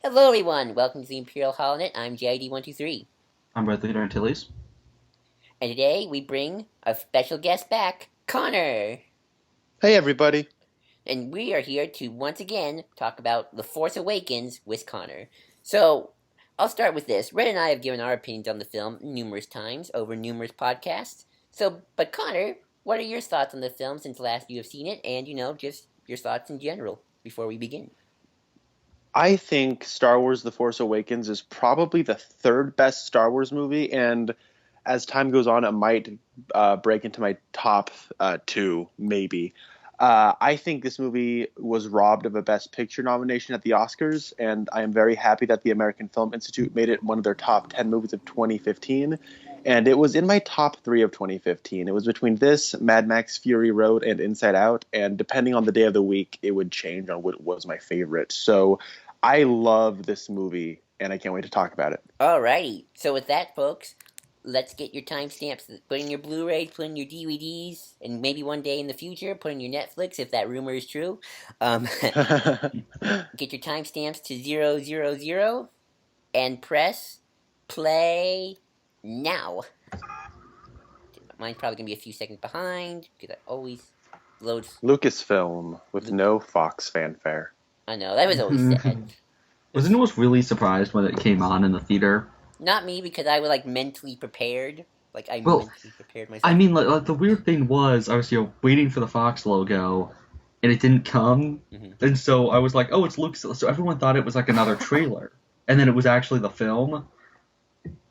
Hello, everyone. Welcome to the Imperial Holonet. I'm JID123, I'm Red Leader Antilles. and today we bring a special guest back, Connor. Hey everybody. And we are here to once again talk about The Force Awakens with Connor. So, I'll start with this. Red and I have given our opinions on the film numerous times over numerous podcasts. But Connor, what are your thoughts on the film since last you have seen it, and just your thoughts in general before we begin? I think Star Wars The Force Awakens is probably the third best Star Wars movie, and as time goes on, it might break into my top two, maybe. I think this movie was robbed of a Best Picture nomination at the Oscars, and I am very happy that the American Film Institute made it one of their top 10 movies of 2015. And it was in my top three of 2015. It was between this, Mad Max Fury Road, and Inside Out. And depending on the day of the week, it would change on what was my favorite. So I love this movie, and I can't wait to talk about it. Alrighty. So with that, folks, let's get your timestamps. Put in your Blu-rays, put in your DVDs, and maybe one day in the future, put in your Netflix if that rumor is true. Get your timestamps to 000 and press play now. Mine's probably gonna be a few seconds behind because I always loads. Lucasfilm with no Fox fanfare. I know that was always sad. Wasn't was really surprised when it came on in the theater. Not me because I was like mentally prepared. Like I Well, mentally prepared myself. I mean, the weird thing was I was waiting for the Fox logo, and it didn't come, and so I was like, oh, it's Lucas. So everyone thought it was like another trailer, and then it was actually the film.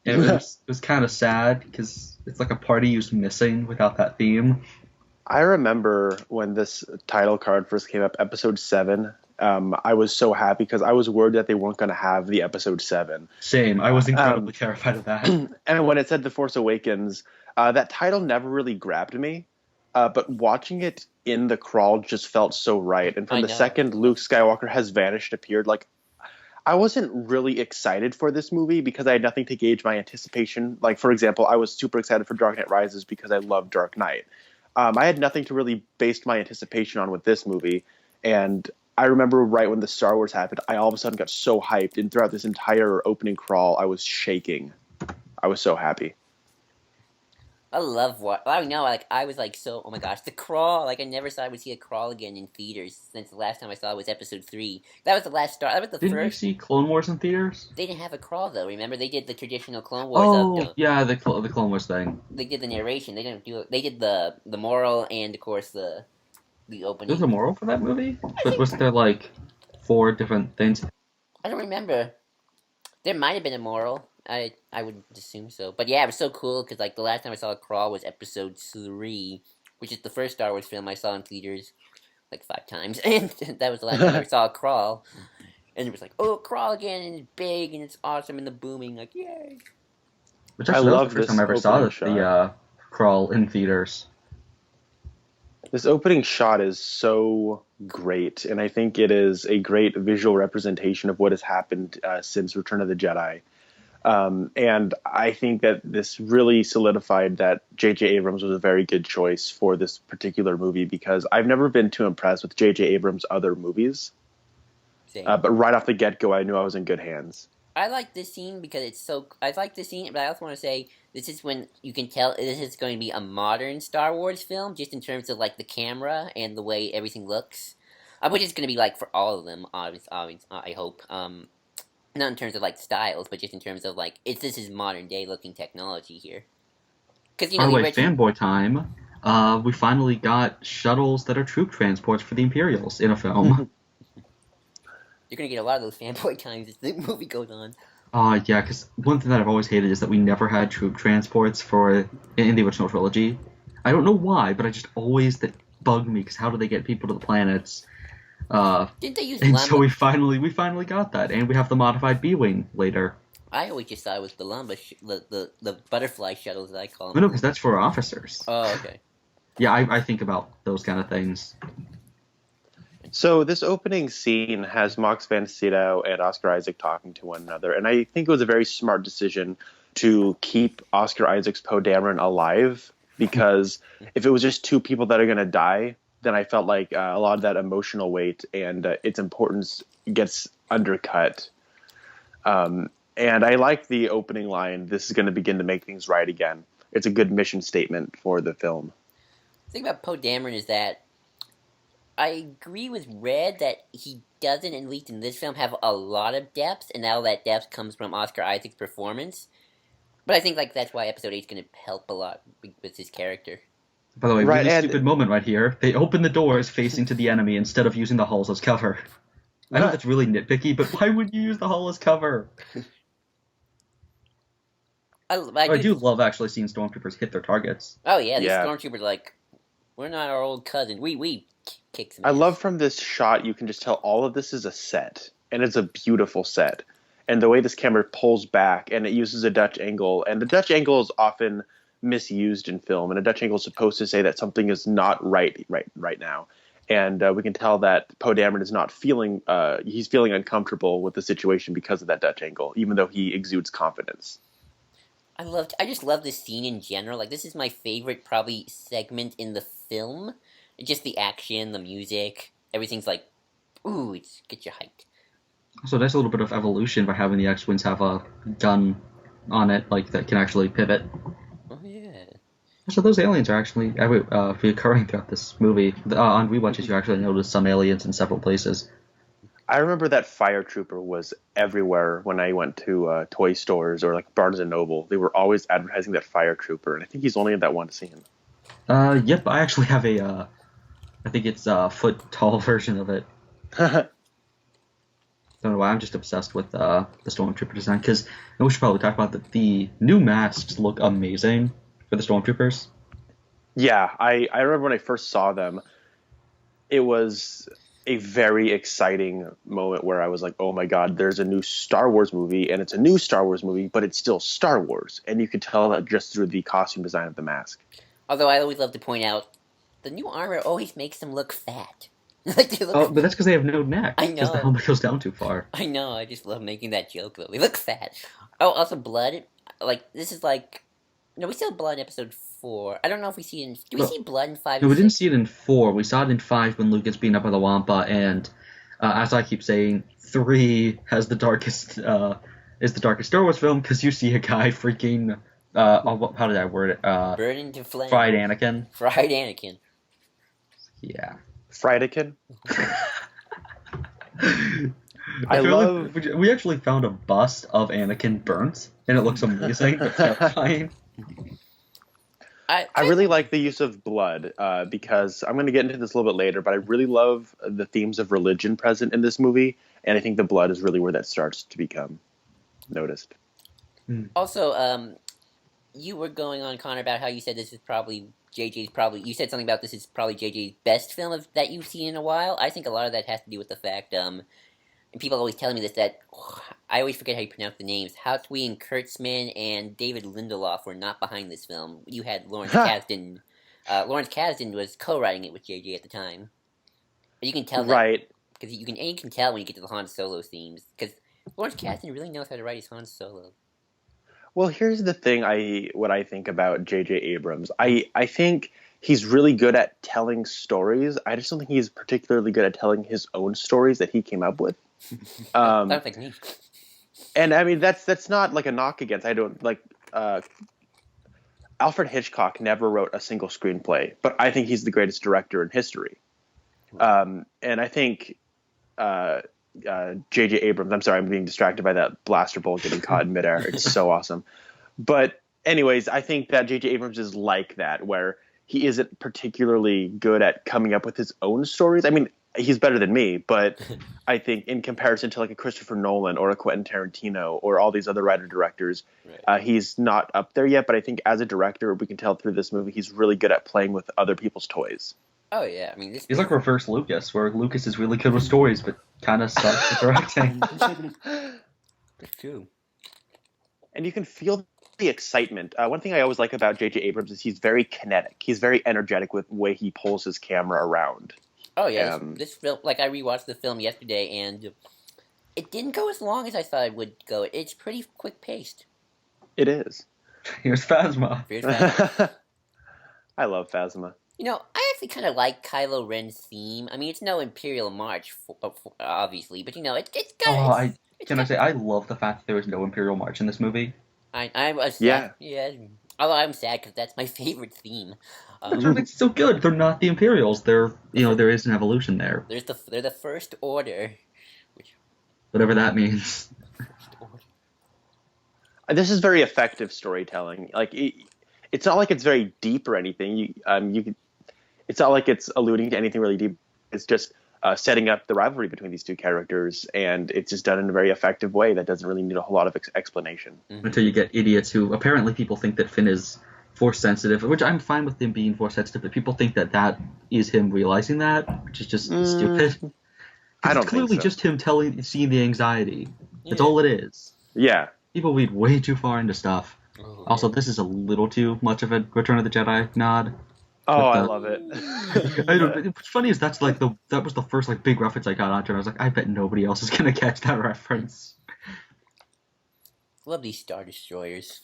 And it was kind of sad because it's like a part of you's missing without that theme. I remember when this title card first came up, episode 7. I was so happy because I was worried that they weren't going to have the episode 7. Same. I was incredibly terrified of that. And when it said The Force Awakens, that title never really grabbed me. But watching it in the crawl just felt so right. And from the second Luke Skywalker has vanished, appeared, like, I wasn't really excited for this movie because I had nothing to gauge my anticipation. Like, for example, I was super excited for Dark Knight Rises because I love Dark Knight. I had nothing to really base my anticipation on with this movie. And I remember right when the Star Wars happened, I all of a sudden got so hyped. And throughout this entire opening crawl, I was shaking. I was so happy. I love what I know. Like I was like so. Oh my gosh, the crawl! Like I never thought I would see a crawl again in theaters since the last time I saw it was Episode 3. That was the last Star. That was the Didn't you first. see Clone Wars in theaters? They didn't have a crawl though. Remember, they did the traditional Clone Wars. Oh, yeah, the Clone Wars thing. They did the narration. They didn't do it. They did the moral and of course the opening. There's a moral for that movie? But was there like 4 different things? I don't remember. There might have been a moral. I would assume so. But yeah, it was so cool because like the last time I saw a crawl was Episode 3, which is the first Star Wars film I saw in theaters like 5 times, and that was the last time I saw a crawl. And it was like, oh, crawl again, and it's big and it's awesome and the booming, like yay! Which actually, that was the first time I ever saw the crawl in theaters. This opening shot is so great, and I think it is a great visual representation of what has happened since Return of the Jedi. And I think that this really solidified that J.J. Abrams was a very good choice for this particular movie because I've never been too impressed with J.J. Abrams' other movies. But right off the get-go, I knew I was in good hands. I like this scene because it's so. I like this scene, but I also want to say this is when you can tell this is going to be a modern Star Wars film, just in terms of like the camera and the way everything looks. Which is going to be like for all of them, obviously, I hope. Not in terms of like styles, but just in terms of like this is modern day looking technology here. Because By the way, fanboy time. We finally got shuttles that are troop transports for the Imperials in a film. You're gonna get a lot of those fanboy times as the movie goes on. Yeah, because one thing that I've always hated is that we never had troop transports in the original trilogy. I don't know why, but I just always that bugged me because how do they get people to the planets? Didn't they use? And so we finally got that, and we have the modified B-wing later. I always just thought it was the the butterfly shuttles that I call them. No, because that's for officers. Oh, okay. Yeah, I think about those kind of things. So this opening scene has Max von Sydow and Oscar Isaac talking to one another, and I think it was a very smart decision to keep Oscar Isaac's Poe Dameron alive, because if it was just 2 people that are going to die, then I felt like a lot of that emotional weight and its importance gets undercut. And I like the opening line, "This is going to begin to make things right again." It's a good mission statement for the film. The thing about Poe Dameron is that I agree with Red that he doesn't, at least in this film, have a lot of depth, and all that depth comes from Oscar Isaac's performance. But I think like that's why Episode 8 is going to help a lot with his character. By the way, Right, really and stupid moment right here. They open the doors facing to the enemy instead of using the halls as cover. I know that's really nitpicky, but why would you use the hull as cover? I do love actually seeing stormtroopers hit their targets. Oh yeah, these Yeah. stormtroopers like, we're not our old cousin. We kick some I ass. love from this shot, you can just tell all of this is a set, and it's a beautiful set. And the way this camera pulls back, and it uses a Dutch angle, and the Dutch angle is often misused in film, and a Dutch angle is supposed to say that something is not right now. And we can tell that Poe Dameron is not feeling, he's feeling uncomfortable with the situation because of that Dutch angle, even though he exudes confidence. I just love this scene in general. Like, this is my favorite, probably, segment in the film. Just the action, the music, everything's like, ooh, it's get you hyped. So nice little bit of evolution by having the X-Wings have a gun on it, like, that can actually pivot. Oh, yeah. So those aliens are actually reoccurring throughout this movie. On rewatches, you actually notice some aliens in several places. I remember that Fire Trooper was everywhere when I went to toy stores or like Barnes and Noble. They were always advertising that Fire Trooper, and I think he's only in that one scene. Yep, I actually have I think it's a foot-tall version of it. Don't know why, I'm just obsessed with the Stormtrooper design, because we should probably talk about that. The new masks look amazing for the Stormtroopers. Yeah, I remember when I first saw them, it was a very exciting moment where I was like, oh my god, there's a new Star Wars movie, and it's a new Star Wars movie, but it's still Star Wars. And you could tell that just through the costume design of the mask. Although I always love to point out, the new armor always makes them look fat. Like they look. Oh, but that's because they have no neck. I Because the know. helmet goes down too far. I know. I just love making that joke though. They look fat. Oh, also blood. Like this is like. No, we saw blood in episode 4. I don't know if we see it in. Do we No. see blood in 5? No, And we didn't 6? see it in 4. We saw it in 5 when Luke gets beaten up by the Wampa, and as I keep saying, 3 has the darkest is the darkest Star Wars film, because you see a guy freaking how did I word it? Burn into flame. Fried Anakin. Fried Anakin. Yeah. Friedikin? I love. We actually found a bust of Anakin burnt, and it looks amazing. But terrifying. I really like the use of blood because I'm going to get into this a little bit later, but I really love the themes of religion present in this movie, and I think the blood is really where that starts to become noticed. Also, you were going on, Connor, about how you said this is probably JJ's probably. You said something about this is probably JJ's best film that you've seen in a while. I think a lot of that has to do with the fact, and people always telling me this, that I always forget how you pronounce the names. Houtwee and Kurtzman and David Lindelof were not behind this film. You had Lawrence Kasdan. Lawrence Kasdan was co-writing it with JJ at the time. But you can tell that, Right. because you can tell when you get to the Han Solo themes, because Lawrence Kasdan really knows how to write his Han Solo. Well, here's the thing what I think about J.J. Abrams. I think he's really good at telling stories. I just don't think he's particularly good at telling his own stories that he came up with. Sounds like me. And I mean, that's not like a knock against. I don't like. Alfred Hitchcock never wrote a single screenplay, but I think he's the greatest director in history. And I think J.J. Abrams. I'm sorry, I'm being distracted by that blaster bolt getting caught in midair. It's so awesome. But anyways, I think that J.J. Abrams is like that, where he isn't particularly good at coming up with his own stories. I mean, he's better than me, but I think in comparison to like a Christopher Nolan or a Quentin Tarantino or all these other writer-directors, Right. he's not up there yet. But I think as a director, we can tell through this movie, he's really good at playing with other people's toys. Oh yeah, I mean this. He's like reverse Lucas, where Lucas is really good with stories, but kind of sucks at directing. That's true. And you can feel the excitement. One thing I always like about J.J. Abrams is he's very kinetic. He's very energetic with the way he pulls his camera around. Oh yeah, this film. Like I rewatched the film yesterday, and it didn't go as long as I thought it would go. It's pretty quick paced. It is. Here's Phasma. Here's that. I love Phasma. You know, I actually kind of like Kylo Ren's theme. I mean, it's no Imperial March, obviously, but you know, it's Can I say I love the fact that there was no Imperial March in this movie? I was Yeah. sad. Yeah. Although I'm sad because that's my favorite theme. It's so good. They're not the Imperials. They're there is an evolution there, They're the First Order, which whatever that means. First Order. This is very effective storytelling. Like it's not like it's very deep or anything. It's not like it's alluding to anything really deep. It's just setting up the rivalry between these two characters, and it's just done in a very effective way that doesn't really need a whole lot of explanation. Mm-hmm. Until you get idiots who apparently people think that Finn is force sensitive, which I'm fine with him being force sensitive, but people think that that is him realizing that, which is just stupid. I don't It's clearly think so. just him seeing the anxiety. That's Yeah. all it is. Yeah. People read way too far into stuff. Oh, Also, this is a little too much of a Return of the Jedi nod. Oh, But, I love it. I don't. What's funny is that was the first big reference I got onto, and I was like, I bet nobody else is gonna catch that reference. love these Star Destroyers.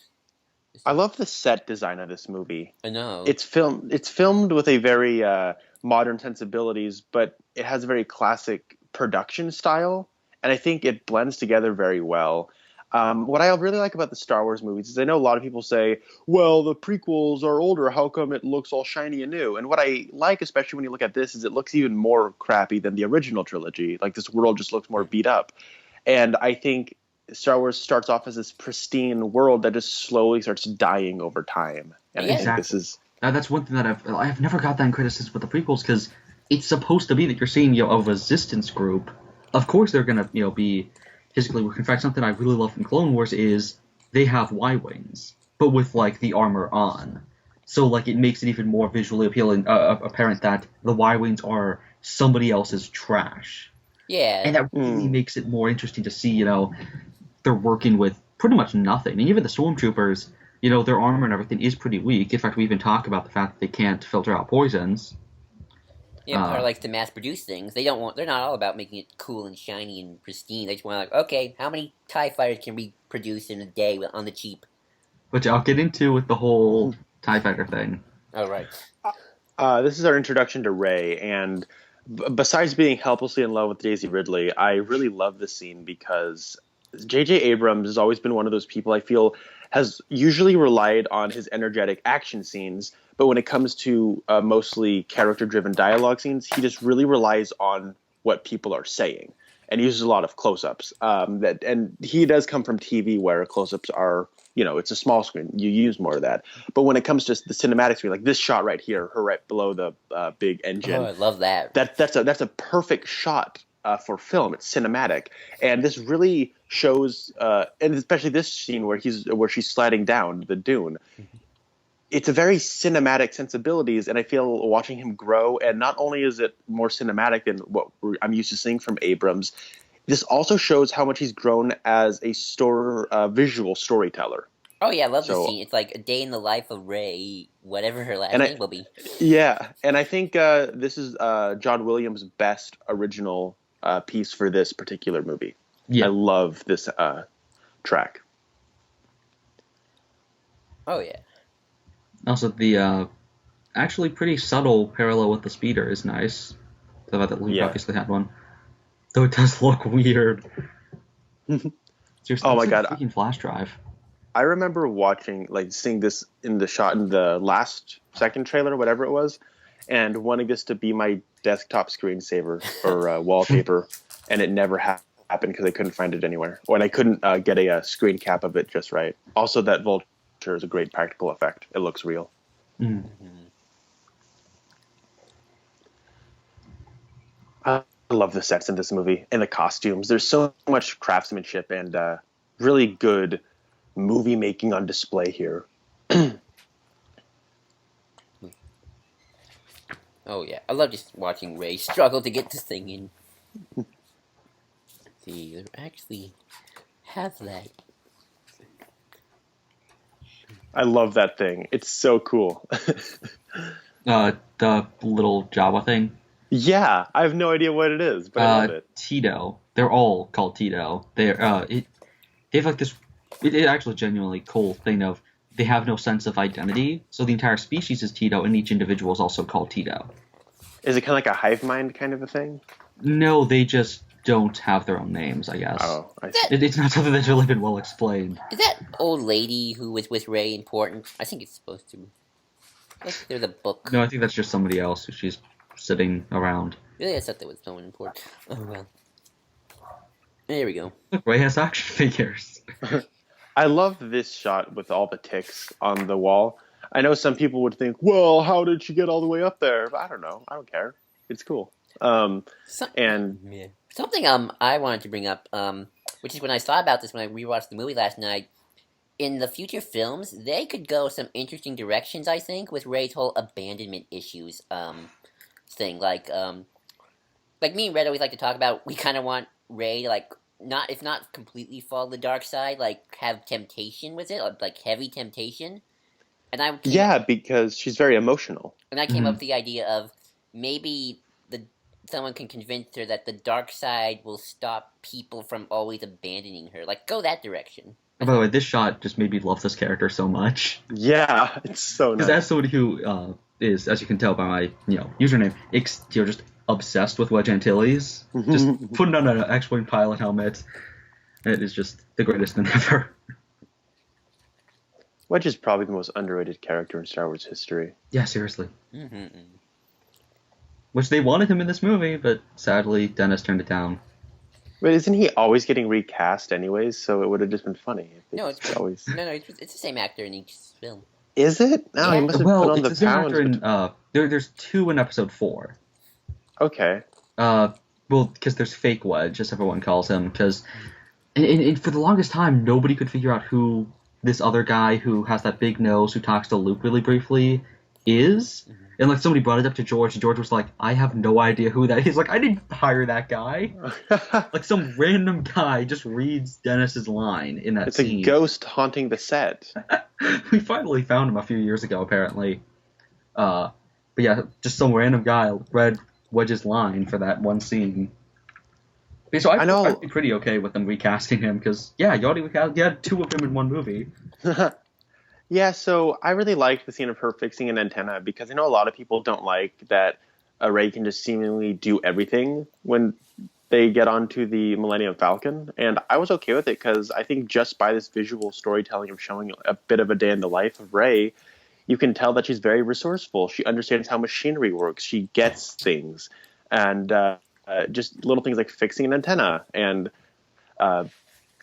I love the set design of this movie. I know. It's filmed with a very modern sensibilities, but it has a very classic production style, and I think it blends together very well. What I really like about the Star Wars movies is I know a lot of people say, well, the prequels are older. How come it looks all shiny and new? And what I like, especially when you look at this, is it looks even more crappy than the original trilogy. Like, this world just looks more beat up. And I think Star Wars starts off as this pristine world that just slowly starts dying over time. And Yeah. I think this is... That's one thing that I've never got that in criticism with the prequels, because it's supposed to be that you're seeing a resistance group. Of course they're gonna be physically weak. In fact, something I really love from Clone Wars is they have Y-wings, but with the armor on. So it makes it even more visually appealing, apparent that the Y-wings are somebody else's trash. Yeah. And that really makes it more interesting to see, they're working with pretty much nothing. And even the stormtroopers, their armor and everything is pretty weak. In fact, we even talk about the fact that they can't filter out poisons. Yeah, Power likes to mass produce things. They're not all about making it cool and shiny and pristine. They just want okay, how many TIE fighters can we produce in a day on the cheap? Which I'll get into with the whole TIE fighter thing. Oh, right. This is our introduction to Rey, and besides being helplessly in love with Daisy Ridley, I really love this scene because J.J. Abrams has always been one of those people I feel has usually relied on his energetic action scenes, but when it comes to mostly character-driven dialogue scenes, he just really relies on what people are saying and uses a lot of close-ups. And he does come from TV where close-ups are, it's a small screen. You use more of that. But when it comes to the cinematic screen, like this shot right here, her right below the big engine. Oh, I love that. That's a perfect shot for film. It's cinematic, and this really shows, and especially this scene where she's sliding down the dune. It's a very cinematic sensibilities, and I feel watching him grow. And not only is it more cinematic than what I'm used to seeing from Abrams, this also shows how much he's grown as a visual storyteller. Oh yeah, I love this scene. It's like a day in the life of Rey, whatever her last name will be. Yeah, and I think this is John Williams' best original piece for this particular movie. Yeah. I love this track. Oh yeah. Also, the actually pretty subtle parallel with the speeder is nice. The fact that Luke obviously had one, though it does look weird. Oh my god! Freaking flash drive. I remember seeing this in the shot in the second trailer, whatever it was, and wanting this to be my desktop screensaver or wallpaper, and it never happened because I couldn't find it anywhere, or I couldn't get a screen cap of it just right. Also, that vulture is a great practical effect. It looks real. Mm. I love the sets in this movie and the costumes. There's so much craftsmanship and really good movie making on display here. Oh yeah, I love just watching Rey struggle to get this thing in. See, they actually have that. I love that thing. It's so cool. The little Java thing. Yeah, I have no idea what it is, but I love it. Tito. They're all called Tito. They have this. It actually genuinely cool thing of they have no sense of identity, so the entire species is Tito, and each individual is also called Tito. Is it kind of like a hive mind kind of a thing? No, they just don't have their own names, I guess. Oh, I Is that, see. It's not something that's really been well explained. is that old lady who was with Ray important? I think it's supposed to be. Like, there's a book. No, I think that's just somebody else who she's sitting around. Really, I thought that was someone important. Oh, well. There we go. Look, Ray has action figures. I love this shot with all the ticks on the wall. I know some people would think, well, how did she get all the way up there? But I don't know. I don't care. It's cool. And Yeah. Something I wanted to bring up, which is when I thought about this when I rewatched the movie last night. In the future films, they could go some interesting directions, I think, with Ray's whole abandonment issues thing. Like me and Red always like to talk about, we kind of want Ray to, like, not, if not completely fall to the dark side, like, have temptation with it, like, heavy temptation. And because she's very emotional. And I came up with the idea of maybe someone can convince her that the dark side will stop people from always abandoning her. Like, go that direction. And by the way, this shot just made me love this character so much. Yeah, it's so nice. Because as somebody who is, as you can tell by my username, just obsessed with Wedge Antilles, just putting on an X-Wing pilot helmet, it is just the greatest thing ever. Wedge is probably the most underrated character in Star Wars history. Yeah, seriously. Mm-hmm. Which they wanted him in this movie, but sadly Dennis turned it down. But isn't he always getting recast anyways? So it would have just been funny. If No, it's always. No, it's the same actor in each film. Is it? No, Yeah. he must have Well, put on it's the the same pounds. actor in, there's 2 in episode 4. Okay. Well, because there's fake Wedge, as everyone calls him, because and for the longest time, nobody could figure out who this other guy who has that big nose who talks to Luke really briefly is. Mm-hmm. And, like, somebody brought it up to George, and George was like, I have no idea who that is. He's like, I didn't hire that guy. Like, some random guy just reads Dennis's line in that scene. It's a ghost haunting the set. We finally found him a few years ago, apparently. But yeah, just some random guy read Wedge's line for that one scene. Yeah, so I know. I'd be pretty okay with them recasting him, because, yeah, you had 2 of him in one movie. Yeah, so I really liked the scene of her fixing an antenna because I know a lot of people don't like that Rey can just seemingly do everything when they get onto the Millennium Falcon. And I was okay with it because I think just by this visual storytelling of showing a bit of a day in the life of Rey, you can tell that she's very resourceful. She understands how machinery works. She gets things. And just little things like fixing an antenna and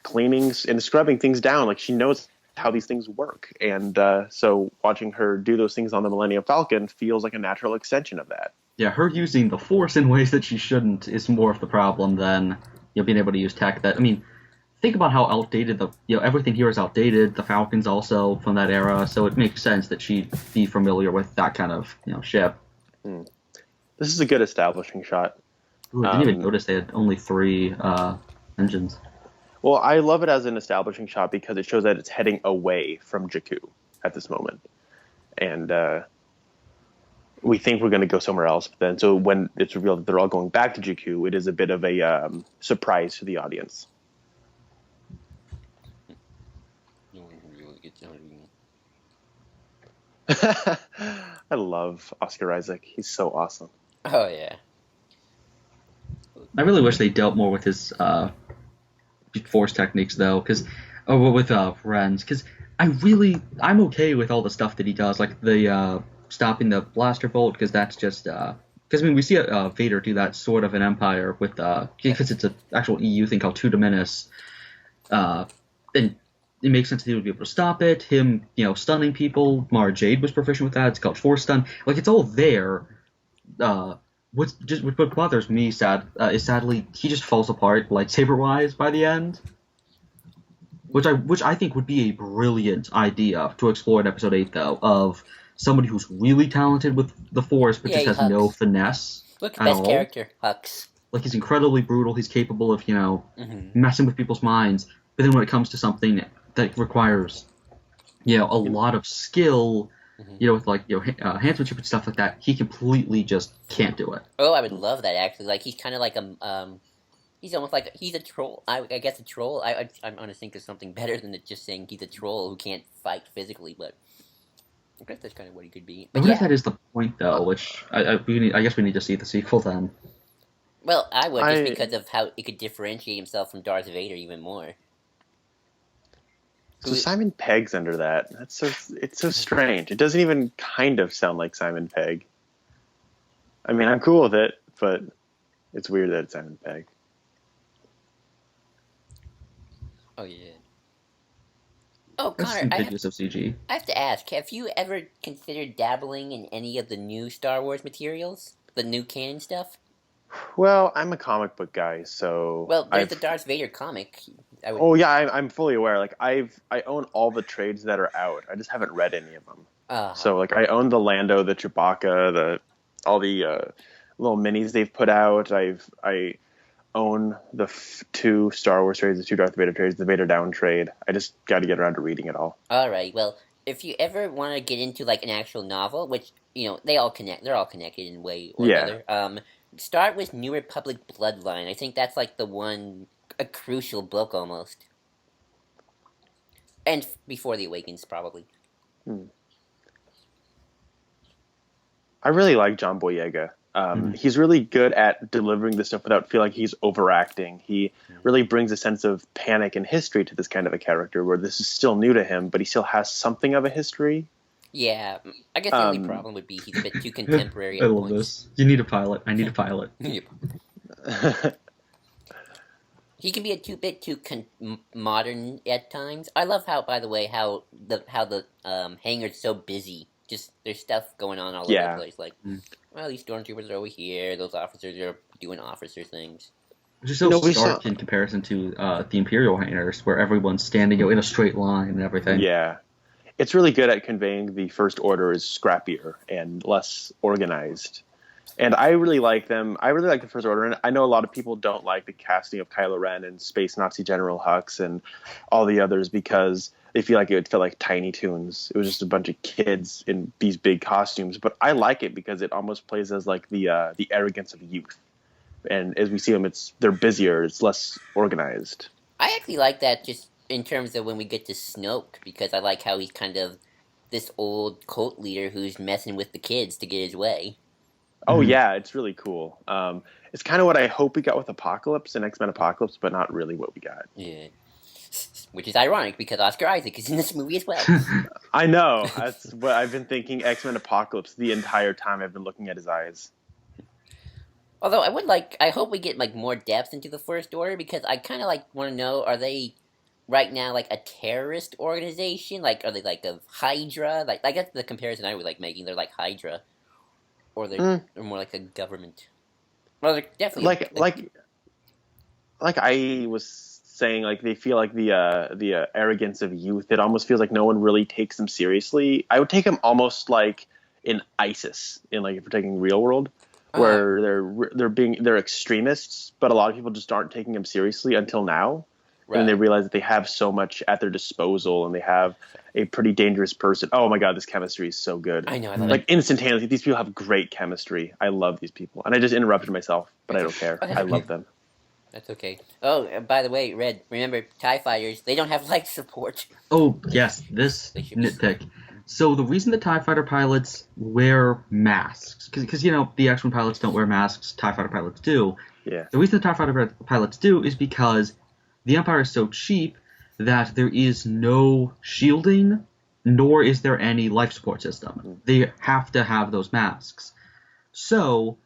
cleaning and scrubbing things down. Like, she knows how these things work. And so watching her do those things on the Millennium Falcon feels like a natural extension of that. Yeah, her using the Force in ways that she shouldn't is more of the problem than being able to use tech that, I mean, think about how outdated everything here is outdated. The Falcon's also from that era, so it makes sense that she'd be familiar with that kind of ship. This is a good establishing shot. Ooh, I didn't even notice they had only 3 engines. Well, I love it as an establishing shot because it shows that it's heading away from Jakku at this moment. And we think we're going to go somewhere else. But then, so when it's revealed that they're all going back to Jakku, it is a bit of a surprise to the audience. I love Oscar Isaac. He's so awesome. Oh, yeah. I really wish they dealt more with his Force techniques, though, with Ren's, because I'm okay with all the stuff that he does, like the stopping the blaster bolt, because that's just because I mean we see Vader do that sort of in Empire with because it's an actual EU thing called Two Dominus, and it makes sense that he would be able to stop it. Him, stunning people. Mara Jade was proficient with that. It's called Force stun. Like, it's all there. What bothers me is sadly he just falls apart lightsaber wise by the end, which I think would be a brilliant idea to explore in Episode 8, though, of somebody who's really talented with the Force but just has no finesse. Look, at best all. character, Hux. Like, he's incredibly brutal. He's capable of messing with people's minds, but then when it comes to something that requires a lot of skill. With handsmanship and stuff like that, he completely just can't do it. Oh, I would love that, actually. Like, he's kind of like he's almost like he's a troll. I guess a troll. I'm gonna think of something better than just saying he's a troll who can't fight physically, but I guess that's kind of what he could be. I wonder if that is the point, though. Which I guess we need to see the sequel then. Well, I would just I because of how it could differentiate himself from Darth Vader even more. So Simon Pegg's under that. It's so strange. It doesn't even kind of sound like Simon Pegg. I mean, I'm cool with it, but it's weird that it's Simon Pegg. Oh yeah. Oh, I've Connor, seen videos of CG. I have to ask: have you ever considered dabbling in any of the new Star Wars materials, the new canon stuff? Well, I'm a comic book guy, so Well, there's the I've. Darth Vader comic. I would. Oh yeah, I'm fully aware. Like I own all the trades that are out. I just haven't read any of them. Uh, So like I own the Lando, the Chewbacca, the all the little minis they've put out. I own the two Star Wars trades, the two Darth Vader trades, the Vader Down trade. I just got to get around to reading it all. all right. Well, if you ever want to get into like an actual novel, which they all connect, they're all connected in a way or Yeah. another. Start with New Republic Bloodline. I think that's like a crucial book almost, and before the Awakens probably. Hmm. I really like John Boyega. He's really good at delivering this stuff without feeling like he's overacting. He really brings a sense of panic and history to this kind of a character where this is still new to him, but he still has something of a history. Yeah, I guess the only problem would be he's a bit too contemporary I at love points. this. You need a pilot. I need a pilot. He can be a bit too modern at times. I love how, by the way, how the hangar's so busy. Just there's stuff going on all over Yeah. the place. Like, well, these stormtroopers are over here. Those officers are doing officer things. Which is so stark in comparison to the Imperial hangars, where everyone's standing in a straight line and everything. Yeah. It's really good at conveying the First Order is scrappier and less organized. And I really like them. I really like the First Order. And I know a lot of people don't like the casting of Kylo Ren and Space Nazi General Hux and all the others because they feel like it would feel like Tiny Toons. It was just a bunch of kids in these big costumes. But I like it because it almost plays as like the arrogance of youth. And as we see them, they're busier. It's less organized. I actually like that just in terms of when we get to Snoke, because I like how he's kind of this old cult leader who's messing with the kids to get his way. Oh yeah, it's really cool. It's kind of what I hope we got with Apocalypse and X-Men Apocalypse, but not really what we got. Yeah. Which is ironic because Oscar Isaac is in this movie as well. I know. That's what I've been thinking. X-Men Apocalypse the entire time I've been looking at his eyes. Although I hope we get like more depth into the First Order because I kind of want to know, are they right now like a terrorist organization? Like, are they like a Hydra? Like, I guess the comparison I was making, they're like Hydra, or they're more like a government. Well, they're definitely like I was saying, like they feel like the arrogance of youth. It almost feels like no one really takes them seriously. I would take them almost like in ISIS, in like if we're taking real world, where they're extremists, but a lot of people just aren't taking them seriously until now. Right. And they realize that they have so much at their disposal, and they have a pretty dangerous person. Oh my god, this chemistry is so good. I know, I love it. Instantaneously, these people have great chemistry. I love these people. And I just interrupted myself, but I don't care. I love them. That's okay. Oh, by the way, Red, remember, TIE fighters, they don't have life support. Oh, yes, this nitpick. So the reason the TIE fighter pilots wear masks, because the X-Men pilots don't wear masks, TIE fighter pilots do. Yeah. The reason the TIE fighter pilots do is because the Empire is so cheap that there is no shielding, nor is there any life support system. They have to have those masks. So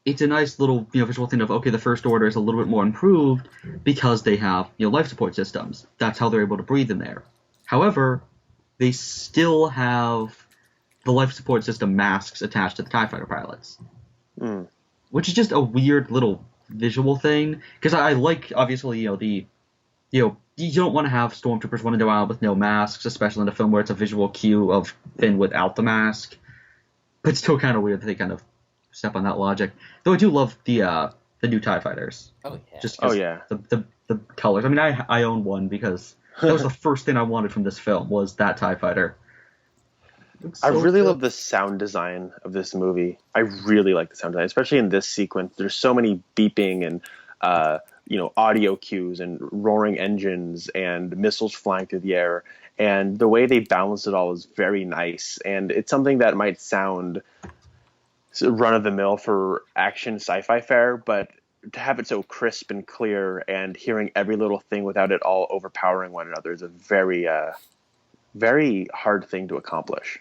it's a nice little visual thing of, okay, the First Order is a little bit more improved because they have life support systems. That's how they're able to breathe in there. However, they still have the life support system masks attached to the TIE fighter pilots. Which is just a weird little visual thing. Because I like, obviously, you don't want to have stormtroopers running around with no masks, especially in a film where it's a visual cue of Finn without the mask. But it's still kind of weird that they kind of step on that logic. Though I do love the new TIE fighters. Oh yeah. Just the colors. I mean, I own one because that was the first thing I wanted from this film was that TIE fighter. I really love the sound design of this movie. I really like the sound design, especially in this sequence. There's so many beeping and audio cues and roaring engines and missiles flying through the air. And the way they balance it all is very nice. And it's something that might sound run-of-the-mill for action sci-fi fare, but to have it so crisp and clear and hearing every little thing without it all overpowering one another is a very very hard thing to accomplish.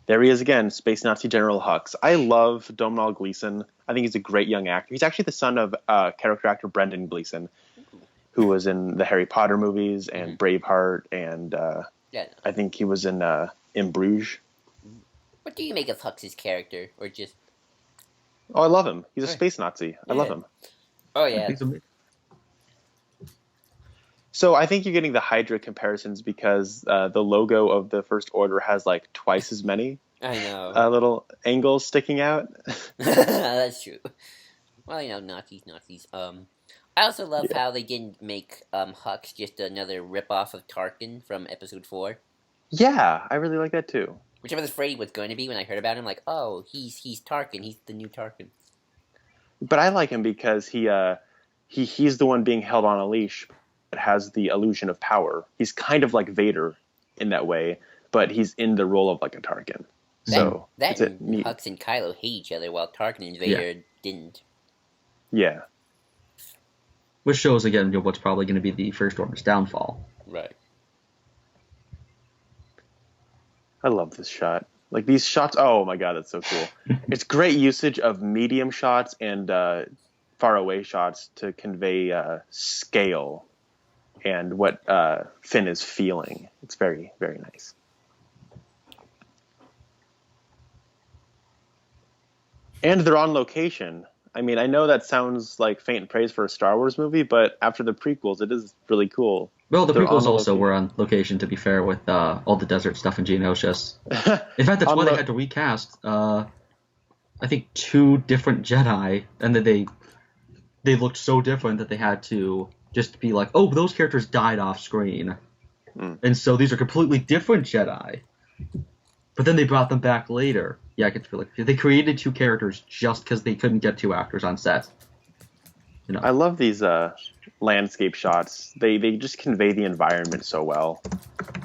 There he is again, Space Nazi General Hux. I love Domhnall Gleeson. I think he's a great young actor. He's actually the son of character actor Brendan Gleeson, who was in the Harry Potter movies and Braveheart, and Yeah. I think he was in Bruges. What do you make of Hux's character, or just? Oh, I love him. He's a Right. space Nazi. I love him. Oh yeah. So I think you're getting the Hydra comparisons because the logo of the First Order has like twice as many I know. little angles sticking out. That's true. Well, Nazis. I also love how they didn't make Hux just another ripoff of Tarkin from Episode 4. Yeah, I really like that too. Which I was afraid he was going to be when I heard about him. Like, oh, he's Tarkin. He's the new Tarkin. But I like him because he's the one being held on a leash that has the illusion of power. He's kind of like Vader in that way, but he's in the role of like a Tarkin. So that it's and Hux and Kylo hate each other, while Tarkin and Vader didn't. Yeah. Which shows again what's probably going to be the First Order's downfall. Right. I love this shot. Like these shots. Oh my god, that's so cool. It's great usage of medium shots and far away shots to convey scale and what Finn is feeling. It's very, very nice. And they're on location. I mean, I know that sounds like faint praise for a Star Wars movie, but after the prequels, it is really cool. Well, the prequels also were on location, to be fair, with all the desert stuff in Geonosis. In fact, that's why they had to recast, I think, 2 different Jedi, and that they looked so different that they had to just be like, oh, those characters died off screen. And so these are completely different Jedi. But then they brought them back later. Yeah, I could feel like they created 2 characters just because they couldn't get 2 actors on set. I love these landscape shots. They just convey the environment so well.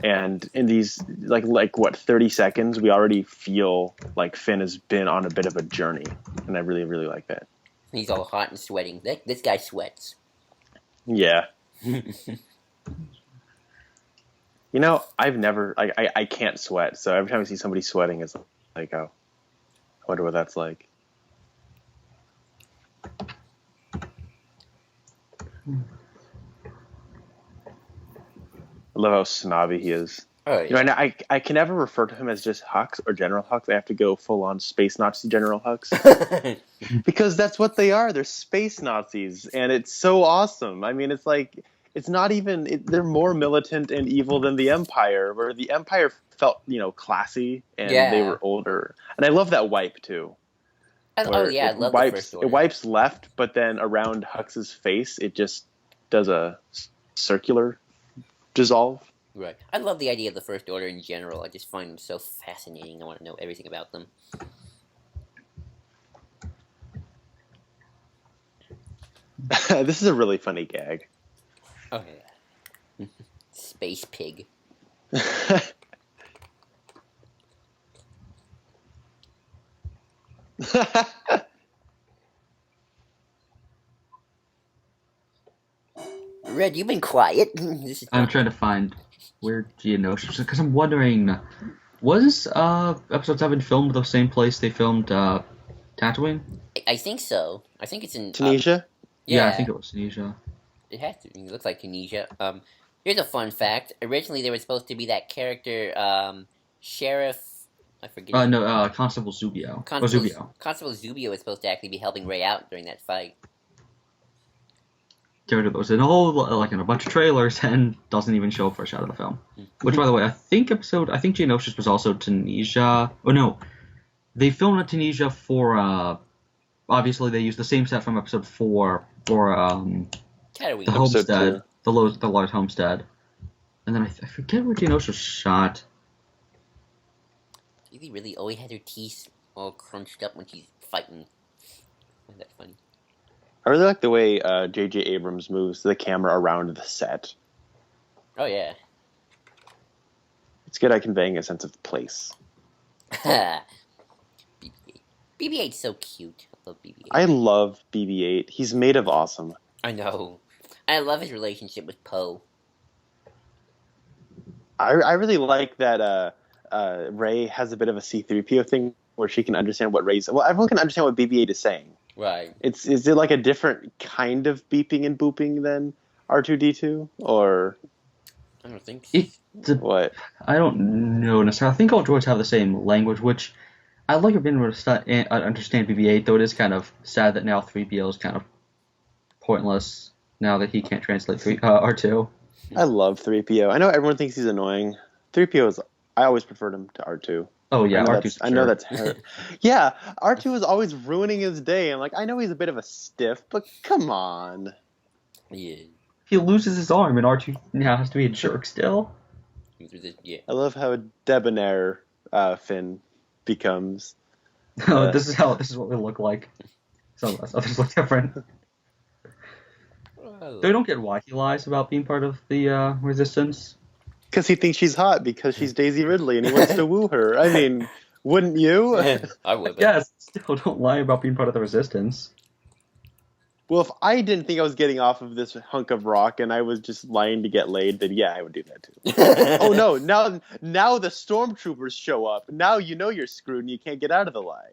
And in these like what 30 seconds, we already feel like Finn has been on a bit of a journey, and I really, really like that. He's all hot and sweating. This guy sweats. Yeah. I've never I can't sweat, so every time I see somebody sweating, it's like, oh, I wonder what that's like. I love how snobby he is. Oh, yeah. And I can never refer to him as just Hux or General Hux. I have to go full on Space Nazi General Hux. Because that's what they are. They're space Nazis, and it's so awesome. I mean, it's like, it's not even, they're more militant and evil than the Empire, where the Empire felt, classy, and they were older. And I love that wipe, too. I love the First Order. It wipes left, but then around Hux's face, it just does a circular dissolve. Right. I love the idea of the First Order in general. I just find them so fascinating. I want to know everything about them. This is a really funny gag. Oh, yeah. Space pig. Red, you've been quiet. I'm trying to find where Geonosis, because I'm wondering, was Episode 7 filmed the same place they filmed Tatooine? I think so. I think it's in Tunisia? Yeah, I think it was Tunisia. It has to. It looks like Tunisia. Here's a fun fact. Originally, there was supposed to be that character, Sheriff. I forget. Constable Zubio. Constable Zubio was supposed to actually be helping Rey out during that fight. Character that was in a bunch of trailers and doesn't even show up for a shot of the film. Which, by the way, I think Geonosis was also Tunisia. Oh no, they filmed in Tunisia for. Obviously, they used the same set from Episode 4 for the homestead, the large homestead, and then I forget where Geonosis was shot. She really always had her teeth all crunched up when she's fighting. Isn't that funny? I really like the way J.J. Abrams moves the camera around the set. Oh, yeah. It's good at conveying a sense of place. BB-8's so cute. Love BB-8. I love BB-8. He's made of awesome. I know. I love his relationship with Poe. I really like that Rey has a bit of a C-3PO thing where she can understand what Rey's... Well, everyone can understand what BB-8 is saying. Right. Is it like a different kind of beeping and booping than R2-D2? Or I don't think so. what? I don't know necessarily. I think all droids have the same language, which I like being able to understand BB-8, though it is kind of sad that now 3PO is kind of pointless now that he can't translate R2. I love 3PO. I know everyone thinks he's annoying. 3PO is... I always preferred him to R2. Oh, yeah, I know that's yeah, R2 is always ruining his day. I'm like, I know he's a bit of a stiff, but come on. Yeah. He loses his arm, and R2 now has to be a jerk still. Yeah. I love how debonair Finn becomes. This is what we look like. Some of us others look different. They don't get why he lies about being part of the Resistance. Because he thinks she's hot because she's Daisy Ridley and he wants to woo her. I mean, wouldn't you? I would. Yes, still don't lie about being part of the Resistance. Well, if I didn't think I was getting off of this hunk of rock and I was just lying to get laid, then yeah, I would do that too. Oh no, now the stormtroopers show up. Now you know you're screwed and you can't get out of the lie.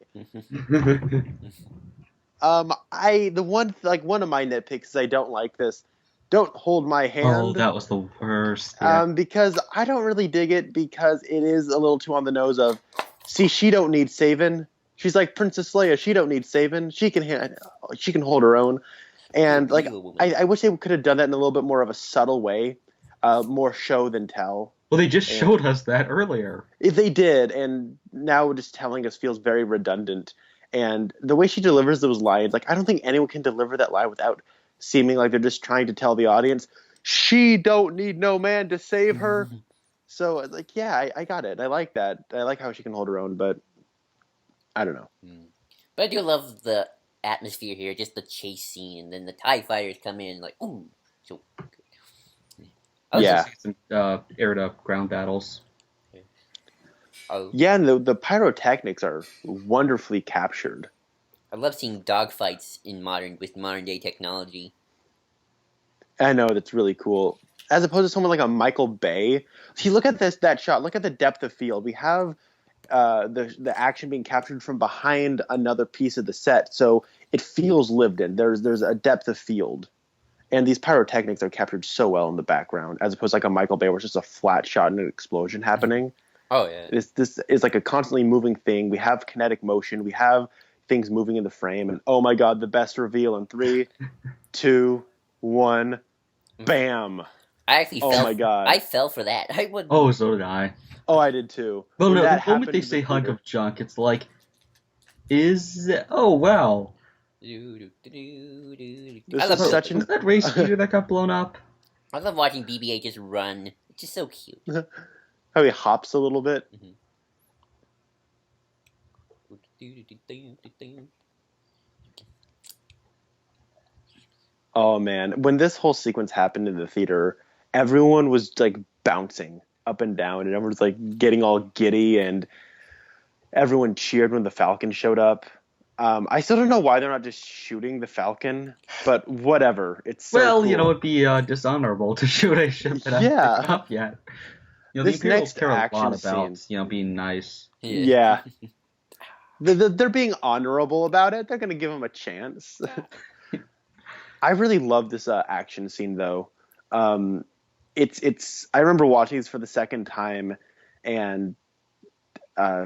One of my nitpicks is I don't like this. Don't hold my hand. Oh, that was the worst. Yeah. Because I don't really dig it because it is a little too on the nose of, see, she don't need saving. She's like Princess Leia. She don't need saving. She can hold her own. And like, I wish they could have done that in a little bit more of a subtle way, more show than tell. Well, they just showed us that earlier. They did, and now just telling us feels very redundant. And the way she delivers those lines, like I don't think anyone can deliver that line without seeming like they're just trying to tell the audience, she don't need no man to save her. So like, yeah, I got it. I like that. I like how she can hold her own, but I don't know. But I do love the atmosphere here, just the chase scene, and then the TIE fighters come in, like, ooh, so good. Yeah. Some air-to-ground battles. Oh. Yeah, and the pyrotechnics are wonderfully captured. I love seeing dogfights with modern day technology. I know, that's really cool. As opposed to someone like a Michael Bay. See, look at that shot. Look at the depth of field. We have the action being captured from behind another piece of the set, so it feels lived in. There's a depth of field, and these pyrotechnics are captured so well in the background, as opposed to like a Michael Bay where it's just a flat shot and an explosion happening. Oh yeah, this is like a constantly moving thing. We have kinetic motion. We have things moving in the frame, and oh my god, the best reveal in 3, 2, 1, bam! I actually my god, I fell for that. I would. Oh, so did I. Oh, I did too. Well, no, the moment they say hunk of junk, it's like, oh wow. Was that race speeder that got blown up? I love watching BB-8 just run. It's just so cute. How he hops a little bit. Oh man, when this whole sequence happened in the theater, everyone was like bouncing up and down, and everyone was like getting all giddy, and everyone cheered when the Falcon showed up. I still don't know why they're not just shooting the Falcon, but whatever. It's so cool. It'd be dishonorable to shoot a ship that hasn't picked up yet. The Imperials care a lot about being nice. Yeah. They're being honorable about it. They're going to give him a chance. I really love this action scene, though. It's. I remember watching this for the second time and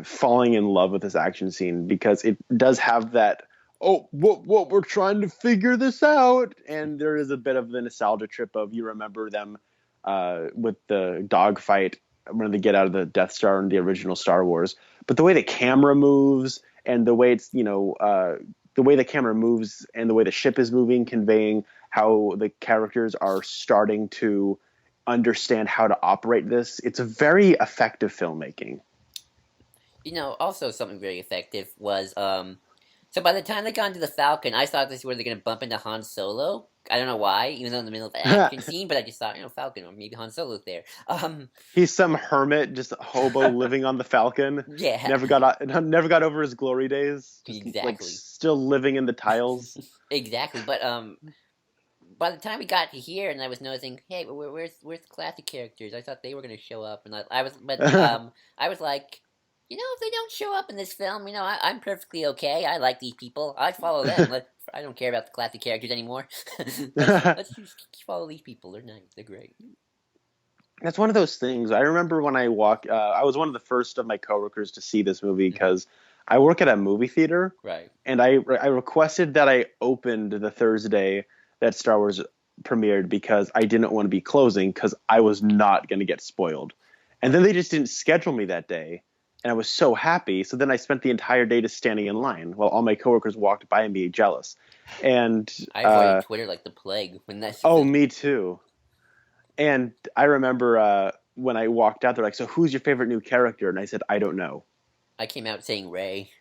falling in love with this action scene because it does have that. Oh, what we're trying to figure this out, and there is a bit of the nostalgia trip of you remember them with the dogfight when they get out of the Death Star in the original Star Wars. But the way the camera moves and the way it's the way the camera moves and the way the ship is moving, conveying how the characters are starting to understand how to operate this. It's a very effective filmmaking. Also something very effective was so So by the time they got into the Falcon, I thought this is where they're gonna bump into Han Solo. I don't know why, even though in the middle of the action scene, but I just thought, Falcon or maybe Han Solo's there. He's some hermit, just a hobo living on the Falcon. Yeah, Never got over his glory days. Just like exactly, still living in the tiles. exactly. But by the time we got to here, and I was noticing, hey, where's the classic characters? I thought they were gonna show up, and I was like, if they don't show up in this film, I'm perfectly okay. I like these people. I'd follow them. I don't care about the classic characters anymore. let's just follow these people. They're nice. They're great. That's one of those things. I remember when I was one of the first of my coworkers to see this movie because I work at a movie theater. Right. And I requested that I opened the Thursday that Star Wars premiered because I didn't want to be closing because I was not going to get spoiled. And then they just didn't schedule me that day. And I was so happy. So then I spent the entire day just standing in line while all my coworkers walked by me jealous. And I avoided Twitter like the plague when that. Oh, me too. And I remember when I walked out, they're like, "So who's your favorite new character?" And I said, "I don't know." I came out saying Rey.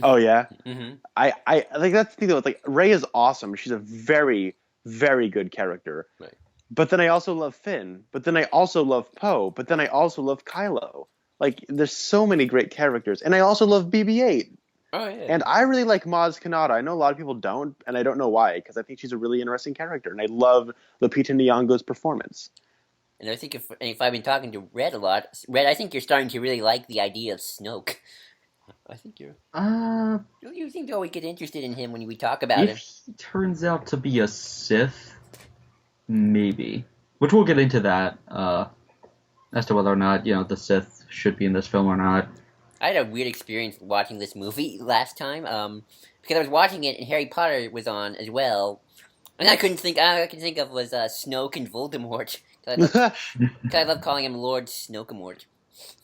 Oh yeah. Mm-hmm. I think that's the thing though. Like Rey is awesome. She's a very, very good character. Right. But then I also love Finn. But then I also love Poe. But then I also love Kylo. Like, there's so many great characters. And I also love BB-8. Oh, yeah. And I really like Maz Kanata. I know a lot of people don't, and I don't know why, because I think she's a really interesting character. And I love Lupita Nyong'o's performance. And I think if I've been talking to Red a lot, Red, I think you're starting to really like the idea of Snoke. I think you're... You seem to always get interested in him when we talk about him. If he turns out to be a Sith, maybe. Which we'll get into that, as to whether or not, the Sith should be in this film or not. I had a weird experience watching this movie last time, because I was watching it and Harry Potter was on as well, and all I could think of was Snoke and Voldemort. I love calling him Lord Snokemort.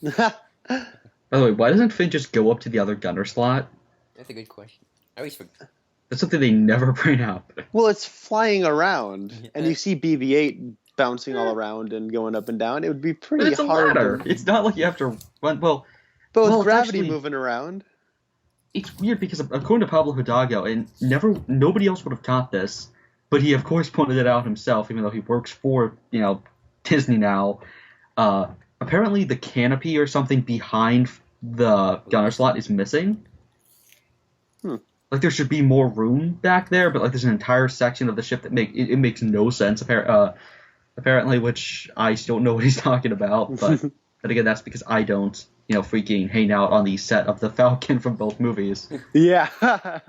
By the way, why doesn't Finn just go up to the other gunner slot? That's a good question. I always forget. That's something they never bring up. Well, it's flying around, and you see BB-8 bouncing all around and going up and down. It would be pretty it's hard. It's a ladder. It's not like you have to run. But with gravity moving around, it's weird because according to Pablo Hidalgo, and nobody else would have taught this, but he of course pointed it out himself, even though he works for Disney now. Apparently, the canopy or something behind the gunner slot is missing. Like there should be more room back there, but there's an entire section of the ship that makes no sense. Apparently, which I still don't know what he's talking about, but again, that's because I don't, freaking hang out on the set of the Falcon from both movies. Yeah. How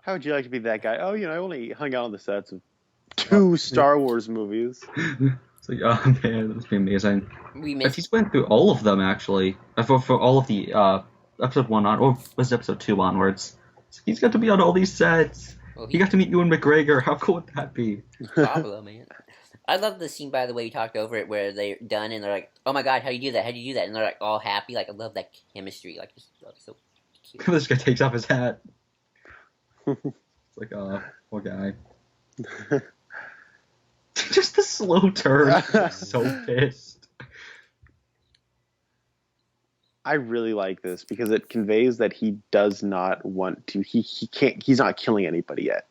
would you like to be that guy? Oh, I only hung out on the sets of 2 Star Wars movies. It's like, oh man, that'd be amazing. If he's went through all of them, actually, for all of the episode 1 on, or was it episode 2 onwards? He's got to be on all these sets. Well, he got to meet Ewan McGregor. How cool would that be? Pablo, man. I love the scene, by the way, you talked over it, where they're done and they're like, "Oh my god, how do you do that? How do you do that?" And they're like all happy. Like I love that chemistry. Like it's so cute. This guy takes off his hat. It's like, poor guy. Just the slow turn. So pissed. I really like this because it conveys that he does not want to. He can't. He's not killing anybody yet.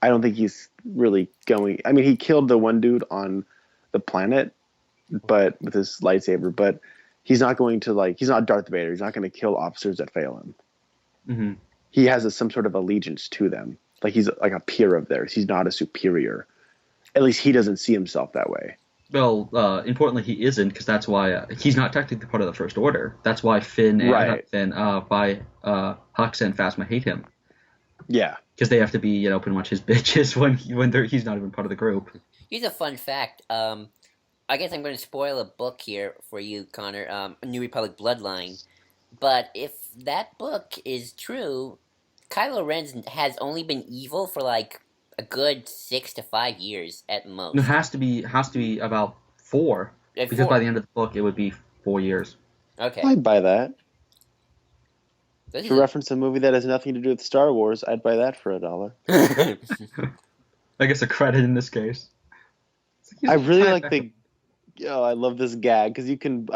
I don't think he's really going. I mean, he killed the one dude on the planet, but with his lightsaber. But he's not going to he's not Darth Vader. He's not going to kill officers that fail him. Mm-hmm. He has some sort of allegiance to them. Like he's like a peer of theirs. He's not a superior. At least he doesn't see himself that way. Well, importantly, he isn't, because that's why he's not technically part of the First Order. That's why Finn and Hux and Phasma hate him. Yeah. Because they have to be, pretty much his bitches when he's not even part of the group. Here's a fun fact. I guess I'm going to spoil a book here for you, Connor. New Republic Bloodline. But if that book is true, Kylo Ren has only been evil for a good 6 to 5 years at most. It has to be about 4. Because by the end of the book, it would be 4 years. Okay. I'd buy that. To reference a movie that has nothing to do with Star Wars, I'd buy that for $1. I guess a credit in this case. I really like I love this gag because you can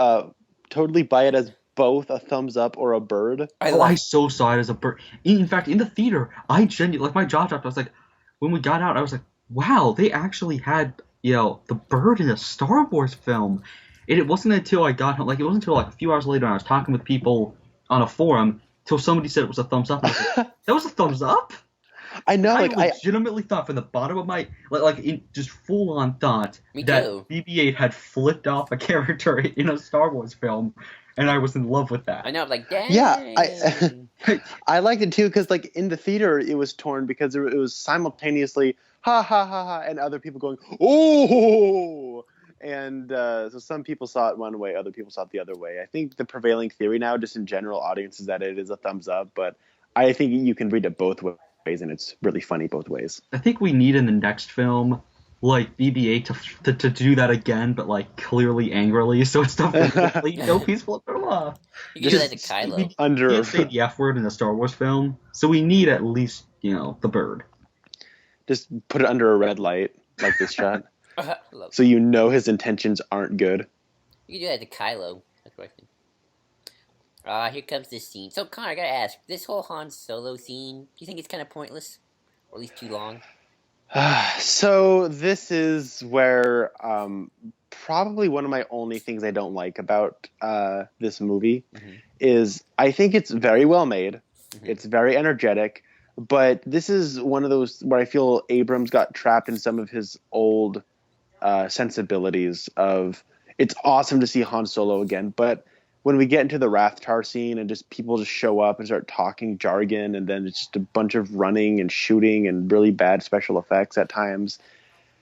totally buy it as both a thumbs up or a bird. I so saw it as a bird. In fact, in the theater, I genuinely, like, my jaw dropped. I was like, when we got out, I was like, wow, they actually had, the bird in a Star Wars film. And it wasn't until I got home, like, it wasn't until, like, a few hours later when I was talking with people on a forum till somebody said it was a thumbs up. I was like, that was a thumbs up? I know, I like, legitimately thought from the bottom of my, just full-on thought that BB-8 had flipped off a character in a Star Wars film, and I was in love with that. I know, like, dang. Yeah, I liked it too, because, like, in the theater, it was torn because it was simultaneously, ha, ha, ha, ha, and other people going, oh! And so some people saw it one way, other people saw it the other way. I think the prevailing theory now, just in general audience, is that it is a thumbs up, but I think you can read it both ways. And it's really funny both ways. I think we need in the next film, like, BB-8 to do that again, but, like, clearly angrily, so it's definitely he's flipping him off. You can do that to Kylo. We can't say the F word in a Star Wars film, so we need at least, the bird. Just put it under a red light, like this shot, so you know his intentions aren't good. You can do that to Kylo. That's what I think. Here comes this scene. So, Connor, I gotta ask, this whole Han Solo scene, do you think it's kind of pointless? Or at least too long? So, this is where probably one of my only things I don't like about this movie is I think it's very well made. It's very energetic. But this is one of those where I feel Abrams got trapped in some of his old sensibilities of, it's awesome to see Han Solo again, but when we get into the Rathtar scene and just people just show up and start talking jargon, and then it's just a bunch of running and shooting and really bad special effects at times.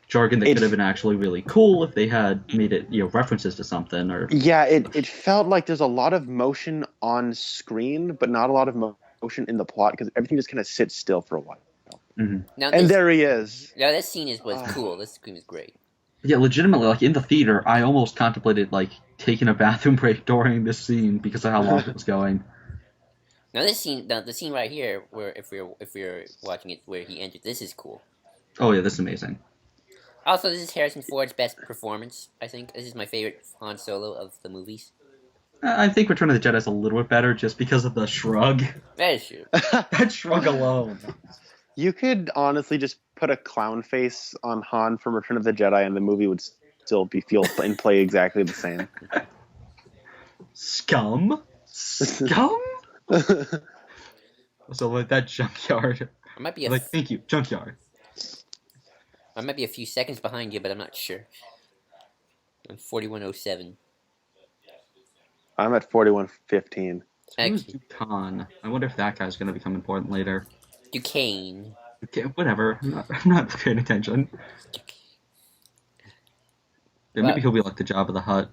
Jargon that could have been actually really cool if they had made it, references to something. Or yeah, it felt like there's a lot of motion on screen, but not a lot of motion in the plot because everything just kind of sits still for a while. Now, and there he is. Yeah, this scene was cool. This scene is great. Yeah, legitimately, like, in the theater, I almost contemplated, like, taking a bathroom break during this scene because of how long it was going. Now, this scene, the scene right here, where if we're watching it, where he entered, this is cool. Oh yeah, this is amazing. Also, this is Harrison Ford's best performance. I think this is my favorite Han Solo of the movies. I think Return of the Jedi is a little bit better just because of the shrug. That is true. That shrug alone. You could honestly just put a clown face on Han from Return of the Jedi, and the movie would still feel and play exactly the same. Scum? So like that junkyard. I might be thank you, junkyard. I might be a few seconds behind you, but I'm not sure. I'm 4107. I'm at 4115. Dukan. I wonder if that guy's going to become important later. Duquesne. Okay, whatever. I'm not paying attention. Yeah, maybe he'll be like the Jabba the Hutt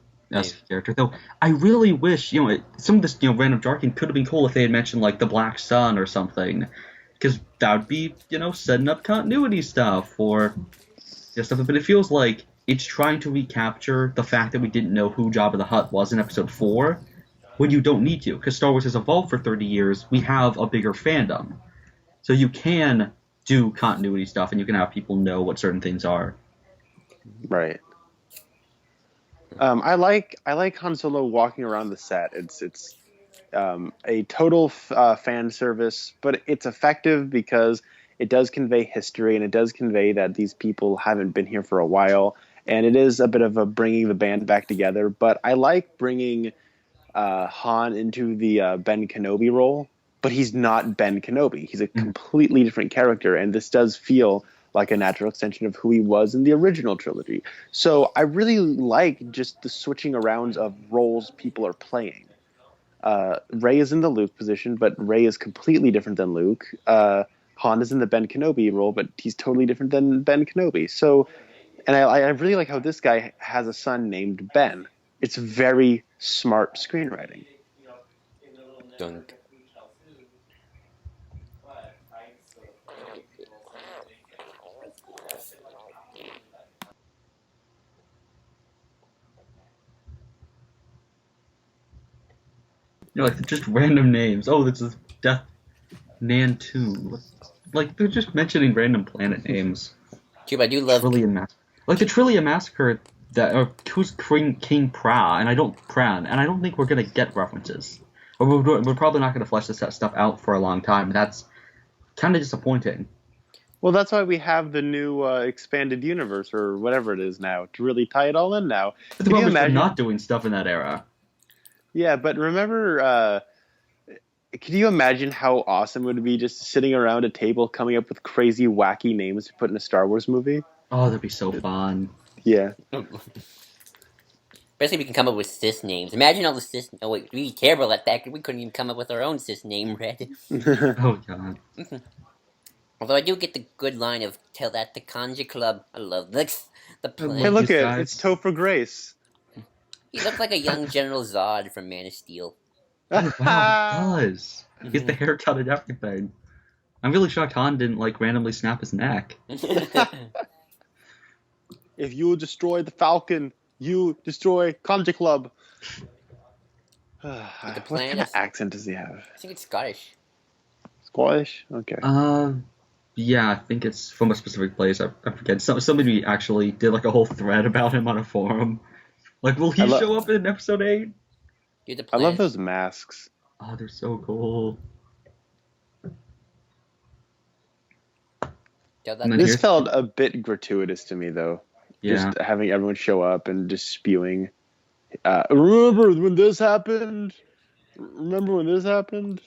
character. Though I really wish, some of this, random jargon could have been cool if they had mentioned like the Black Sun or something, because that would be, setting up continuity stuff or stuff. But it feels like it's trying to recapture the fact that we didn't know who Jabba the Hutt was in Episode 4, when you don't need to, because Star Wars has evolved for 30 years. We have a bigger fandom. So you can do continuity stuff, and you can have people know what certain things are. Right. I like Han Solo walking around the set. It's a total fan service, but it's effective because it does convey history, and it does convey that these people haven't been here for a while, and it is a bit of a bringing the band back together. But I like bringing Han into the Ben Kenobi role. But he's not Ben Kenobi. He's a completely different character, and this does feel like a natural extension of who he was in the original trilogy. So I really like just the switching around of roles people are playing. Rey is in the Luke position, but Rey is completely different than Luke. Han is in the Ben Kenobi role, but he's totally different than Ben Kenobi. So, and I really like how this guy has a son named Ben. It's very smart screenwriting. Dunk. Like just random names. Oh, this is Death Nantu. Like they're just mentioning random planet names. Cube, I do love Trillium Massacre. Like the Trillium Massacre who's King Pra, and I don't think we're gonna get references. Or we're probably not gonna flesh this stuff out for a long time. That's kind of disappointing. Well, that's why we have the new expanded universe or whatever it is now to really tie it all in now. But the problem is they're not doing stuff in that era. Yeah, but remember, can you imagine how awesome it would be just sitting around a table coming up with crazy, wacky names to put in a Star Wars movie? Oh, that'd be so fun. Yeah. Especially if we can come up with cis names. Imagine all the cis... Oh, wait, we'd be terrible at that. We couldn't even come up with our own cis name, Red. Oh, God. Although I do get the good line of, tell that to Conja Club. I love this. The plan. Hey, look at it's Topher Grace. He looks like a young General Zod from Man of Steel. Oh, wow, he does. He gets the haircut and everything. I'm really shocked Han didn't, randomly snap his neck. If you destroy the Falcon, you destroy Conja Club. What kind of accent does he have? I think it's Scottish. Scottish? Okay. Yeah, I think it's from a specific place. I forget. Somebody actually did a whole thread about him on a forum. Will he show up in episode 8? I love those masks. Oh, they're so cool. This felt a bit gratuitous to me, though. Yeah. Just having everyone show up and just spewing. Remember when this happened? Remember when this happened?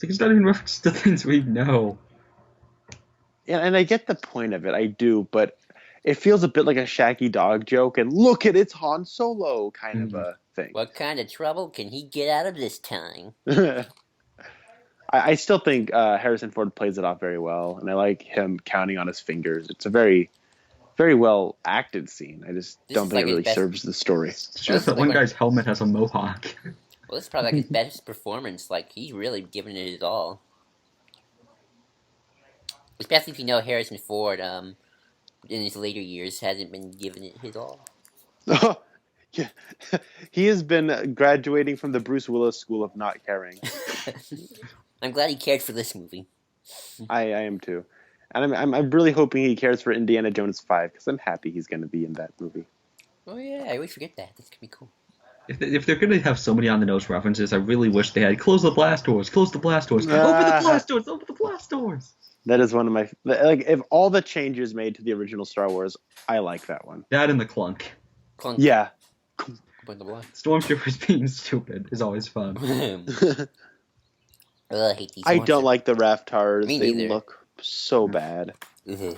It's not even reference to things we know. Yeah, and I get the point of it. I do, but it feels a bit like a Shaggy Dog joke. And look at it's Han Solo kind of a thing. What kind of trouble can he get out of this time? I still think Harrison Ford plays it off very well, and I like him counting on his fingers. It's a very, very well acted scene. I just don't think it really serves the story. It's just that one guy's helmet has a mohawk. Well, this is probably his best performance. He's really giving it his all. Especially if you know Harrison Ford, in his later years, hasn't been giving it his all. Yeah, he has been graduating from the Bruce Willis School of Not Caring. I'm glad he cared for this movie. I am too, and I'm really hoping he cares for Indiana Jones 5 because I'm happy he's going to be in that movie. Oh yeah, I always forget that. This could be cool. If they're going to have so many on the nose references, I really wish they had close the blast doors, open the blast doors, open the blast doors. That is one of my if all the changes made to the original Star Wars, I like that one. That and the clunk. Clunk. Yeah. Stormtroopers being stupid is always fun. I hate these. I don't like the Raftars. They neither. Look so bad. They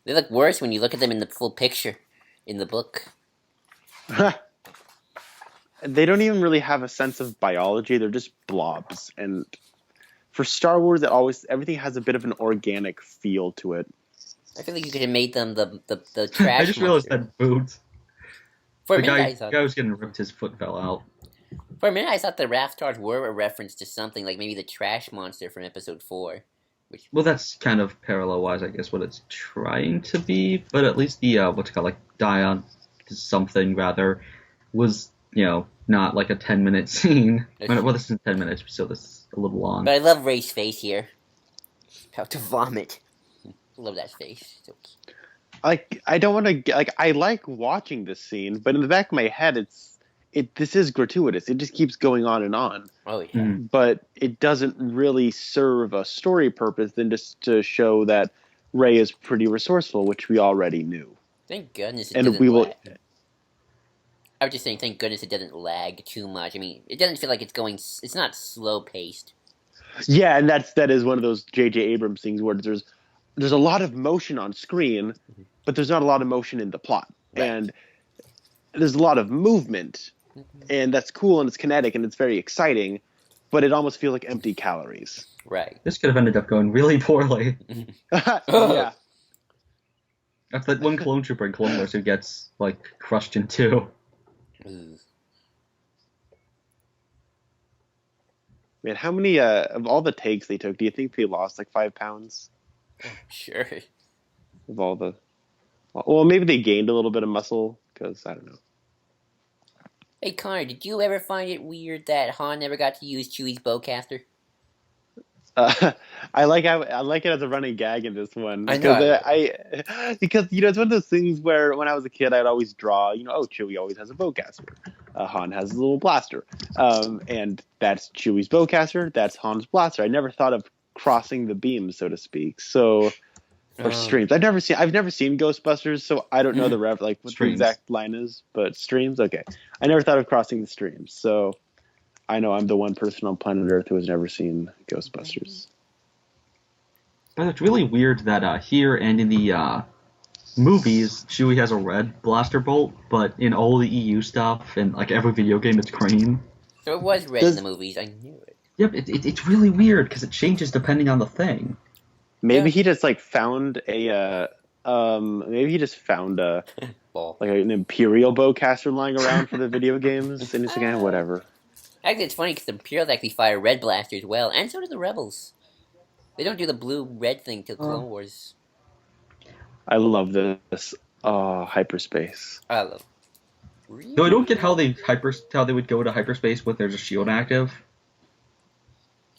look worse when you look at them in the full picture in the book. They don't even really have a sense of biology. They're just blobs. And for Star Wars, everything has a bit of an organic feel to it. I feel like you could have made them the trash. I just realized that boots. For the guy was getting ripped, his foot fell out. For a minute, I thought the Raftars were a reference to something like maybe the trash monster from Episode 4. Well, that's kind of parallel-wise, I guess, what it's trying to be. But at least the Dion something rather was not like a 10-minute scene. Well, this is 10 minutes, so this is a little long. But I love Rey's face here. How to vomit. I love that face. So cute. I don't want to I like watching this scene, but in the back of my head, this is gratuitous. It just keeps going on and on. Oh yeah. But it doesn't really serve a story purpose than just to show that Rey is pretty resourceful, which we already knew. Thank goodness it and doesn't we will. lag. I was just saying, thank goodness it doesn't lag too much. I mean, it doesn't feel like it's not slow paced. Yeah, and that is one of those J.J. Abrams things where there's a lot of motion on screen, but there's not a lot of motion in the plot, right. And there's a lot of movement, and that's cool and it's kinetic and it's very exciting, but it almost feels like empty calories. Right. This could have ended up going really poorly. Yeah. That's that one clone trooper in Clone Wars who gets crushed in two. Man, how many of all the takes they took, do you think they lost 5 pounds? Sure. Of all the, well, maybe they gained a little bit of muscle because I don't know. Hey Connor, did you ever find it weird that Han never got to use Chewie's bowcaster? I like it as a running gag in this one I know. because because it's one of those things where when I was a kid I'd always draw oh Chewie always has a bowcaster, Han has a little blaster, and that's Chewie's bowcaster, that's Han's blaster. I never thought of crossing the beams, so to speak. So or streams. I've never seen Ghostbusters, so I don't know what Streams. the exact line is. But streams, okay. I never thought of crossing the streams, so I know I'm the one person on planet Earth who has never seen Ghostbusters. But it's really weird that here and in the movies, Chewie has a red blaster bolt, but in all the EU stuff and like every video game, it's green. So it was red in the movies. I knew it. Yep, it's really weird because it changes depending on the thing. Maybe he just found a maybe he just found a Ball. like an Imperial bowcaster lying around for the video games, and he's like, whatever. Actually, it's funny because the Imperials actually fire red blaster as well, and so do the Rebels. They don't do the blue-red thing till Clone Wars. I love this. Hyperspace. I love it. Really? No, I don't get how they would go to hyperspace with there's a shield active.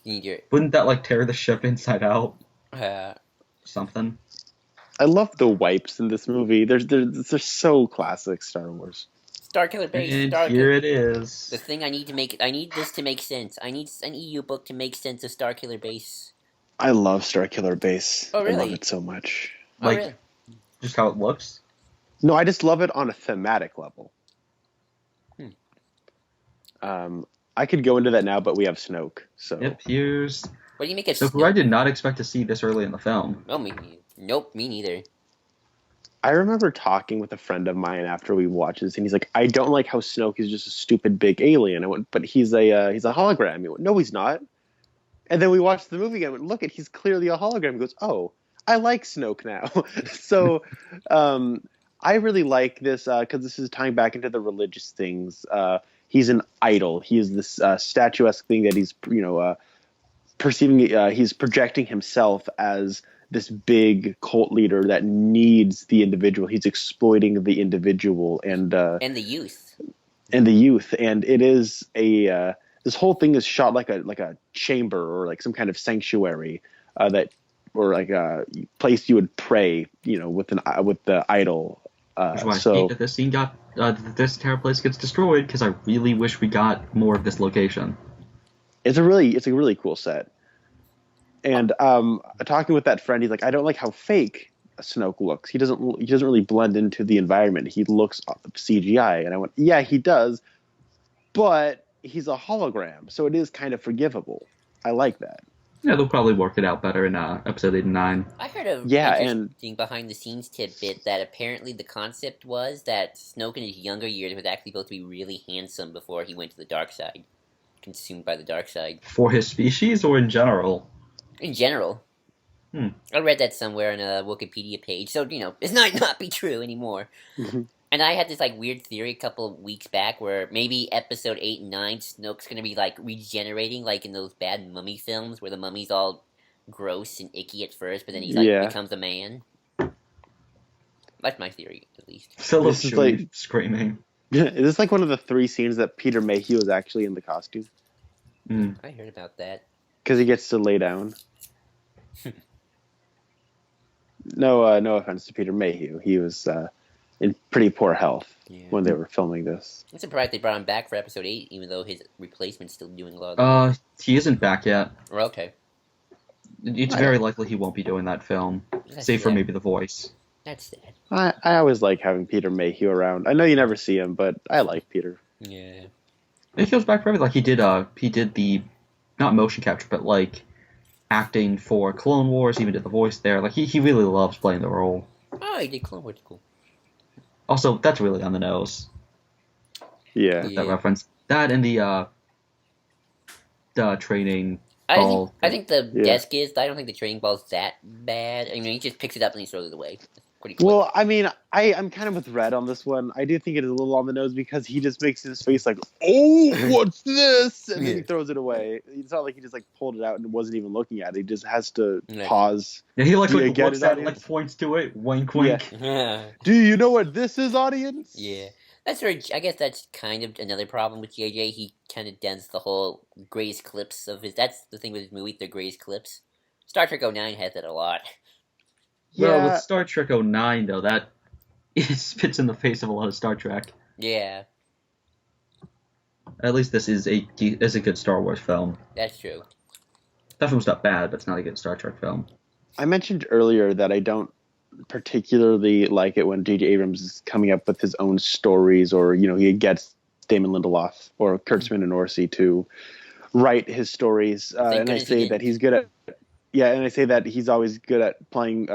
Wouldn't that tear the ship inside out? Something. I love the wipes in this movie. They're so classic Star Wars. Starkiller Base. And here it is. The thing I need this to make sense. I need an EU book to make sense of Starkiller Base. I love Starkiller Base. Oh, really? I love it so much. Really? Just how it looks? No, I just love it on a thematic level. I could go into that now, but we have Snoke. So yep, here's. What do you make of Snoke? Who I did not expect to see this early in the film. Oh, me neither. I remember talking with a friend of mine after we watched this, and he's like, "I don't like how Snoke is just a stupid big alien." I went, "But he's a hologram." He went, "No, he's not." And then we watched the movie again. I went, "Look, he's clearly a hologram." He goes, "Oh, I like Snoke now." So, I really like this because this is tying back into the religious things. He's an idol. He is this statuesque thing that he's perceiving. He's projecting himself as this big cult leader that needs the individual. He's exploiting the individual and the youth. And the youth. And it is this whole thing is shot like a chamber or some kind of sanctuary a place you would pray, with the idol. Which is why I hate that this scene this entire place gets destroyed, because I really wish we got more of this location. It's a really cool set. And talking with that friend, he's like, I don't like how fake Snoke looks. He doesn't really blend into the environment. He looks CGI. And I went, yeah, he does, but he's a hologram, so it is kind of forgivable. I like that. Yeah, they'll probably work it out better in episode 8 and 9. I heard a interesting behind-the-scenes tidbit that apparently the concept was that Snoke in his younger years was actually supposed to be really handsome before he went to the dark side, consumed by the dark side. For his species or in general? In general. I read that somewhere on a Wikipedia page, so, it's not be true anymore. Mm-hmm. And I had this, weird theory a couple of weeks back where maybe episode 8 and 9, Snoke's gonna be, regenerating, in those bad mummy films where the mummy's all gross and icky at first, but then he, becomes a man. That's my theory, at least. Still screaming. Is this one of the 3 scenes that Peter Mayhew is actually in the costume? I heard about that. Because he gets to lay down. No offense to Peter Mayhew. He was in pretty poor health when they were filming this. I'm surprised they brought him back for episode 8, even though his replacement's still doing a lot of he isn't back yet. Oh, okay. It's very likely he won't be doing that film, save for maybe the voice. That's sad. I always like having Peter Mayhew around. I know you never see him, but I like Peter. Yeah. He goes back for everything. He did the, not motion capture, but acting for Clone Wars, even did the voice there. He really loves playing the role. Oh, he did Clone Wars, cool. Also, that's really on the nose. Yeah. That reference. That and the training ball. I think the desk is. I don't think the training ball's that bad. I mean, he just picks it up and he throws it away. Pretty quick. Well, I mean, I'm kind of with Red on this one. I do think it is a little on the nose because he just makes his face oh, what's this? And then he throws it away. It's not like he just pulled it out and wasn't even looking at it. He just has to pause. Yeah, he looks at it, points to it, wink, wink. Yeah. Do you know what this is, audience? Yeah. That's where I guess that's kind of another problem with JJ. He kind of does the whole greatest clips of his. That's the thing with his movies, the greatest clips. Star Trek '09 has it a lot. Well, with Yeah, Star Trek '09 though, that it spits in the face of a lot of Star Trek. Yeah, At least this is a good Star Wars film. that's true. That film's not bad, but it's not a good Star Trek film. I mentioned earlier that I don't particularly like it when J.J. Abrams is coming up with his own stories, or he gets Damon Lindelof or Kurtzman and Orsi to write his stories, and I say that he's good at. Yeah, and I say that he's always good at playing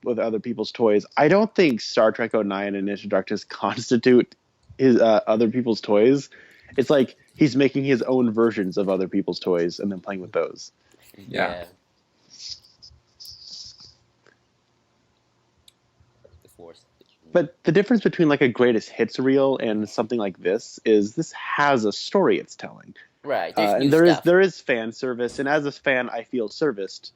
with other people's toys. I don't think Star Trek '09 and Introductions constitute his other people's toys. It's like he's making his own versions of other people's toys and then playing with those. Yeah. The Force. But the difference between like a greatest hits reel and something like this is this has a story it's telling. Right. There's And new stuff. there is fan service, and as a fan, I feel serviced.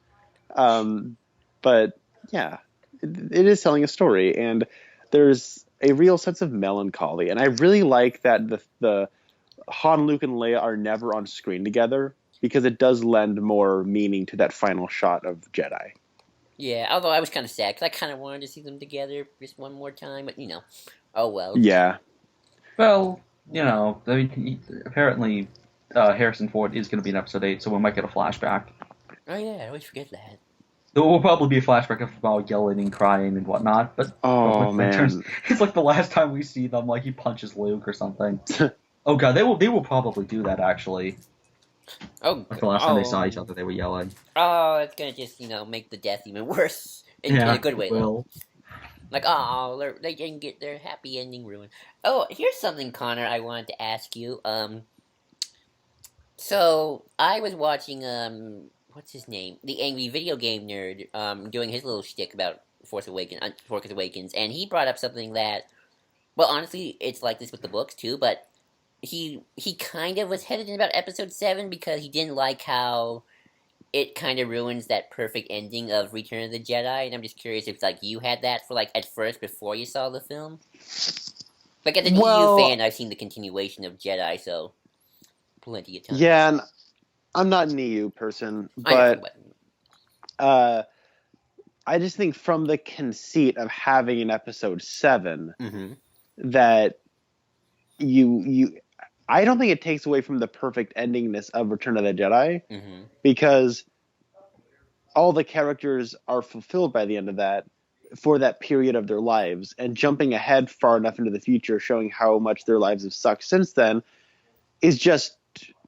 But yeah, it is telling a story, and there's a real sense of melancholy. And I really like that the Han, Luke, and Leia are never on screen together, because it does lend more meaning to that final shot of Jedi. Yeah, although I was kind of sad because I kind of wanted to see them together just one more time, but oh well. Yeah. Well, I mean, apparently Harrison Ford is going to be in Episode 8, so we might get a flashback. Oh yeah, I always forget that. There will probably be a flashback of about yelling and crying and whatnot, but man, it's like the last time we see them, like he punches Luke or something. Oh god, they will probably do that actually. Oh, like the last time they saw each other, they were yelling. Oh, it's gonna just make the death even worse in a good way. Will. Like, they didn't get their happy ending ruined. Oh, here's something, Connor, I wanted to ask you. So I was watching what's his name, the Angry Video Game Nerd, doing his little shtick about Force Awakens, and he brought up something that, well, honestly, it's like this with the books too, but he kind of was hesitant about Episode 7 because he didn't like how it kind of ruins that perfect ending of Return of the Jedi, and I'm just curious if you had that for at first before you saw the film. Like as an EU fan, I've seen the continuation of Jedi, so plenty of time. Yeah, and I'm not an EU person, but I just think from the conceit of having an Episode 7 that I don't think it takes away from the perfect endingness of Return of the Jedi, because all the characters are fulfilled by the end of that for that period of their lives, and jumping ahead far enough into the future, showing how much their lives have sucked since then, is just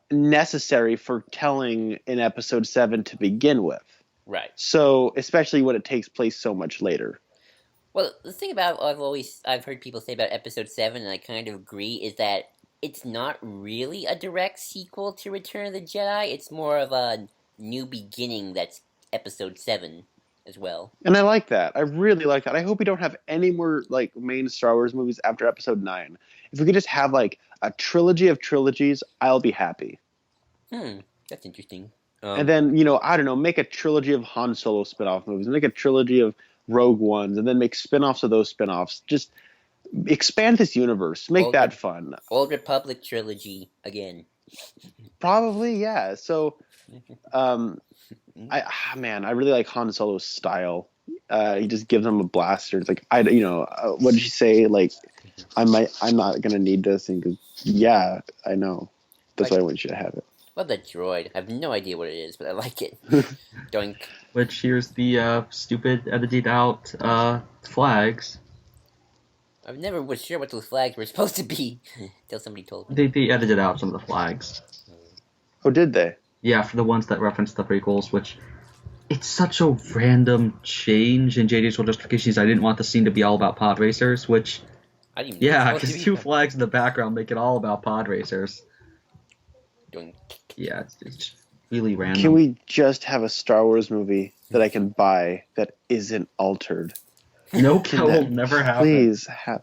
necessary for telling in Episode 7 to begin with. Right. So, especially when it takes place so much later. Well, the thing about I've heard people say about Episode 7, and I kind of agree, is that it's not really a direct sequel to Return of the Jedi. It's more of a new beginning that's Episode 7 as well. And I like that. I really like that. I hope we don't have any more main Star Wars movies after Episode 9. If we could just have a trilogy of trilogies, I'll be happy. That's interesting. And then, I don't know, make a trilogy of Han Solo spin-off movies, make a trilogy of Rogue Ones, and then make spin-offs of those spin-offs. Just expand this universe. Make that fun. Old Republic trilogy again. Probably, yeah. So, I really like Han Solo's style. He just gives him a blaster. It's like, what did you say? I'm not gonna need this, and he goes, yeah, I know. That's why I want you to have it. Love that droid. I have no idea what it is, but I like it. Doink. Which here's the stupid edited out flags. I never was sure what those flags were supposed to be until somebody told me. They edited out some of the flags. Oh, did they? Yeah, for the ones that reference the prequels, which it's such a random change in JJ's whole justification is I didn't want the scene to be all about pod racers, which I didn't even know because two flags in the background make it all about pod racers. Doink. Yeah, it's really random. Can we just have a Star Wars movie that I can buy that isn't altered? Nope, that will never happen. Please have.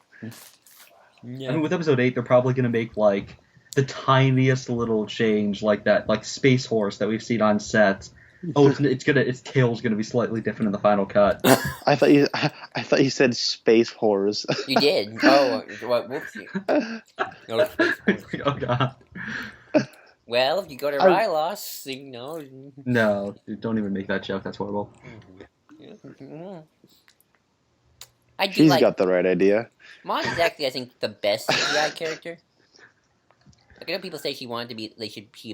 Yeah. I mean, with Episode 8, they're probably going to make, the tiniest little change, like that, Space Horse that we've seen on set, Oh, its tail's gonna be slightly different in the final cut. I thought you said space whores. You did. Oh, what? Whoopsie. No space force. Oh god. Well, if you go to I, Rylos, you know. No, dude, don't even make that joke. That's horrible. I do she's like got the right idea. Maz is actually, I think, the best CGI character. Like, I know people say she wanted to be,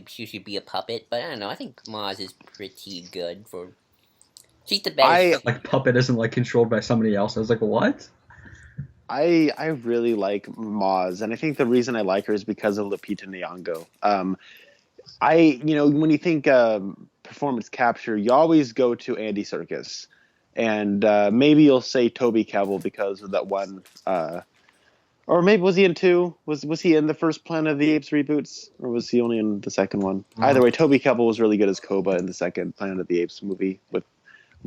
she should be a puppet, but I don't know. I think Maz is pretty good for. She's the best. Like puppet isn't like controlled by somebody else. I was like, what? I really like Maz, and I think the reason I like her is because of Lupita Nyong'o. When you think performance capture, you always go to Andy Serkis, and maybe you'll say Toby Kebbell because of that one. Or maybe was he in 2? Was he in the first Planet of the Apes reboots, or was he only in the second one? Either way, Toby Kebbell was really good as Koba in the second Planet of the Apes movie with,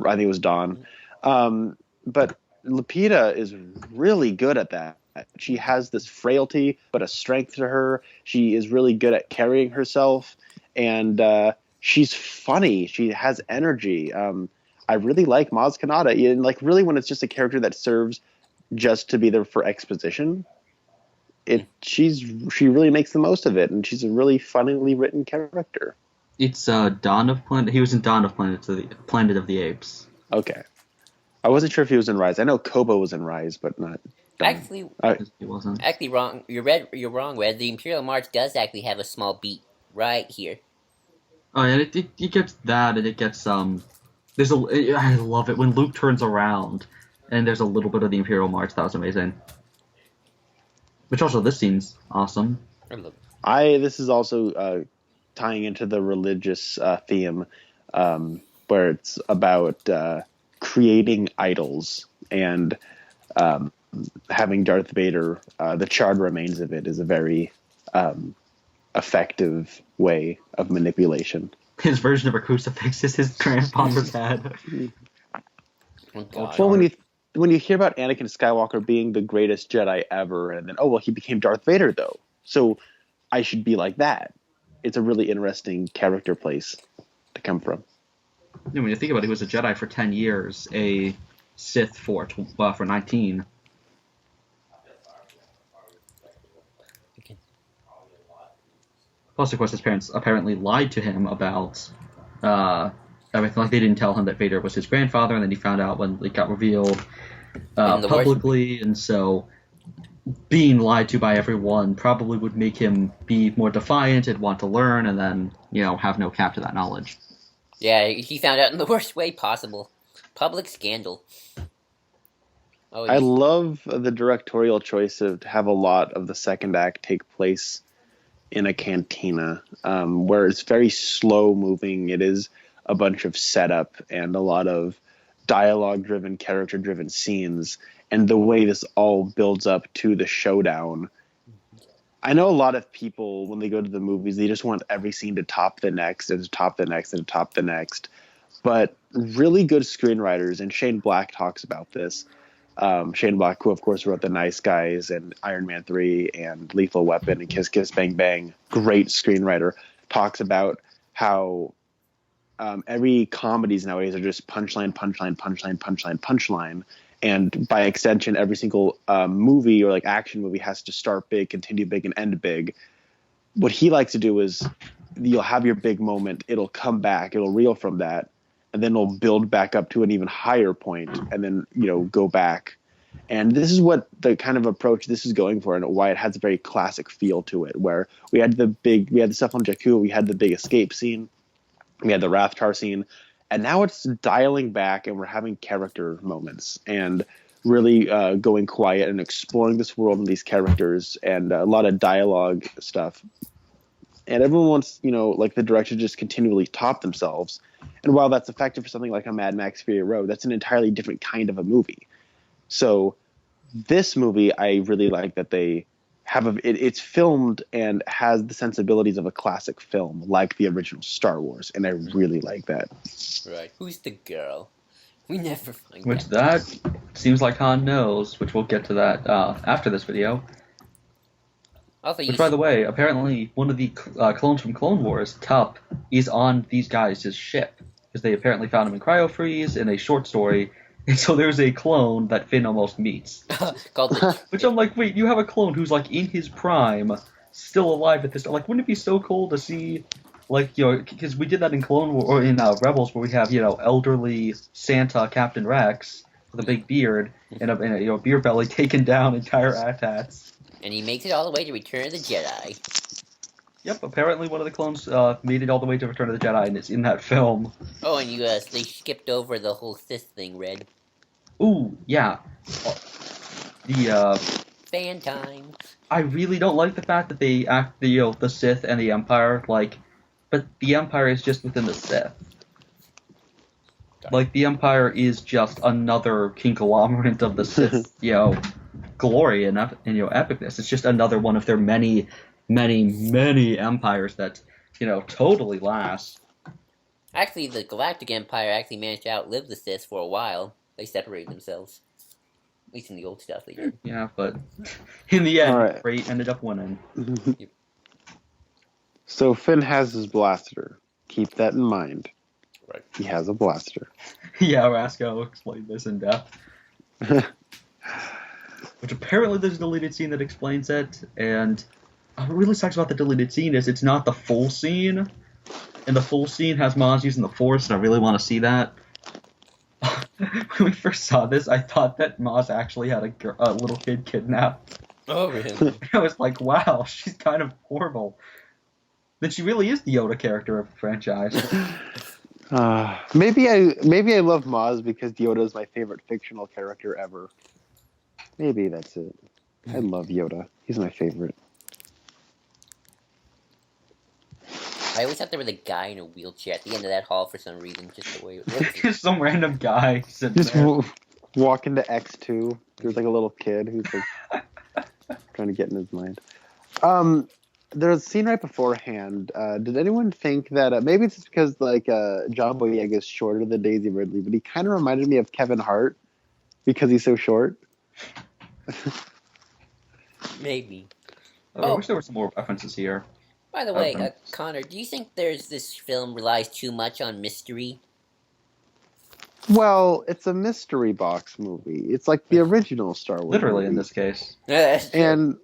I think it was Dawn. But Lupita is really good at that. She has this frailty, but a strength to her. She is really good at carrying herself, and she's funny. She has energy. I really like Maz Kanata, and like really when it's just a character that serves just to be there for exposition, she really makes the most of it, and she's a really funnily written character. It's Dawn of Planet. He was in Dawn of Planet of the Apes. Okay, I wasn't sure if he was in Rise. I know Koba was in Rise, but not. Actually, He wasn't. Actually, wrong. You're wrong, Red. The Imperial March does actually have a small beat right here. Oh, and it gets that, and it gets I love it when Luke turns around, and there's a little bit of the Imperial March. That was amazing. Which also, this scene's awesome. This is also tying into the religious theme, where it's about creating idols and having Darth Vader. The charred remains of it is a very effective way of manipulation. His version of a crucifix is his grandfather's head. Well, when you hear about Anakin Skywalker being the greatest Jedi ever, and then he became Darth Vader though, so I should be like that. It's a really interesting character place to come from. Yeah, when you think about it, he was a Jedi for 10 years, a Sith for 19. Plus, of course, his parents apparently lied to him about everything. Like, they didn't tell him that Vader was his grandfather, and then he found out when it got revealed publicly, and so being lied to by everyone probably would make him be more defiant and want to learn, and then, have no cap to that knowledge. Yeah, he found out in the worst way possible. Public scandal. I love the directorial choice to have a lot of the second act take place in a cantina, where it's very slow moving. It is a bunch of setup and a lot of dialogue driven, character driven scenes, and the way this all builds up to the showdown. I know a lot of people, when they go to the movies, they just want every scene to top the next and to top the next and to top the next. But really good screenwriters, and Shane Black talks about this. Shane Black, who of course wrote The Nice Guys and Iron Man 3 and Lethal Weapon and Kiss Kiss Bang Bang, great screenwriter, talks about how every comedies nowadays are just punchline, punchline, punchline, punchline, punchline. And by extension, every single movie or like action movie has to start big, continue big, and end big. What he likes to do is you'll have your big moment, it'll come back, it'll reel from that, and then it'll build back up to an even higher point, and then go back. And this is what the kind of approach this is going for, and why it has a very classic feel to it. Where we had the stuff on Jakku, we had the big escape scene, we had the Rathtar scene, and now it's dialing back, and we're having character moments and really going quiet and exploring this world and these characters, and a lot of dialogue stuff. And everyone wants, like the director to just continually top themselves. And while that's effective for something like a Mad Max Fury Road, that's an entirely different kind of a movie. So this movie, I really like that they have it's filmed and has the sensibilities of a classic film, like the original Star Wars, and I really like that. Right. Who's the girl? We never find Which that seems like Han knows, which we'll get to that after this video. Which, by the way, apparently one of the clones from Clone Wars, Tup, is on these guys' ship. because they apparently found him in cryo-freeze in a short story, and so there's a clone that Finn almost meets. Called the, Which I'm like, wait, you have a clone who's like in his prime, still alive at this. Like, wouldn't it be so cool to see, like, because we did that in Clone War or in Rebels, where we have elderly Santa Captain Rex with a big beard and a beer belly taking down entire AT-ATs. and he makes it all the way to Return of the Jedi. Yep, apparently one of the clones made it all the way to Return of the Jedi, and it's in that film. Oh, and they skipped over the whole Sith thing, Red. Ooh, yeah. The Fan time. I really don't like the fact that they act the Sith and the Empire but the Empire is just within the Sith. Like, the Empire is just another conglomerate of the Sith, glory and epicness. It's just another one of their many, many, many empires that, totally last. Actually, the Galactic Empire actually managed to outlive the Sith for a while. They separated themselves. At least in the old stuff they did. Yeah, but in the end, right. Rey ended up winning. Yep. So Finn has his blaster. Keep that in mind. Right. He has a blaster. Yeah, Rasco explained this in depth. Which apparently there's a deleted scene that explains it, and what really sucks about the deleted scene is it's not the full scene, and the full scene has Maz using the Force, and I really want to see that. When we first saw this, I thought that Maz actually had a little kid kidnapped. Oh, really? I was like, wow, she's kind of horrible. Then she really is the Yoda character of the franchise. Maybe I love Maz because Yoda is my favorite fictional character ever. Maybe that's it. I love Yoda. He's my favorite. I always thought there was a guy in a wheelchair at the end of that hall for some reason, just the way it looked. Just some random guy sitting Just there. walk into X2. There's like a little kid who's like trying to get in his mind. There's a scene right beforehand. Did anyone think that maybe it's just because John Boyega is shorter than Daisy Ridley, but he kind of reminded me of Kevin Hart because he's so short. Maybe. I wish there were some more references here. By the way, Connor, do you think this film relies too much on mystery? Well, it's a mystery box movie. It's like the original Star Wars Literally, movie. in this case. And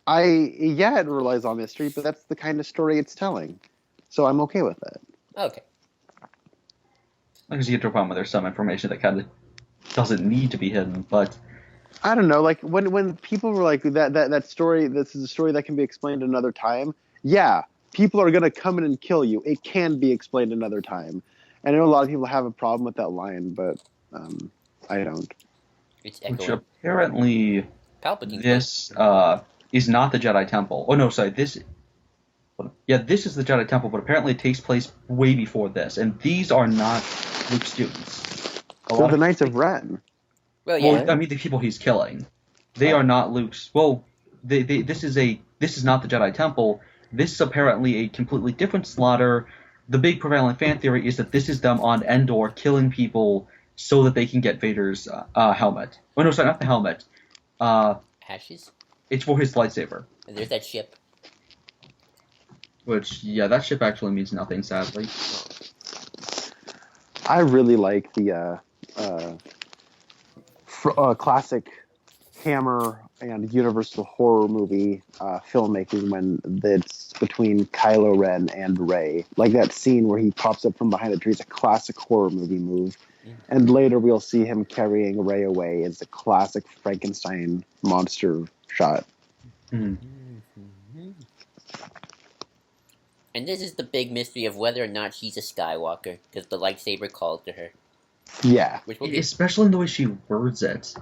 it relies on mystery, but that's the kind of story it's telling. So I'm okay with that. Okay. Because you get to a point where there's some information that kind of doesn't need to be hidden, but I don't know, like when people were like that story, this is a story that can be explained another time. Yeah, people are gonna come in and kill you. It can be explained another time. And I know a lot of people have a problem with that line, but I don't. It's which echoing. apparently Palpatine. this is not the Jedi Temple. Oh no, sorry, this is the Jedi Temple, but apparently it takes place way before this, and these are not Luke's students. So the Knights of Ren. Well, yeah. Well, I mean the people he's killing. They are not Luke's. Well, this is not the Jedi Temple. This is apparently a completely different slaughter. The big prevalent fan theory is that this is them on Endor killing people so that they can get Vader's helmet. Oh no, sorry, not the helmet. Ashes? It's for his lightsaber. And there's that ship. Which, yeah, that ship actually means nothing, sadly. I really like the classic Hammer and Universal horror movie filmmaking when it's between Kylo Ren and Rey. Like that scene where he pops up from behind a tree is a classic horror movie move. And later we'll see him carrying Rey away. It's a classic Frankenstein monster shot. Mm. And this is the big mystery of whether or not she's a Skywalker, because the lightsaber called to her. Yeah. Which will be, Especially in the way she words it.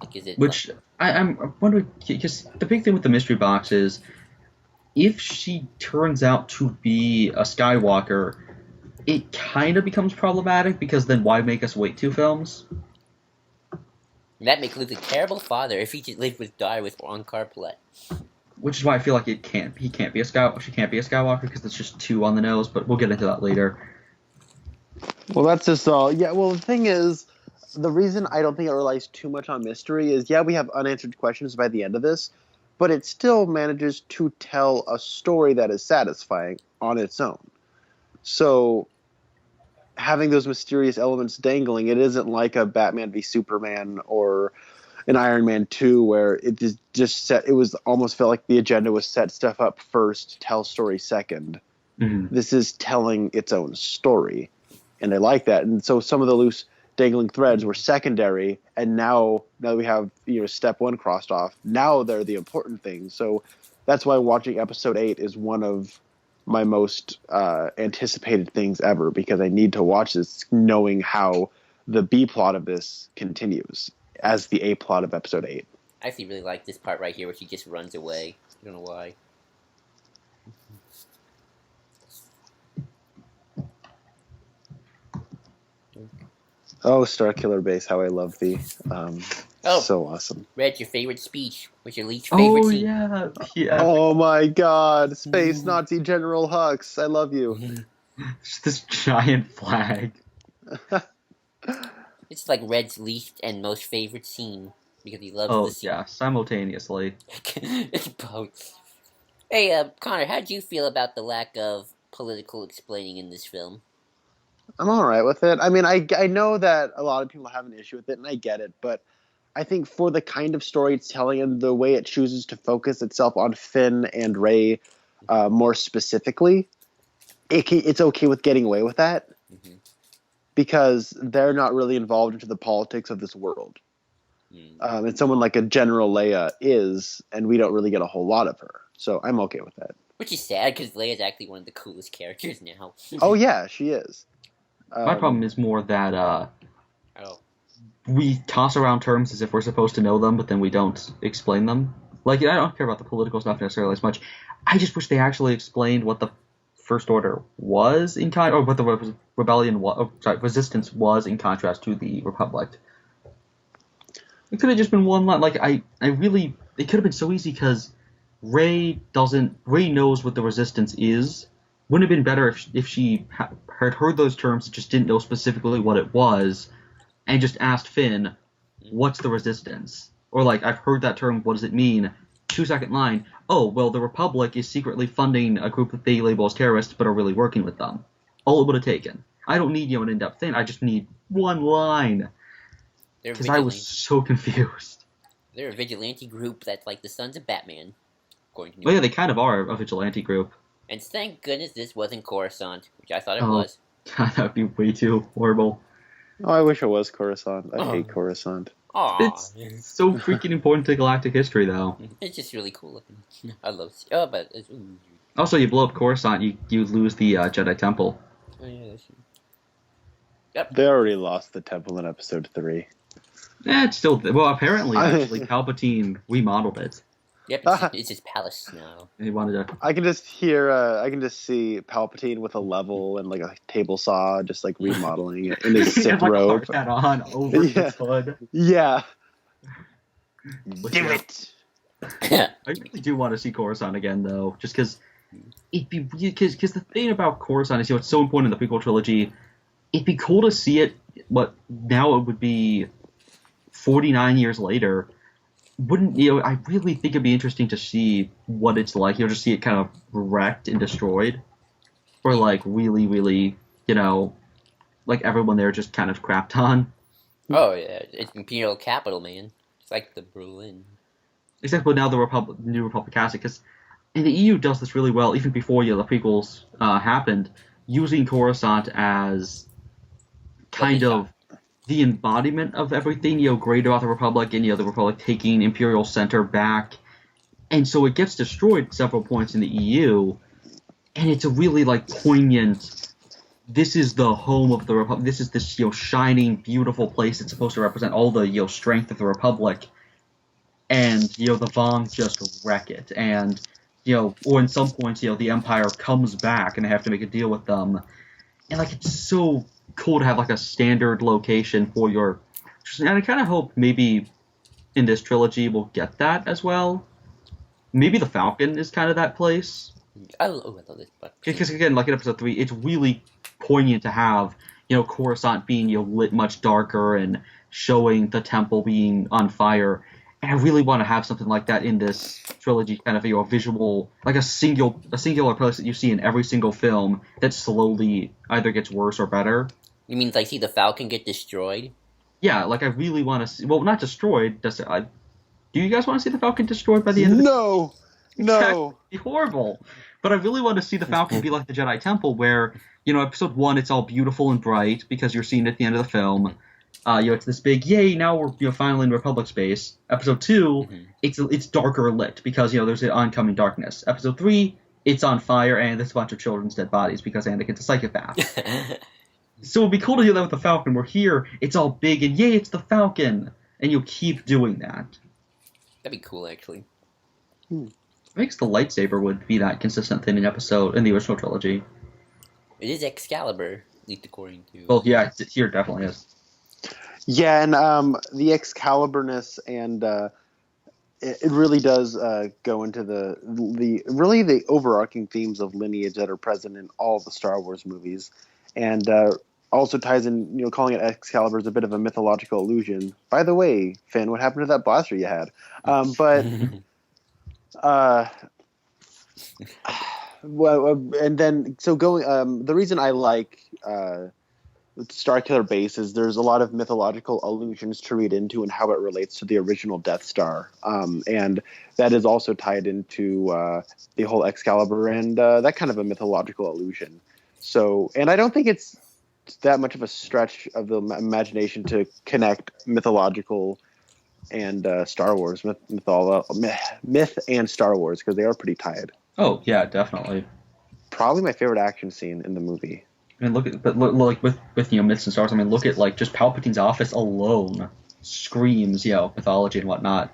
like, is it Which, I'm wondering, because the big thing with the mystery box is, if she turns out to be a Skywalker, it kind of becomes problematic, because then why make us wait 2 films? that makes Luke a terrible father if he just lived with die with Ankar Palet. Which is why I feel like he can't be a Skywalker. She can't be a Skywalker because it's just too on the nose. But we'll get into that later. Well, that's just all. Yeah. Well, the thing is, the reason I don't think it relies too much on mystery is, yeah, we have unanswered questions by the end of this, but it still manages to tell a story that is satisfying on its own. So having those mysterious elements dangling, it isn't like a Batman v Superman or an Iron Man 2 where it just set. It was almost felt like the agenda was set stuff up first, tell story second. Mm-hmm. This is telling its own story, and I like that. And so some of the loose dangling threads were secondary, and now we have step one crossed off. Now they're the important things. So that's why watching episode 8 is one of my most anticipated things ever, because I need to watch this knowing how the B plot of this continues as the A plot of episode 8. I actually really like this part right here where she just runs away. I don't know why. Oh, Starkiller Base, how I love thee. So awesome. Red, your favorite speech. What's your least favorite scene? Yeah. Oh my god, Space Nazi General Hux, I love you. Just this giant flag. It's like Red's least and most favorite scene because he loves the scene. Oh yeah, simultaneously. It's both. Hey, Connor, how do you feel about the lack of political explaining in this film? I'm all right with it. I mean, I know that a lot of people have an issue with it, and I get it, but I think for the kind of story it's telling and the way it chooses to focus itself on Finn and Rey more specifically, it's okay with getting away with that because they're not really involved into the politics of this world. And someone like a General Leia is, and we don't really get a whole lot of her. So I'm okay with that. Which is sad because Leia's actually one of the coolest characters now. Oh, yeah, she is. My problem is more that we toss around terms as if we're supposed to know them, but then we don't explain them. Like, I don't care about the political stuff necessarily as much. I just wish they actually explained what the First Order was or what the Resistance was in contrast to the Republic. It could have just been one line. Like, it could have been so easy because Rey knows what the Resistance is. Wouldn't it have been better if she had heard those terms, just didn't know specifically what it was, and just asked Finn, what's the Resistance? Or like, I've heard that term, what does it mean? 2-second line, oh, well, the Republic is secretly funding a group that they label as terrorists but are really working with them. All it would have taken. I don't need an in-depth thing, I just need one line. Because I was so confused. They're a vigilante group that's like the Sons of Batman. According to yeah, they kind of are a vigilante group. And thank goodness this wasn't Coruscant, which I thought it was. God, that would be way too horrible. Oh, I wish it was Coruscant. I hate Coruscant. Aww. It's so freaking important to galactic history, though. It's just really cool looking. I love it. Oh, but... Also, you blow up Coruscant, you lose the Jedi Temple. Oh, yeah, that's true. Yep. They already lost the temple in episode 3. It's still... Well, apparently, actually, Palpatine remodeled it. Yep, it's his palace now. And he wanted to... I can just see Palpatine with a level and like a table saw, just like remodeling it in his Sith robe. Hat on over his hood. Yeah. Do it. I really do want to see Coruscant again, though, just because because the thing about Coruscant is, it's so important in the prequel trilogy. It'd be cool to see it. But now it would be 49 years later. Wouldn't I really think it'd be interesting to see what it's like, just see it kind of wrecked and destroyed, or like really, really, like everyone there just kind of crapped on. Oh yeah, it's Imperial capital, man. It's like the Berlin. Except for now the New Republic has it, because the EU does this really well, even before the prequels happened, using Coruscant as kind of the embodiment of everything, great about the Republic, and, the Republic taking Imperial Center back. And so it gets destroyed several points in the EU, and it's a really, poignant, this is the home of the Republic, this is this, shining, beautiful place that's supposed to represent all the, strength of the Republic, and, the Vong just wreck it, and, or in some points, the Empire comes back, and they have to make a deal with them, and, it's so cool to have a standard location for your, and I kind of hope maybe in this trilogy we'll get that as well. Maybe the Falcon is kind of that place. I love this, but because again, like in episode 3, it's really poignant to have Coruscant being lit much darker and showing the temple being on fire, And I really want to have something like that in this trilogy, kind of a visual, like a singular place that you see in every single film that slowly either gets worse or better. You mean like see the Falcon get destroyed? Yeah, like I really want to see. Well, not destroyed. Do you guys want to see the Falcon destroyed by the end of the? No, Exactly. no. It'd be horrible. But I really want to see the Falcon be like the Jedi Temple, where episode 1 it's all beautiful and bright because you're seeing it at the end of the film. It's this big yay! Now we're finally in Republic space. Episode 2, it's darker lit because there's an oncoming darkness. Episode 3, it's on fire and there's a bunch of children's dead bodies because Anakin's a psychopath. So it'd be cool to do that with the Falcon. Where here it's all big and yay! It's the Falcon, and you'll keep doing that. That'd be cool, actually. It makes the lightsaber would be that consistent thing in the original trilogy. It is Excalibur, at least according to. Well, yeah, here it definitely is. Yeah, and the Excaliburness and it really does go into the overarching themes of lineage that are present in all the Star Wars movies, and also ties in, calling it Excalibur is a bit of a mythological illusion. By the way, Finn, what happened to that blaster you had? But well, and then so going. The reason I like Starkiller Base is there's a lot of mythological allusions to read into and how it relates to the original Death Star, and that is also tied into the whole Excalibur and that kind of a mythological allusion. So, and I don't think it's that much of a stretch of the imagination to connect mythological and Star Wars myth and Star Wars, because they are pretty tied. Oh yeah, definitely. Probably my favorite action scene in the movie. I mean, look with myths and Star Wars. I mean, look at just Palpatine's office alone screams mythology and whatnot.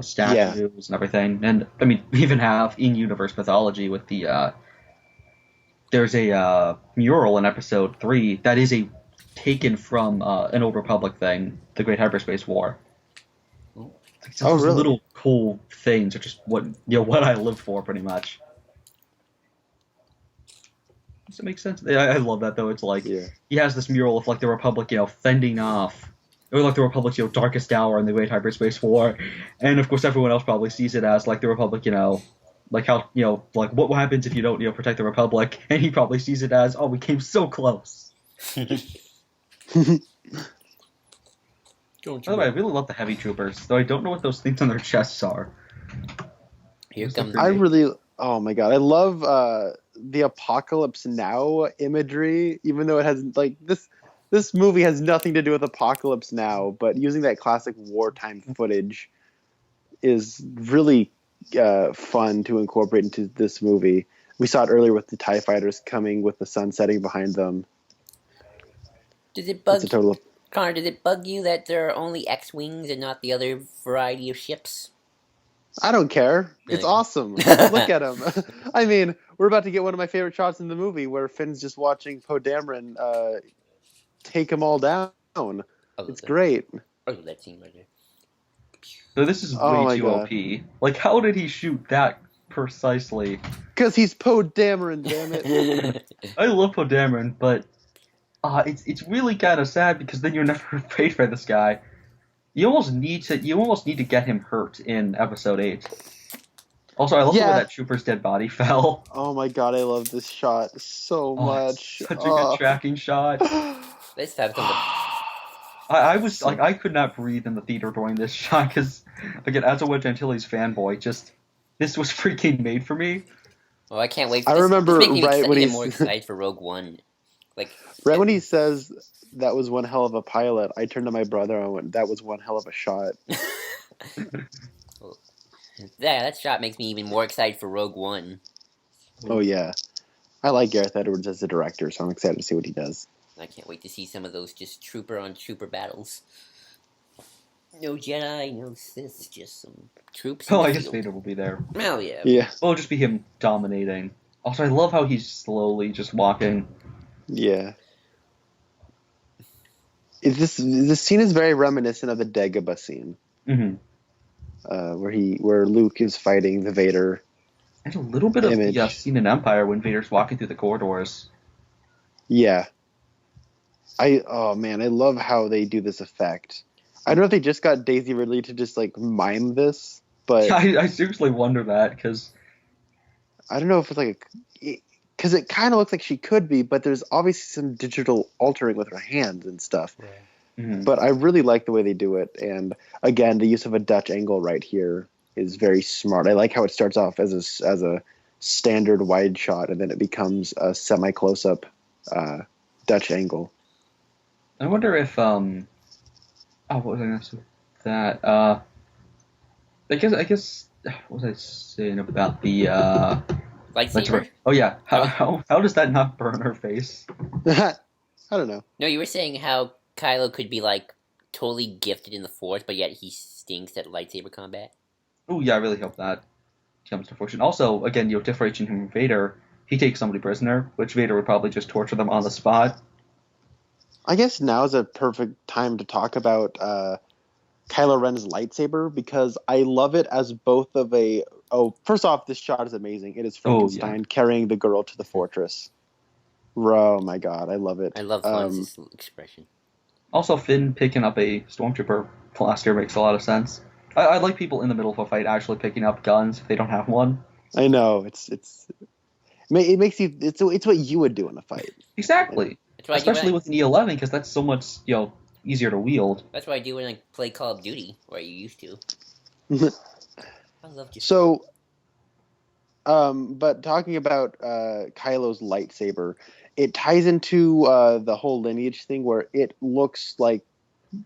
Statues and everything. And I mean, we even have in-universe mythology with the there's a mural in Episode 3 that is taken from an Old Republic thing, the Great Hyperspace War. Oh, really? Little cool things are just what I live for, pretty much. Does it make sense? I love that, though. It's like he has this mural of the Republic, fending off, or the Republic's darkest hour in the Great Hyperspace War, and of course everyone else probably sees it as the Republic, how what happens if you don't protect the Republic, and he probably sees it as, oh, we came so close. By the way, I really love the heavy troopers, though I don't know what those things on their chests are. Here comes. Oh my god, I love the Apocalypse Now imagery, even though it has this movie has nothing to do with Apocalypse Now, but using that classic wartime footage is really fun to incorporate into this movie. We saw it earlier with the TIE fighters coming with the sun setting behind them. Does it bug Connor, did it bug you that there are only X-Wings and not the other variety of ships? I don't care. Really? It's awesome. Look at him. I mean, we're about to get one of my favorite shots in the movie where Finn's just watching Poe Dameron take them all down. It's great. Oh, that scene right there. So this is way too OP. How did he shoot that precisely? Because he's Poe Dameron, damn it. I love Poe Dameron, but it's really kind of sad because then you're never afraid for this guy. You almost need to get him hurt in Episode 8. Also, I love the way that trooper's dead body fell. Oh my god, I love this shot so much. Such a good tracking shot. Let's have some. I was I could not breathe in the theater during this shot because, again, as a Wedge Antilles fanboy, this was freaking made for me. Oh, I can't wait. I remember right when he's more excited for Rogue One. Right when he says that was one hell of a pilot, I turned to my brother and went, that was one hell of a shot. Yeah, that shot makes me even more excited for Rogue One. Oh yeah, I like Gareth Edwards as the director, so I'm excited to see what he does. I can't wait to see some of those just trooper on trooper battles. No Jedi, no Sith, just some troops. Oh, I guess Vader will be there. Oh yeah. Yeah. It'll just be him dominating. Also, I love how he's slowly just walking. Yeah. This scene is very reminiscent of the Dagobah scene, where Luke is fighting the Vader. And a little bit of the scene in Empire when Vader's walking through the corridors. Yeah. I love how they do this effect. I don't know if they just got Daisy Ridley to just like mime this, but I seriously wonder that because I don't know if it's like because it kind of looks like she could be, but there's obviously some digital altering with her hands and stuff. But I really like the way they do it, and again, the use of a Dutch angle right here is very smart. I like how it starts off as a standard wide shot, and then it becomes a semi close up Dutch angle. I wonder if what was I gonna say? That I guess what was I saying about the Lightsaber? Oh yeah, how does that not burn her face? I don't know. No, you were saying how Kylo could be like totally gifted in the Force, but yet he stinks at lightsaber combat. Oh yeah, I really hope that comes to fruition. Also, again, differentiating him from Vader, he takes somebody prisoner, which Vader would probably just torture them on the spot. I guess now is a perfect time to talk about Kylo Ren's lightsaber because I love it as both of a. Oh, first off, this shot is amazing. It is Frankenstein carrying the girl to the fortress. Oh my god, I love it. I love Fonz's expression. Also, Finn picking up a stormtrooper blaster makes a lot of sense. I like people in the middle of a fight actually picking up guns if they don't have one. I know it makes you. It's what you would do in a fight. Exactly. Especially with an E11 because that's so much easier to wield. That's what I do when I play Call of Duty, or you used to. I love you. So, but talking about Kylo's lightsaber, it ties into the whole lineage thing where it looks like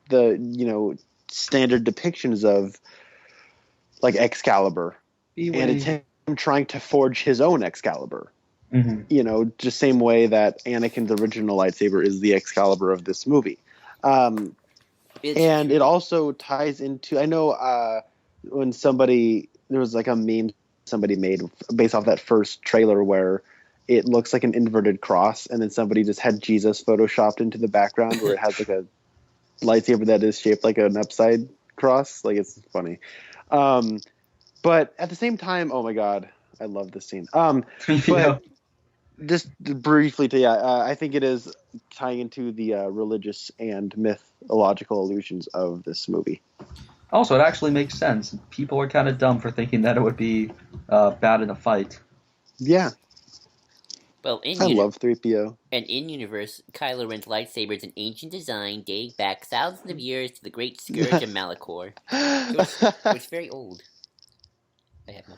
the standard depictions of like Excalibur, and it's him trying to forge his own Excalibur. Mm-hmm. Just same way that Anakin's original lightsaber is the Excalibur of this movie. And it also ties into, I know when there was like a meme somebody made based off that first trailer where it looks like an inverted cross, and then somebody just had Jesus photoshopped into the background where it has like a lightsaber that is shaped like an upside cross. Like, it's funny. But at the same time, oh my god, I love this scene. But just briefly I think it is tying into the religious and mythological allusions of this movie. Also, it actually makes sense. People are kind of dumb for thinking that it would be bad in a fight. Yeah. Well, I love 3PO. And in universe, Kylo Ren's lightsaber is an ancient design dating back thousands of years to the Great Scourge of Malachor. So it's very old. I have no.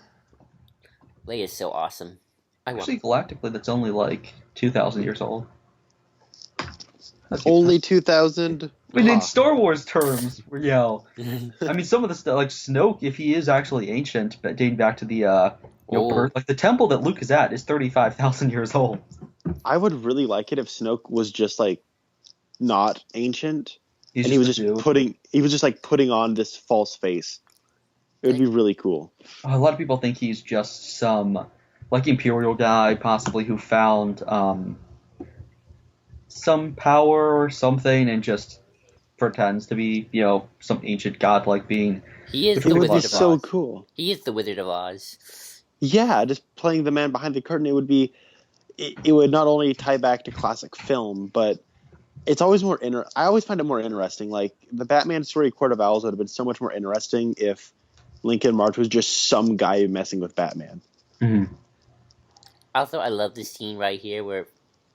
Leia's so awesome. Actually, galactically, that's only like 2,000 years old. Only 2,000? I mean, in Star Wars terms, I mean, some of the stuff, like Snoke, if he is actually ancient, but dating back to the birth, like the temple that Luke is at is 35,000 years old. I would really like it if Snoke was just like not ancient, and he was just putting on this false face. It would be really cool. A lot of people think he's just some like Imperial guy, possibly who found some power or something and just pretends to be, some ancient godlike being. He is the Wizard of Oz. So cool. He is the Wizard of Oz. Yeah, just playing the man behind the curtain, it would not only tie back to classic film, but it's always more I always find it more interesting. Like the Batman story, Court of Owls, would have been so much more interesting if Lincoln March was just some guy messing with Batman. Mm-hmm. Also, I love this scene right here where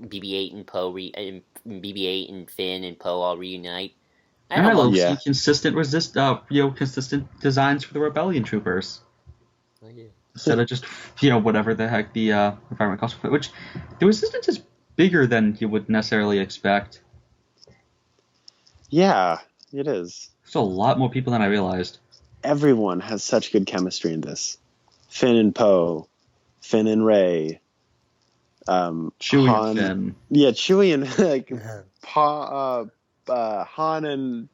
BB-8 and Poe BB-8 and Finn and Poe all reunite. I love consistent consistent designs for the Rebellion troopers. Oh, yeah. Instead of just whatever the heck the environment calls for, which the Resistance is bigger than you would necessarily expect. Yeah, it is. There's a lot more people than I realized. Everyone has such good chemistry in this. Finn and Poe, Finn and Rey, Chewie Han, and Finn. Yeah, Chewie and Han and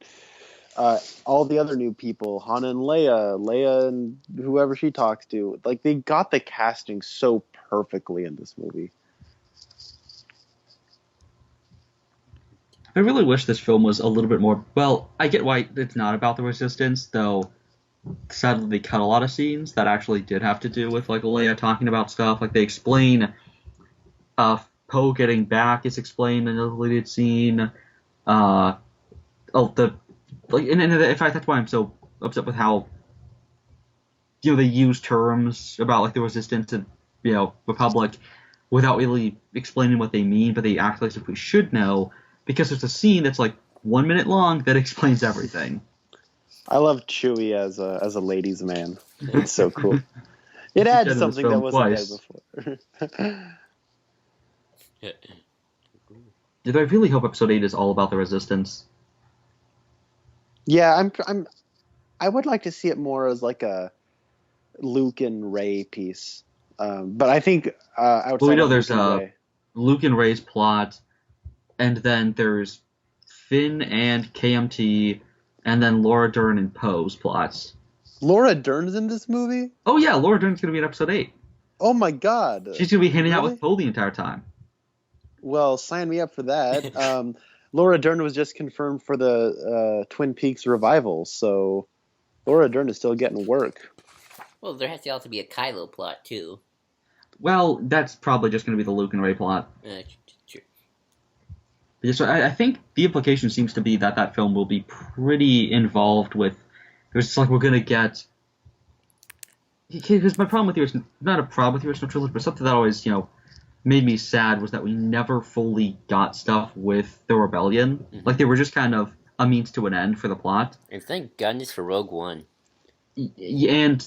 all the other new people, Han and Leia and whoever she talks to. Like, they got the casting so perfectly in this movie. I really wish this film was a little bit more. Well, I get why it's not about the Resistance, though. Sadly, they cut a lot of scenes that actually did have to do with like Leia talking about stuff. Like they explain Poe getting back is explained in a deleted scene. The like, and in fact, that's why I'm so upset with how, they use terms about like the Resistance and Republic without really explaining what they mean, but they act like if we should know because there's a scene that's like 1 minute long that explains everything. I love Chewie as a ladies' man. It's so cool. It adds something that wasn't there before. Did I really hope Episode 8 is all about the Resistance? Yeah, I would like to see it more as like a Luke and Rey piece. But I think outside we know of there's Luke and Rey's plot, and then there's Finn and KMT, and then Laura Dern and Poe's plots. Laura Dern's in this movie? Oh yeah, Laura Dern's gonna be in Episode 8. Oh my god. She's gonna be hanging out with Poe the entire time. Well, sign me up for that. Laura Dern was just confirmed for the Twin Peaks revival, so Laura Dern is still getting work. Well, there has to also be a Kylo plot, too. Well, that's probably just going to be the Luke and Rey plot. Sure. So I think the implication seems to be that film will be pretty involved with... It's like we're going to get... Because my problem with the... Not a problem with the original trilogy, but something that always, made me sad was that we never fully got stuff with the Rebellion. Mm-hmm. Like, they were just kind of a means to an end for the plot. And thank goodness for Rogue One. And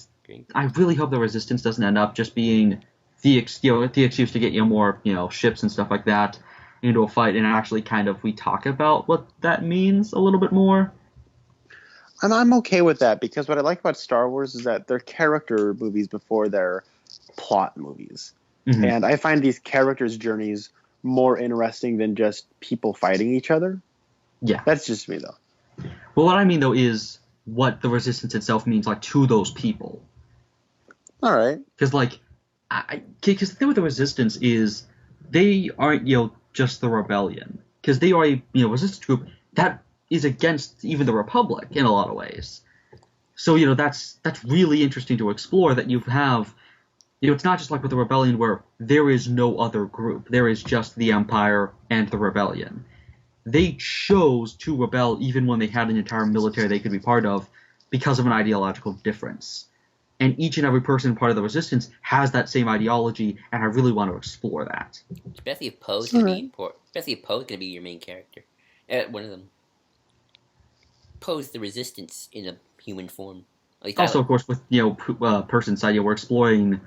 I really hope the Resistance doesn't end up just being the excuse to get more ships and stuff like that into a fight, and actually kind of we talk about what that means a little bit more. And I'm okay with that, because what I like about Star Wars is that they're character movies before they're plot movies. Mm-hmm. And I find these characters' journeys more interesting than just people fighting each other. Yeah. That's just me, though. Well, what I mean, though, is what the Resistance itself means, like, to those people. All right. Because, like, because the thing with the Resistance is they aren't, just the Rebellion. Because they are a, resistance group that is against even the Republic in a lot of ways. So, that's really interesting to explore, that you have... it's not just like with the Rebellion where there is no other group. There is just the Empire and the Rebellion. They chose to rebel even when they had an entire military they could be part of because of an ideological difference. And each and every person part of the Resistance has that same ideology, and I really want to explore that. Especially if Poe's going to be your main character. One of them. Poe's the Resistance in a human form. Also, of course, with person side, we're exploring...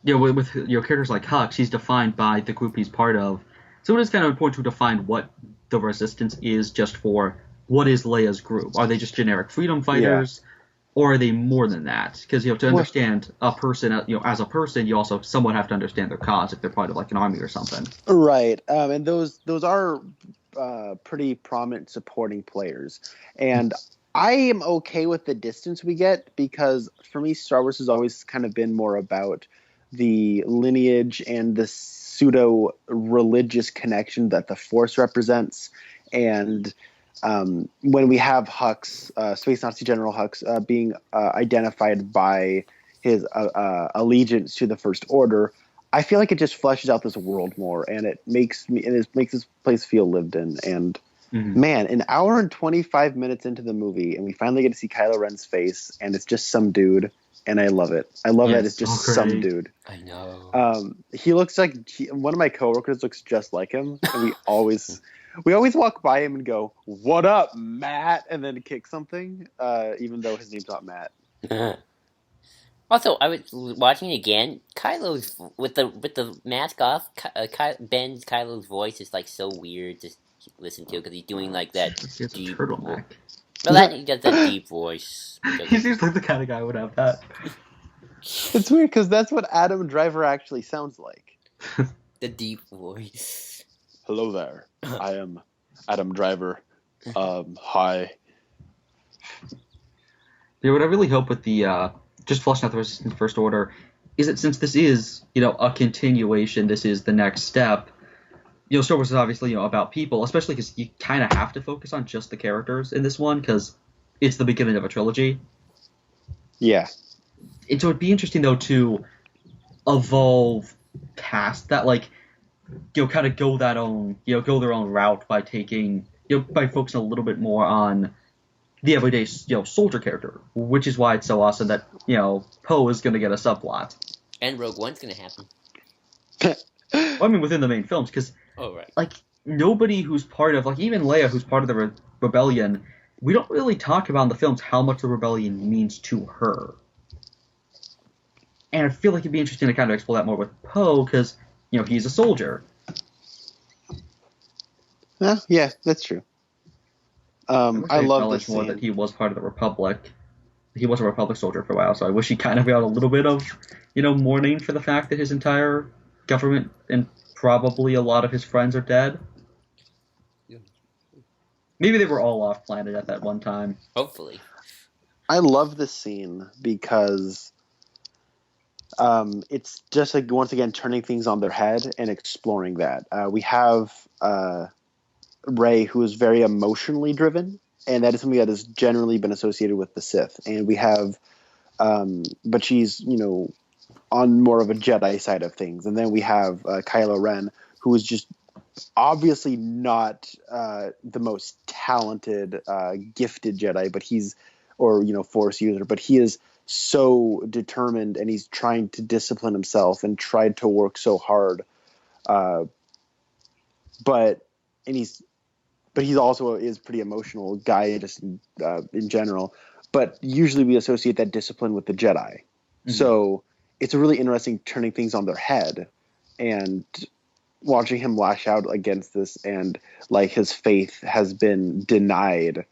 with characters like Hux, he's defined by the group he's part of. So it is kind of important to define what the Resistance is just for what is Leia's group. Are they just generic freedom fighters, or are they more than that? Because to understand a person, as a person, you also somewhat have to understand their cause if they're part of like an army or something. Right, and those are pretty prominent supporting players, and I am okay with the distance we get, because for me, Star Wars has always kind of been more about the lineage and the pseudo-religious connection that the Force represents. And when we have Hux, Space Nazi General Hux, being identified by his allegiance to the First Order, I feel like it just fleshes out this world more, and it makes this place feel lived in. And man, an hour and 25 minutes into the movie, and we finally get to see Kylo Ren's face, and it's just some dude. And I love it. I love that it's just some dude. I know. He looks like one of my coworkers looks just like him, and we always walk by him and go, "What up, Matt?" and then kick something, even though his name's not Matt. Also, I was watching it again. Kylo's with the mask off. Kylo's voice is like so weird to listen to, because he's doing like that deep turtleneck. Well, he does that deep voice. He seems like the kind of guy who would have that. It's weird, because that's what Adam Driver actually sounds like. The deep voice. Hello there. I am Adam Driver. Hi. Yeah, what I really hope with the just fleshing out the Resistance First Order is that since this is a continuation, this is the next step. Star Wars is obviously, about people, especially because you kind of have to focus on just the characters in this one, because it's the beginning of a trilogy. Yeah. And so it'd be interesting, though, to evolve past that, like, kind of go their own route by taking, by focusing a little bit more on the everyday soldier character, which is why it's so awesome that Poe is going to get a subplot. And Rogue One's gonna happen. Well, I mean, within the main films, because like nobody who's part of even Leia, who's part of the rebellion, we don't really talk about in the films how much the rebellion means to her. And I feel like it'd be interesting to kind of explore that more with Poe, because he's a soldier. Yeah, that's true. I love this more scene. that he was part of the Republic. He was a Republic soldier for a while, so I wish he kind of got a little bit of, mourning for the fact that his entire government and probably a lot of his friends are dead. Maybe they were all off planet at that one time. Hopefully. I love this scene because it's just like, once again, turning things on their head and exploring that. We have Rey, who is very emotionally driven, and that is something that has generally been associated with the Sith. And we have, but she's, on more of a Jedi side of things. And then we have Kylo Ren, who is just obviously not the most talented, gifted Jedi, but Force user, but he is so determined, and he's trying to discipline himself and tried to work so hard. But he's also is pretty emotional guy just in general. But usually we associate that discipline with the Jedi. Mm-hmm. So it's a really interesting turning things on their head and watching him lash out against this, and like his faith has been denied,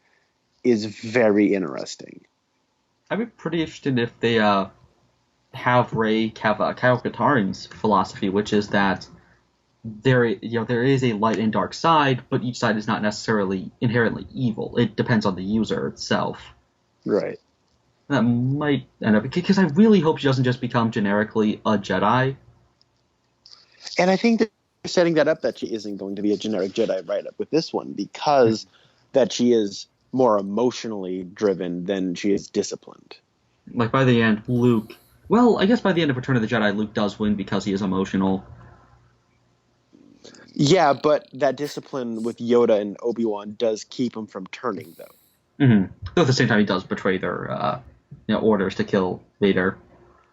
is very interesting. I'd be pretty interested if they have Rey have Kyle Katarn's philosophy, which is that there is a light and dark side, but each side is not necessarily inherently evil. It depends on the user itself. Right. That might end up, because I really hope she doesn't just become generically a Jedi. And I think that they're setting that up, that she isn't going to be a generic Jedi right up with this one, because that she is more emotionally driven than she is disciplined. Like by the end, Luke... Well, I guess by the end of Return of the Jedi, Luke does win because he is emotional. Yeah, but that discipline with Yoda and Obi-Wan does keep him from turning, though. Mm-hmm. Though at the same time, he does betray their orders to kill Vader.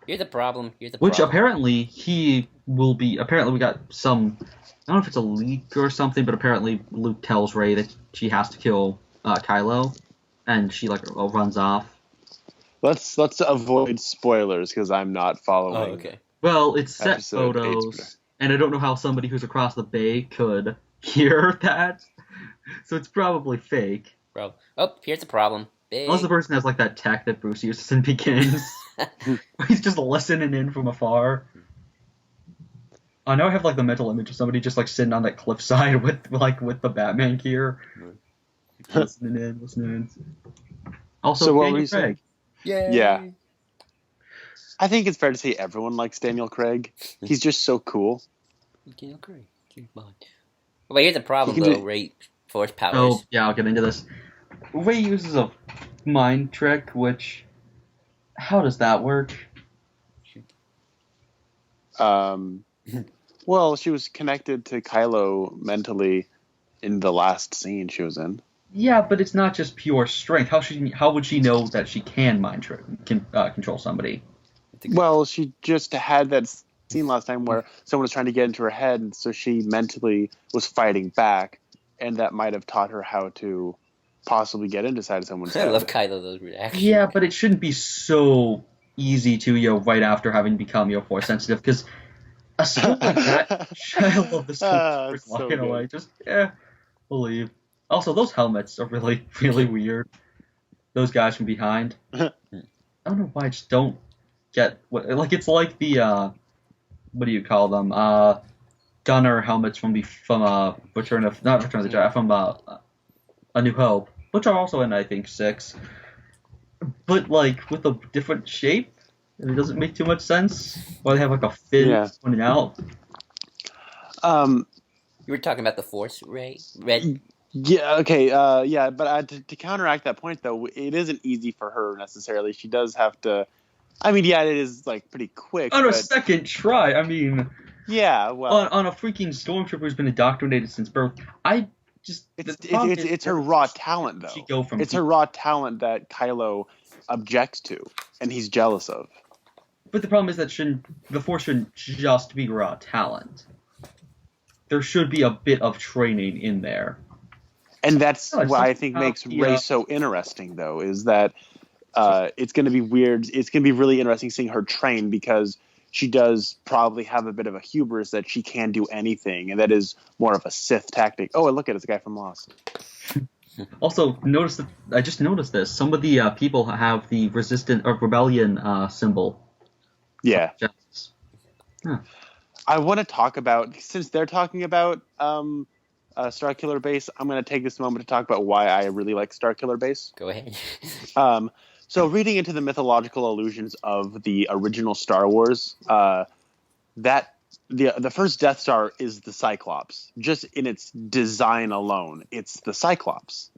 Here's the problem. Which apparently he will be... Apparently we got some... I don't know if it's a leak or something, but apparently Luke tells Rey that she has to kill Kylo, and she runs off. Let's avoid spoilers, because I'm not following. Oh, okay. Well, it's set photos, and I don't know how somebody who's across the bay could hear that, so it's probably fake. Bro. Oh, here's the problem. Unless the person has that tech that Bruce uses in Begins. He's just listening in from afar. I know I have the mental image of somebody just sitting on that cliffside with the Batman gear. Listening in. Also, so Daniel Craig. Yeah. I think it's fair to say everyone likes Daniel Craig. He's just so cool. Daniel Craig. Well, here's the problem, though. Rey Force powers. Oh, yeah, I'll get into this. Rey uses a mind trick, which... How does that work? Well, she was connected to Kylo mentally in the last scene she was in. Yeah, but it's not just pure strength. How would she know that she can mind trick, control somebody? Well, she just had that scene last time where someone was trying to get into her head, and so she mentally was fighting back, and that might have taught her how to possibly get inside someone's head. I love Kylo, those reactions. Yeah, but it shouldn't be so easy to, right after having become, Force sensitive, because a skill like that, I love the skill walking away. Just, believe. Also, those helmets are really, really weird. Those guys from behind. I don't know why I just don't get what... it's like the, what do you call them? Gunner helmets from Return of the Jedi, from A New Hope, which are also in, I think, 6. But, with a different shape, it doesn't make too much sense. Why they have, a fin pointing out. You were talking about the Force, Rey? Red... Yeah, okay, but to counteract that point, though, it isn't easy for her, necessarily. She does have to... I mean, yeah, it is, pretty quick. On a second try, I mean... Yeah, well... On a freaking stormtrooper who's been indoctrinated since birth, I just it's her raw talent though. Go from it's her raw talent that Kylo objects to and he's jealous of. But the problem is that the Force shouldn't just be raw talent. There should be a bit of training in there. And that's what I think makes Rey so interesting, though, is that it's going to be weird. It's going to be really interesting seeing her train because she does probably have a bit of a hubris that she can do anything, and that is more of a Sith tactic. Oh, and look at it, it's a guy from Lost. Also, I just noticed this. Some of the people have the resistance or rebellion symbol. Yeah. Huh. I want to talk about, since they're talking about Starkiller Base, I'm going to take this moment to talk about why I really like Starkiller Base. Go ahead. So reading into the mythological allusions of the original Star Wars, that the first Death Star is the Cyclops. Just in its design alone, it's the Cyclops.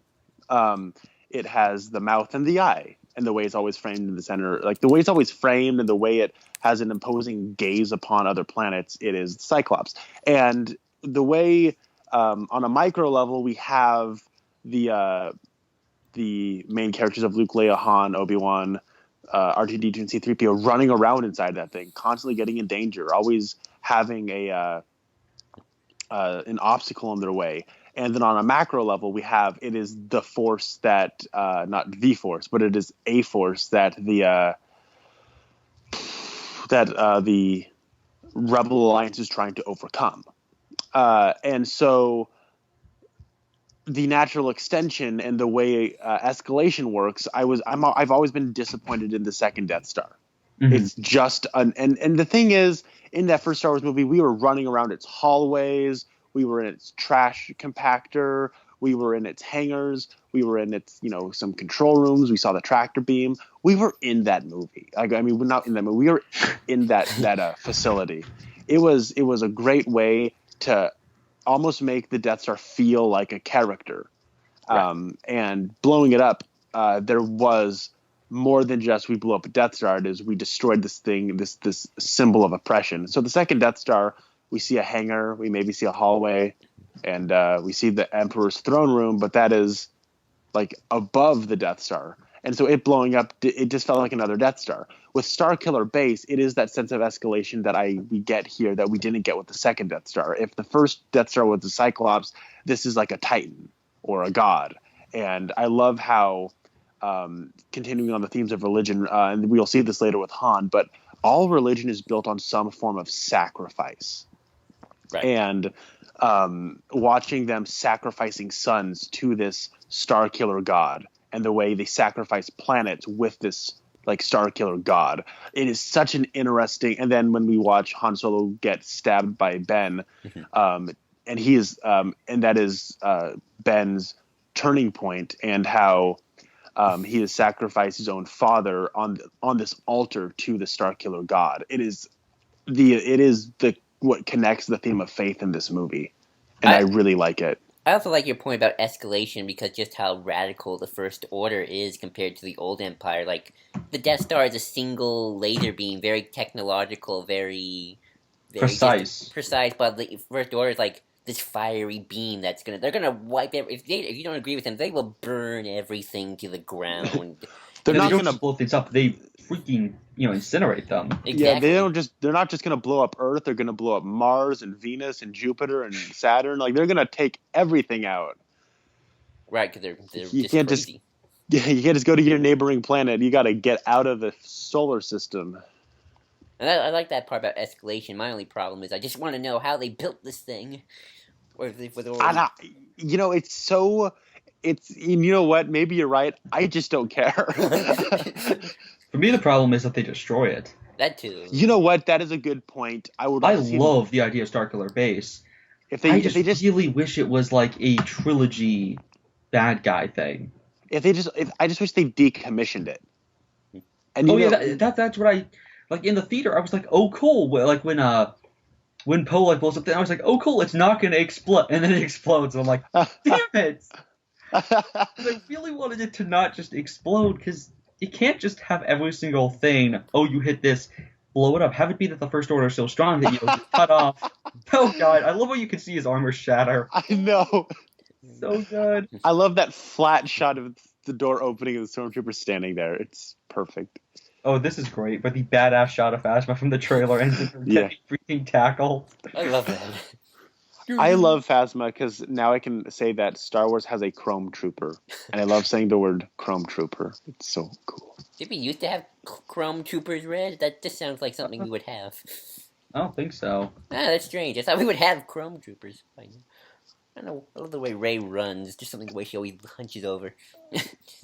It has the mouth and the eye, and the way it's always framed in the center, like the way it's always framed and the way it has an imposing gaze upon other planets, it is the Cyclops. And the way on a micro level we have the main characters of Luke, Leia, Han, Obi-Wan, R2-D2, and C-3PO running around inside that thing, constantly getting in danger, always having an obstacle in their way. And then on a macro level, we have it is the force that not the force, but it is a force that the Rebel Alliance is trying to overcome. And so the natural extension and the way escalation works, I've always been disappointed in the second Death Star. Mm-hmm. It's just and the thing is, in that first Star Wars movie, we were running around its hallways, we were in its trash compactor, we were in its hangars, we were in its some control rooms, we saw the tractor beam. We were in that movie. We're not in that movie. We were in that facility. It was a great way to almost make the Death Star feel like a character. Right. And blowing it up, there was more than just we blew up a Death Star. It is we destroyed this thing, this symbol of oppression. So the second Death Star, we see a hangar, we maybe see a hallway, and we see the Emperor's throne room, but that is like above the Death Star. And so it blowing up, it just felt like another Death Star. With Starkiller Base, it is that sense of escalation that we get here that we didn't get with the second Death Star. If the first Death Star was the Cyclops, this is like a Titan or a god. And I love how, continuing on the themes of religion, and we'll see this later with Han, but all religion is built on some form of sacrifice. Right. And watching them sacrificing sons to this Starkiller god, and the way they sacrifice planets with this like Starkiller god, it is such an interesting. And then when we watch Han Solo get stabbed by Ben, and he is, and that is Ben's turning point, and how he has sacrificed his own father on this altar to the Starkiller god. It is what connects the theme of faith in this movie, and I really like it. I also like your point about escalation because just how radical the First Order is compared to the old Empire. Like, the Death Star is a single laser beam, very technological, very precise. But the First Order is like this fiery beam they're gonna wipe if you don't agree with them, they will burn everything to the ground. They're not gonna blow things up. They freaking incinerate them. Exactly. Yeah, they're not just gonna blow up Earth. They're gonna blow up Mars and Venus and Jupiter and Saturn. Like, they're gonna take everything out. Right, because they're you just can't crazy. You can't just go to your neighboring planet. You got to get out of the solar system. And I like that part about escalation. My only problem is I just want to know how they built this thing. It's so. You know what? Maybe you're right. I just don't care. For me, the problem is that they destroy it. That too. You know what? That is a good point. I love the idea of Starkiller Base. I just really wish it was like a trilogy bad guy thing. I just wish they decommissioned it. And that's what I like in the theater. I was like, oh cool. Like when Poe like blows up, I was like, oh cool, it's not gonna explode, and then it explodes. And I'm like, damn it. I really wanted it to not just explode, because you can't just have every single thing, oh, you hit this, blow it up. Have it be that the First Order is so strong that you cut off. Oh, God. I love how you can see his armor shatter. I know. so good. I love that flat shot of the door opening and the stormtrooper standing there. It's perfect. Oh, this is great. But the badass shot of Phasma from the trailer ends in her Yeah. getting freaking tackled. I love that. I love Phasma because now I can say that Star Wars has a Chrome Trooper, and I love saying the word Chrome Trooper. It's so cool. Did we used to have Chrome Troopers, Red? That just sounds like something we would have. I don't think so. That's strange. I thought we would have Chrome Troopers. I don't know. I love the way Rey runs. Just something the way she always hunches over.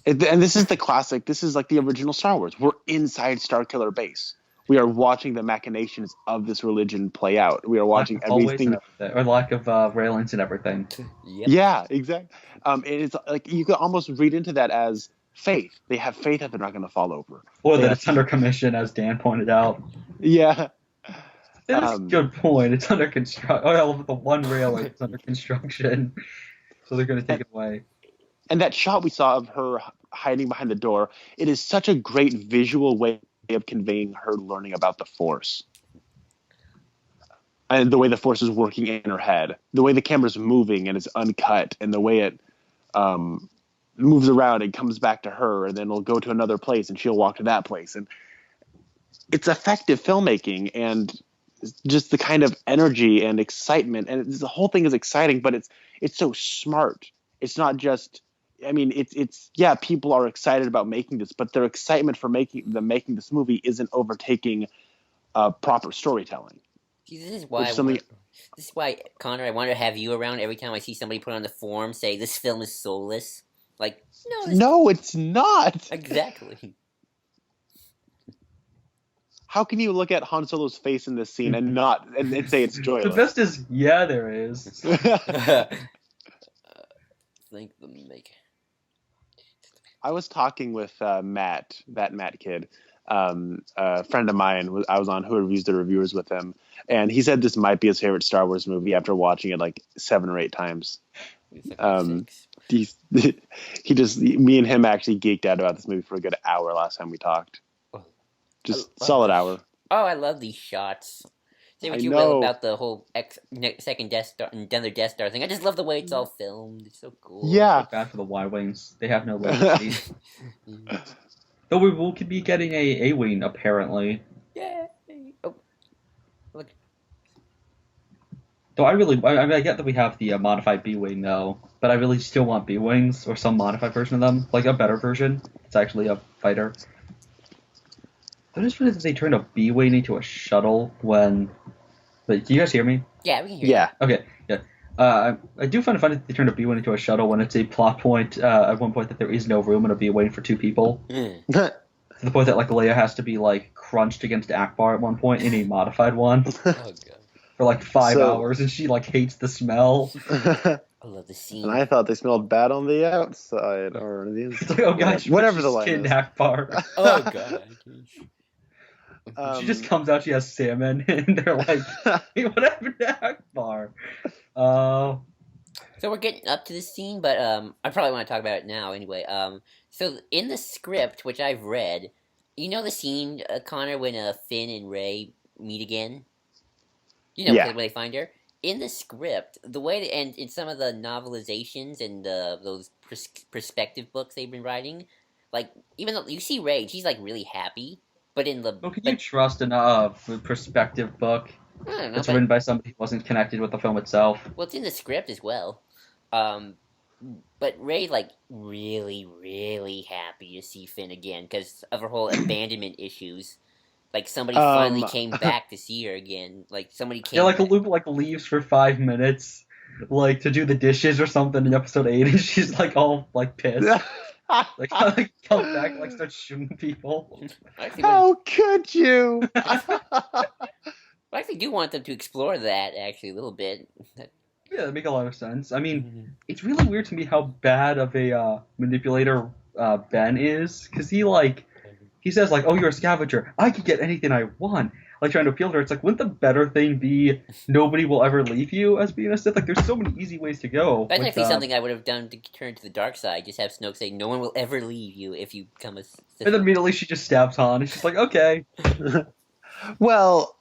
And this is the classic. This is like the original Star Wars. We're inside Starkiller Base. We are watching the machinations of this religion play out. We are watching everything. Or lack of railings and everything. Yep. Yeah, exactly. It's like you could almost read into that as faith. They have faith that they're not going to fall over. Or that it's under commission, as Dan pointed out. Yeah. That's a good point. It's under construction. Oh, I love the one railing is under construction. So they're going to take it away. And that shot we saw of her hiding behind the door, it is such a great visual way of conveying her learning about the Force. And the way the Force is working in her head. The way the camera's moving and it's uncut. And the way it moves around and comes back to her. And then it'll go to another place and she'll walk to that place. And it's effective filmmaking and just the kind of energy and excitement. And the whole thing is exciting, but it's so smart. It's not just... I mean, it's people are excited about making this, but their excitement for making this movie isn't overtaking proper storytelling. See, this is why, Connor, I want to have you around every time I see somebody put on the forum say this film is soulless. Like, no, it's not. Exactly. How can you look at Han Solo's face in this scene and say it's joyless? The best is, yeah, there is. Think the make. I was talking with Matt, that Matt kid, a friend of mine. I was on Who Reviews the Reviewers with him, and he said this might be his favorite Star Wars movie after watching it like 7 or 8 times. Me and him actually geeked out about this movie for a good hour last time we talked. Just solid hour. Oh, I love these shots. Say what you will about the whole second Death Star and another Death Star thing. I just love the way it's all filmed. It's so cool. Yeah. It's bad for the Y-Wings. They have no loyalty. Though we will be getting a A-Wing, apparently. Yeah. Oh. Look. Though I get that we have the modified B-Wing, though. But I really still want B-Wings, or some modified version of them. Like a better version. It's actually a fighter. I just realized that they turned a B-Wing into a shuttle when... But do you guys hear me? Yeah, we can hear you. Yeah. Okay, yeah. I do find it funny that they turned a B-Wing into a shuttle when it's a plot point at one point that there is no room in a B-Wing for 2 people. To the point that like Leia has to be like crunched against Akbar at one point in a modified one. Oh, God. For like 5 hours, and she like hates the smell. I love the scene. And I thought they smelled bad on the outside or on the inside. It's like, oh god, whatever the line is. Akbar. Oh, God. She just comes out, she has salmon, and they're like, hey, what happened to Akbar? So we're getting up to this scene, but I probably want to talk about it now anyway. So in the script, which I've read, you know the scene, Connor, when Finn and Rey meet again? You know, when they find her? In the script, the way, and in some of the novelizations and those perspective books they've been writing, like, even though you see Rey, she's like really happy. But in the... Well, can you trust a perspective book that's written by somebody who wasn't connected with the film itself? Well, it's in the script as well. But Rey's, like, really, really happy to see Finn again because of her whole abandonment issues. Like, somebody finally came back to see her again. Like, somebody came... Yeah, like, Luke, like, leaves for 5 minutes, like, to do the dishes or something in episode 8, and she's, like, all, like, pissed. Like, comes back, like, starts shooting people. How could you? I actually do want them to explore that, actually, a little bit. Yeah, that makes a lot of sense. I mean, it's really weird to me how bad of a manipulator Ben is, because he says, like, oh, you're a scavenger. I can get anything I want. Like, trying to appeal to her. It's like, wouldn't the better thing be nobody will ever leave you as being a Sith? Like, there's so many easy ways to go. That's actually something I would have done to turn to the dark side. Just have Snoke say, no one will ever leave you if you become a Sith. And then immediately she just stabs Han, and she's like, okay. Well,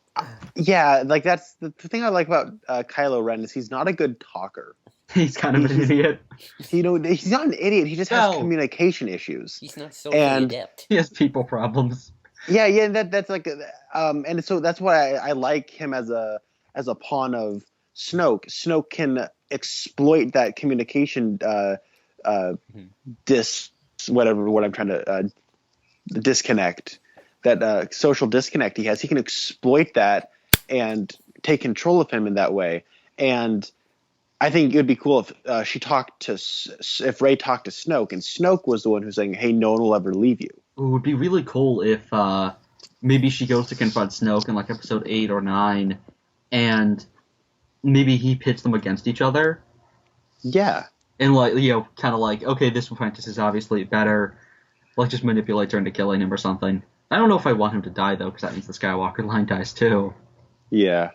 yeah, like, that's the thing I like about Kylo Ren is he's not a good talker. He's kind of an idiot. He's not an idiot. He just has communication issues. He's not socially and adept. He has people problems. Yeah, that's like, and so that's why I like him as a pawn of Snoke. Snoke can exploit that communication disconnect, that social disconnect he has. He can exploit that and take control of him in that way. And I think it would be cool if if Rey talked to Snoke, and Snoke was the one who's saying, "Hey, no one will ever leave you." It would be really cool if maybe she goes to confront Snoke in like episode 8 or 9, and maybe he pits them against each other. Yeah. And like, kind of like, okay, this apprentice is obviously better. Like, just manipulate her into killing him or something. I don't know if I want him to die though, because that means the Skywalker line dies too. Yeah.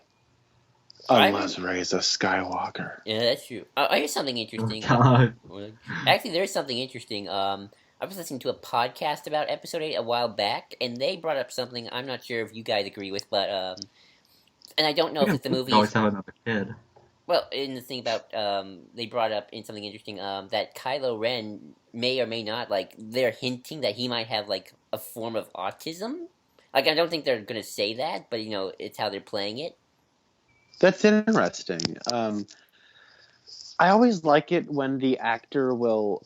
Unless Rey's a Skywalker. Yeah, that's true. Here's something interesting. God. Actually, there's something interesting. I was listening to a podcast about Episode 8 a while back, and they brought up something I'm not sure if you guys agree with, but and I don't know if it's the movie. Always have another kid. Well, in the thing about they brought up in something interesting that Kylo Ren may or may not, like, they're hinting that he might have like a form of autism. Like, I don't think they're gonna say that, but it's how they're playing it. That's interesting. I always like it when the actor will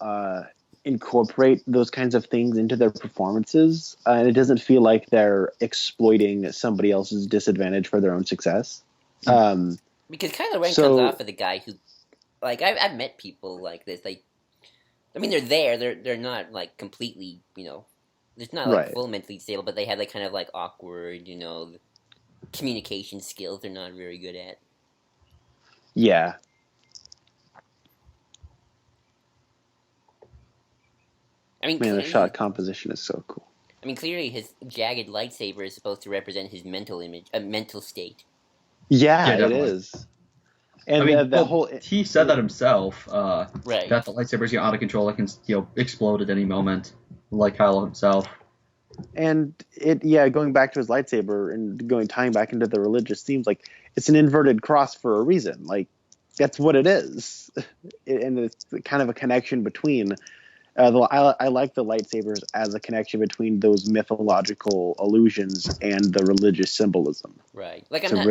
incorporate those kinds of things into their performances, and it doesn't feel like they're exploiting somebody else's disadvantage for their own success. Because Kylo Ren comes off of the guy who, like, I've met people like this. Like, I mean, they're there. They're not like completely, it's not like full mentally stable, but they have like kind of like awkward, communication skills they're not very good at. Yeah. I mean, the shot composition is so cool. I mean, clearly his jagged lightsaber is supposed to represent his mental image, mental state. Yeah, it is. And he said that himself. Right. That the lightsaber's out of control, it can explode at any moment, like Kylo himself. And going back to his lightsaber and tying back into the religious themes, like, it's an inverted cross for a reason. Like, that's what it is. And it's kind of a connection between. I like the lightsabers as a connection between those mythological allusions and the religious symbolism. Right. Like, I don't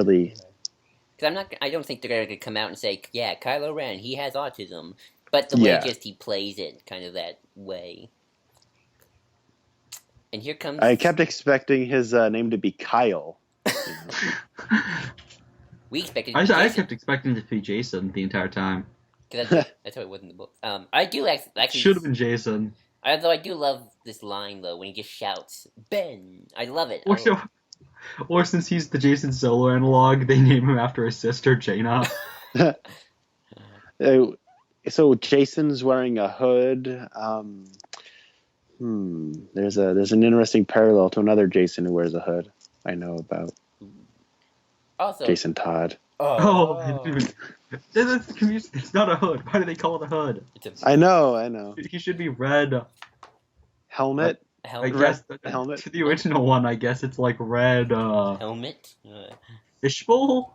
think they're going to come out and say, yeah, Kylo Ren, he has autism. But the way he plays it, kind of that way. And here comes... I kept expecting his name to be Kyle. We expected. I kept expecting it to be Jason the entire time. That's how it was in the book. I do actually should have been Jason. Although I do love this line though when he just shouts Ben. I love it. Or since he's the Jason Solo analog, they name him after his sister Jaina. So Jason's wearing a hood. There's an interesting parallel to another Jason who wears a hood I know about. Also, Jason Todd. That's confusing. It's not a hood. Why do they call it a hood? I know. He should be red. Helmet. I guess helmet. To the original one, I guess it's like red. Helmet. Fishbowl.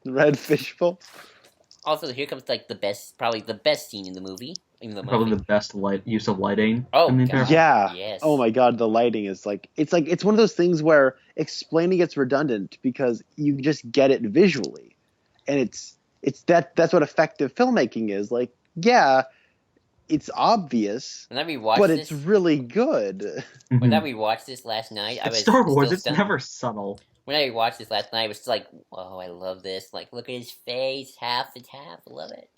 Red fishbowl. Also, here comes like probably the best scene in the movie. Probably the best use of lighting. Oh, God. Yeah. Yes. Oh my God, the lighting is it's one of those things where explaining it's redundant because you just get it visually, and that's what effective filmmaking is. Like, yeah, it's obvious, but it's really good. When I rewatched this last night, I was Star Wars. It's stunned. Never subtle. When I rewatched this last night, I was like, "Oh, I love this! Like, look at his face, half and half. I love it."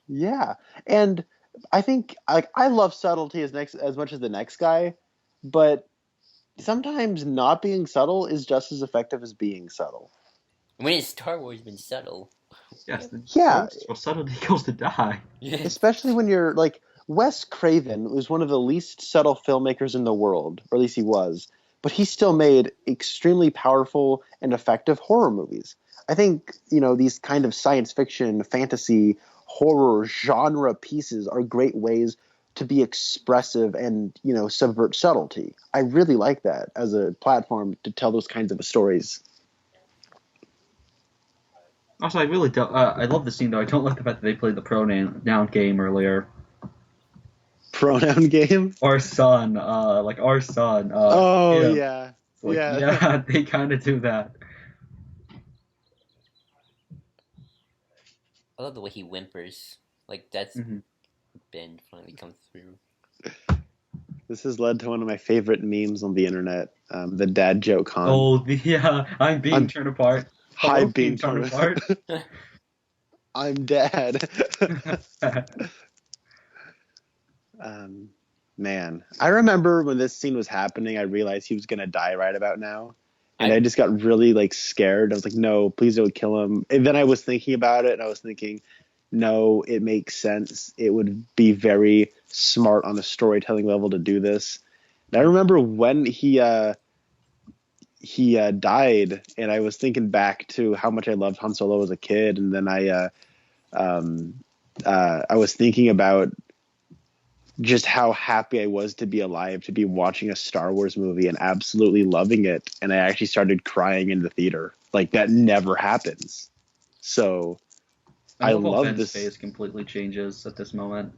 Yeah, and I think I love subtlety as much as the next guy, but sometimes not being subtle is just as effective as being subtle. When has Star Wars been subtle? Yes. Yeah. So subtlety goes to die. Especially when you're like Wes Craven was one of the least subtle filmmakers in the world, or at least he was, but he still made extremely powerful and effective horror movies. I think, these kind of science fiction, fantasy, horror genre pieces are great ways to be expressive and, subvert subtlety. I really like that as a platform to tell those kinds of stories. Also, I really don't. I love the scene though. I don't like the fact that they played the pronoun game earlier. Pronoun game. Our son, like our son, Oh him. yeah, Like, yeah. yeah, they kind of do that. I love the way he whimpers. Like that's Hmm. Ben finally comes through. This has led to one of my favorite memes on the internet. The dad joke on Oh, yeah, I'm being I'm torn apart. high Hello, being being torn torn. apart. I'm dad. I Man, I remember when this scene was happening, I realized he was gonna die right about now, and I I just got really like scared. I was like, no, please don't kill him. And then I was thinking about it, and I was thinking, no, it makes sense. It would be very smart on a storytelling level to do this. And I remember when he died, and I was thinking back to how much I loved Han Solo as a kid, and then um, I was thinking about just how happy I was to be alive, to be watching a Star Wars movie and absolutely loving it, and I actually started crying in the theater. Like that never happens. So I love how love Ben's this. face completely changes at this moment.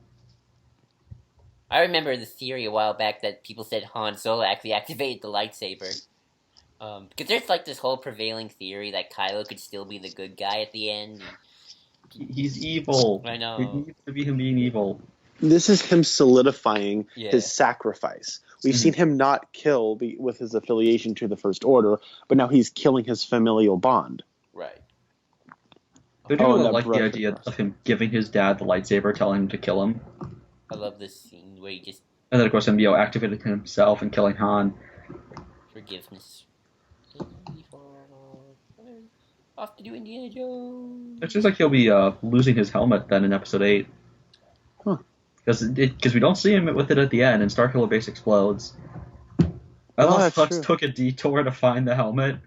remember the theory a while back that people said Han Solo actually activated the lightsaber. Because there's like this whole prevailing theory that Kylo could still be the good guy at the end. He's evil. I It know. needs to be him being evil. This is him solidifying his Yeah. sacrifice. We've Mhm. seen him not kill with his affiliation to the First Order, but now he's killing his familial bond. Right. I Oh, do and that like the brush idea across. of him giving his dad the lightsaber, telling him to kill him, I love this scene where he just and then of course him, activating himself and killing Han. forgiveness. Off to do Indiana Jones. It's just like he'll be losing his helmet then in Episode 8. Huh. Because we don't see him with it at the end, and Starkiller Base explodes. I Oh, love that's Hux true. took a detour to find the helmet.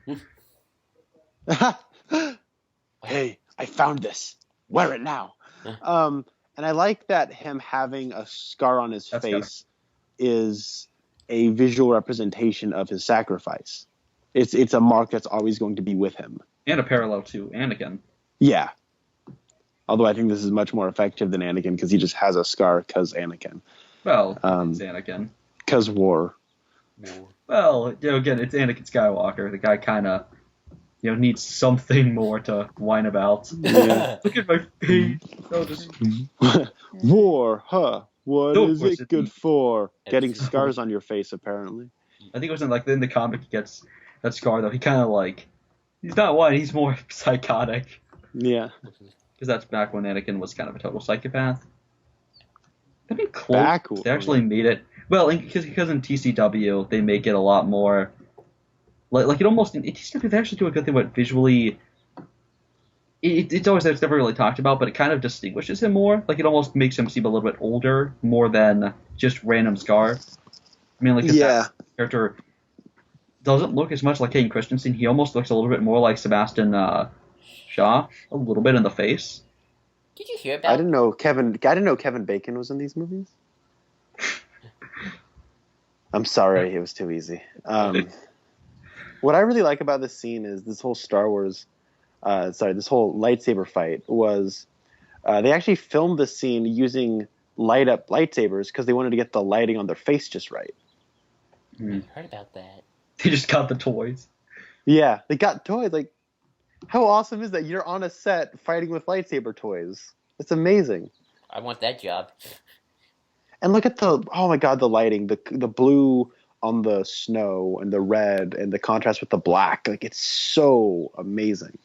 Hey, I found this. Wear it now. And I like that him having a scar on his That's good. face is a visual representation of his sacrifice. It's a mark that's always going to be with him. And a parallel to Anakin. Yeah. Although I think this is much more effective than Anakin because he just has a scar because Anakin. Well, it's Anakin. Because war. Well, again, it's Anakin Skywalker. The guy kind of, needs something more to whine about. Yeah. Look at my face. Oh, just War, huh? What Don't is push it it. good for? Getting Episode- scars on your face, apparently. I think it was in the comic he gets that scar though. He kind of he's not white. He's more psychotic Yeah. because that's back when Anakin was kind of a total psychopath. I mean, close. Back They actually made it well because in TCW they make it a lot more like it almost in TCW they actually do a good thing with visually. It's never really talked about, but it kind of distinguishes him more. Like it almost makes him seem a little bit older, more than just random scar. I mean, like Yeah. that character doesn't look as much like Hayden Christensen. He almost looks a little bit more like Sebastian Shaw, a little bit in the face. Did you hear I about? didn't know Kevin Bacon was in these movies. I'm sorry, it was too easy. What I really like about this scene is this whole this whole lightsaber fight was they actually filmed this scene using light up lightsabers because they wanted to get the lighting on their face just right. I heard about that. They just got the toys. Yeah, they got toys. Like, how awesome is that? You're on a set fighting with lightsaber toys. It's amazing. I want that job. And look at oh my god, the lighting, the blue on the snow and the red and the contrast with the black. Like, it's so amazing.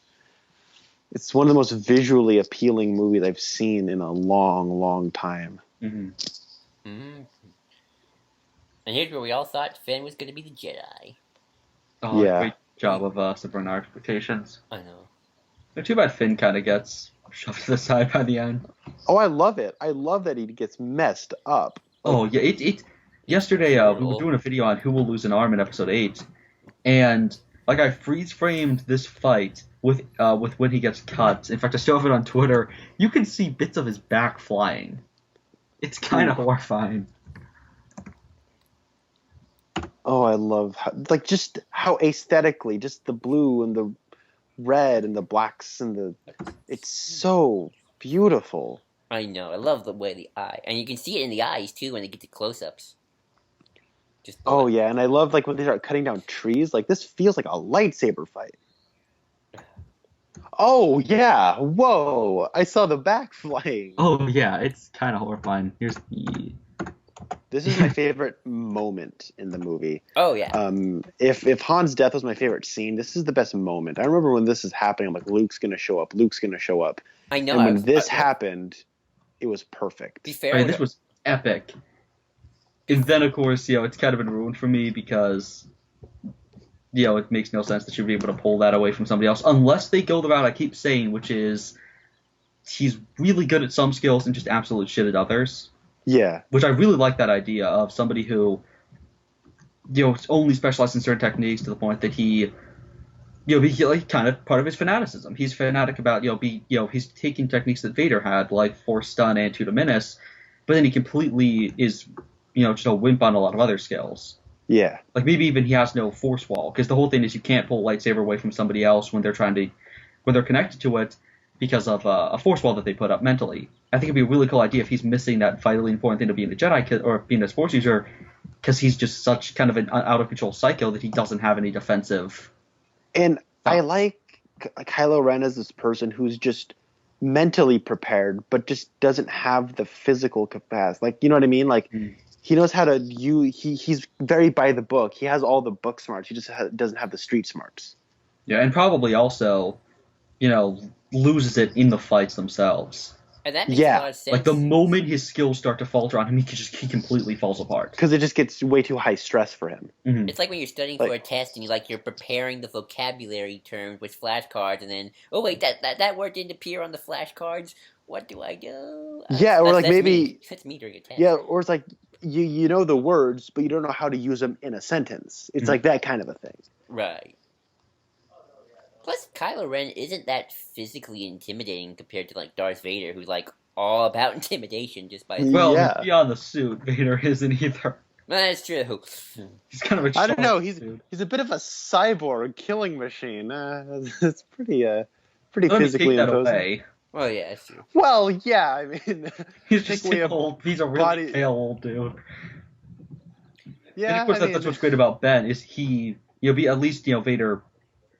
It's one of the most visually appealing movies I've seen in a long, long time. Mm-hmm. Mm-hmm. And here's where we all thought Finn was going to be the Jedi. Oh, Yeah. great job of subverting our expectations. I know. But too bad Finn kind of gets shoved to the side by the end. Oh, I love it. I love that he gets messed up. Oh yeah, it. Yesterday we were doing a video on who will lose an arm in Episode 8, and I freeze framed this fight with when he gets cut. In fact, I still have it on Twitter. You can see bits of his back flying. It's kind of horrifying. Oh, I love just how aesthetically, just the blue and red and the blacks and it's so beautiful. I know. I love the way the eye, and you can see it in the eyes too when they get to close-ups. Just Oh yeah, and I love like when they start cutting down trees. Like this feels like a lightsaber fight. Oh yeah! Whoa! I saw the back flying. Oh yeah, it's kind of horrifying. This is my favorite moment in the movie. Oh yeah. If Han's death was my favorite scene, this is the best moment. I remember when this is happening. I'm like, Luke's gonna show up. Luke's gonna show up. I know. And when this happened, it was perfect. Be fair. This was epic. And then, of course, it's kind of been ruined for me because, it makes no sense that you'd be able to pull that away from somebody else unless they go the route I keep saying, which is he's really good at some skills and just absolute shit at others. Yeah. Which I really like that idea of somebody who, only specializes in certain techniques to the point that he kind of part of his fanaticism. He's fanatic about, he's taking techniques that Vader had, like Force Stun and Tutor Menace, but then he completely is, just a wimp on a lot of other skills. Yeah. Like maybe even he has no force wall, because the whole thing is you can't pull a lightsaber away from somebody else when they're connected to it because of a force wall that they put up mentally. I think it'd be a really cool idea if he's missing that vitally important thing to being a Jedi or being a force user, because he's just such kind of an out of control psycho that he doesn't have any defensive. And I like Kylo Ren as this person who's just mentally prepared, but just doesn't have the physical capacity. Like, you know what I mean? Like, he knows how to he's very by the book. He has all the book smarts. He just doesn't have the street smarts. Yeah, and probably also, loses it in the fights themselves. And that makes a lot of sense. Like the moment his skills start to falter on him, he completely falls apart. Because it just gets way too high stress for him. Mm-hmm. It's like when you're studying for a test and you're preparing the vocabulary terms with flashcards, and then that word didn't appear on the flashcards. What do I do? Yeah, or like maybe that's me during a test. Yeah, or it's like you know the words, but you don't know how to use them in a sentence. It's like that kind of a thing. Right. Plus, Kylo Ren isn't that physically intimidating compared to Darth Vader, who's all about intimidation just by. Well, beyond the suit, Vader isn't either. That's true. He's kind of a. I don't know. He's a bit of a cyborg killing machine. It's pretty physically imposing. Well, yeah, that's true. Well, yeah. I mean, he's just old. He's a really pale old dude. Yeah, and of course that's what's great about Ben is he, at least Vader.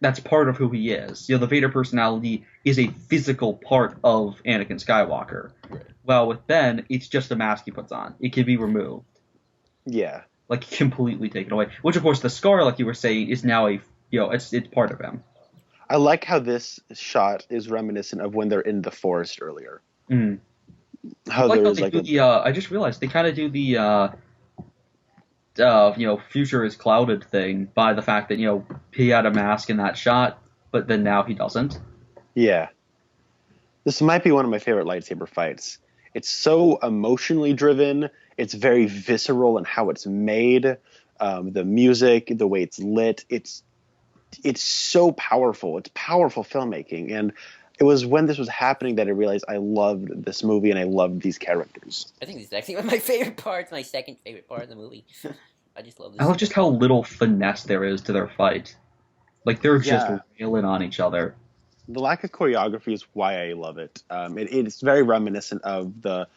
That's part of who he is. The Vader personality is a physical part of Anakin Skywalker. Right. Well, with Ben, it's just a mask he puts on. It can be removed. Yeah. Like, completely taken away. Which, of course, the scar, like you were saying, is now it's part of him. I like how this shot is reminiscent of when they're in the forest earlier. Mm. I just realized they kind of do the future is clouded thing by the fact that, he had a mask in that shot, but then now he doesn't. Yeah. This might be one of my favorite lightsaber fights. It's so emotionally driven. It's very visceral in how it's made. The music, the way it's lit. It's so powerful. It's powerful filmmaking. And it was when this was happening that I realized I loved this movie and I loved these characters. I think this is actually one of my favorite parts, my second favorite part of the movie. I just love this. I love just how little finesse there is to their fight. Like, they're just railing on each other. The lack of choreography is why I love it. It's very reminiscent of the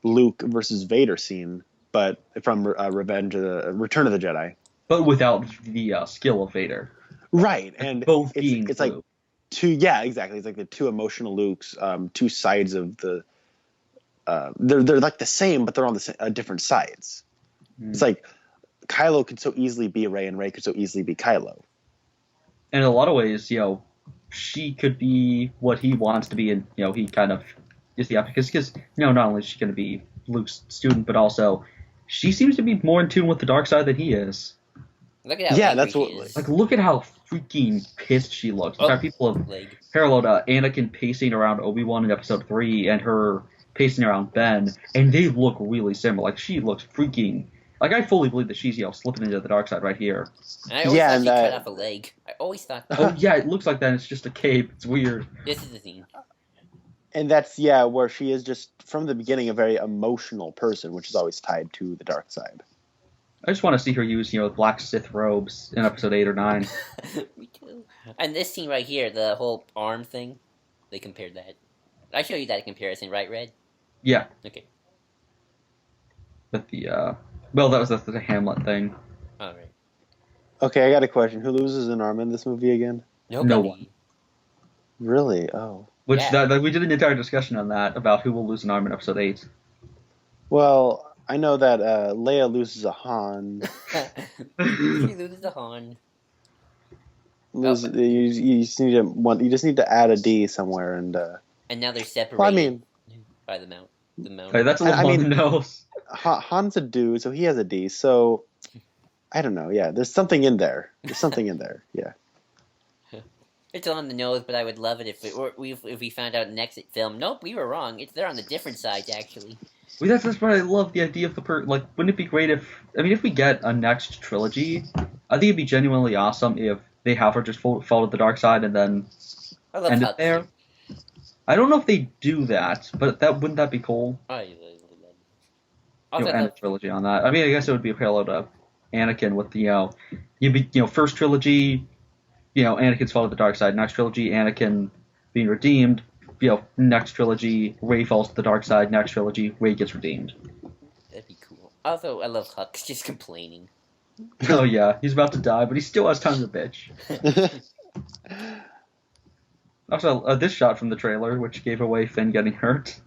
Luke versus Vader scene, but from Return of the Jedi. But without the skill of Vader. Right, and both it's like exactly. It's like the two emotional Lukes, two sides of the. They're like the same, but they're on the different sides. It's like Kylo could so easily be Rey, and Rey could so easily be Kylo. And in a lot of ways, she could be what he wants to be, and he kind of is the opposite. Because not only is she going to be Luke's student, but also she seems to be more in tune with the dark side than he is. Look at how that's what. Like, look at how freaking pissed she looks. In fact, people have paralleled Anakin pacing around Obi-Wan in Episode 3 and her pacing around Ben, and they look really similar. Like, she looks freaking. Like, I fully believe that she's slipping into the dark side right here. And I always thought she cut off a leg. I always thought that. Oh yeah, it looks like that. And it's just a cape. It's weird. This is the scene. And that's where she is just from the beginning a very emotional person, which is always tied to the dark side. I just want to see her use, black Sith robes in episode 8 or 9. Me too. And this scene right here, the whole arm thing, they compared that. I show you that comparison, right, Red? Yeah. Okay. But that was the Hamlet thing. All right. Okay, I got a question. Who loses an arm in this movie again? Nobody. No one. Really? Oh. Which Yeah. we did an entire discussion on that about who will lose an arm in episode 8. Well, I know that Leia loses a Han. She loses the Han. You just need to add a D somewhere and. And now they're separated. Well, I mean, by the mount. The mount. Okay, that's a little on the nose. Han's a dude, so he has a D. So I don't know. Yeah, there's something in there. Yeah. It's on the nose, but I would love it if we found out next film. Nope, we were wrong. They're on the different sides actually. Well, that's why I love the idea of wouldn't it be great if we get a next trilogy, I think it'd be genuinely awesome if they have her just fall to the dark side and then end it there. I don't know if they do that, but wouldn't that be cool? End a trilogy on that. I mean, I guess it would be a parallel to Anakin with the first trilogy, Anakin's fall to the dark side. Next trilogy, Anakin being redeemed. Next trilogy, Rey falls to the dark side. Next trilogy, Rey gets redeemed. That'd be cool. Also, I love Hux just complaining. Oh yeah, he's about to die, but he still has time to bitch. Also, this shot from the trailer, which gave away Finn getting hurt.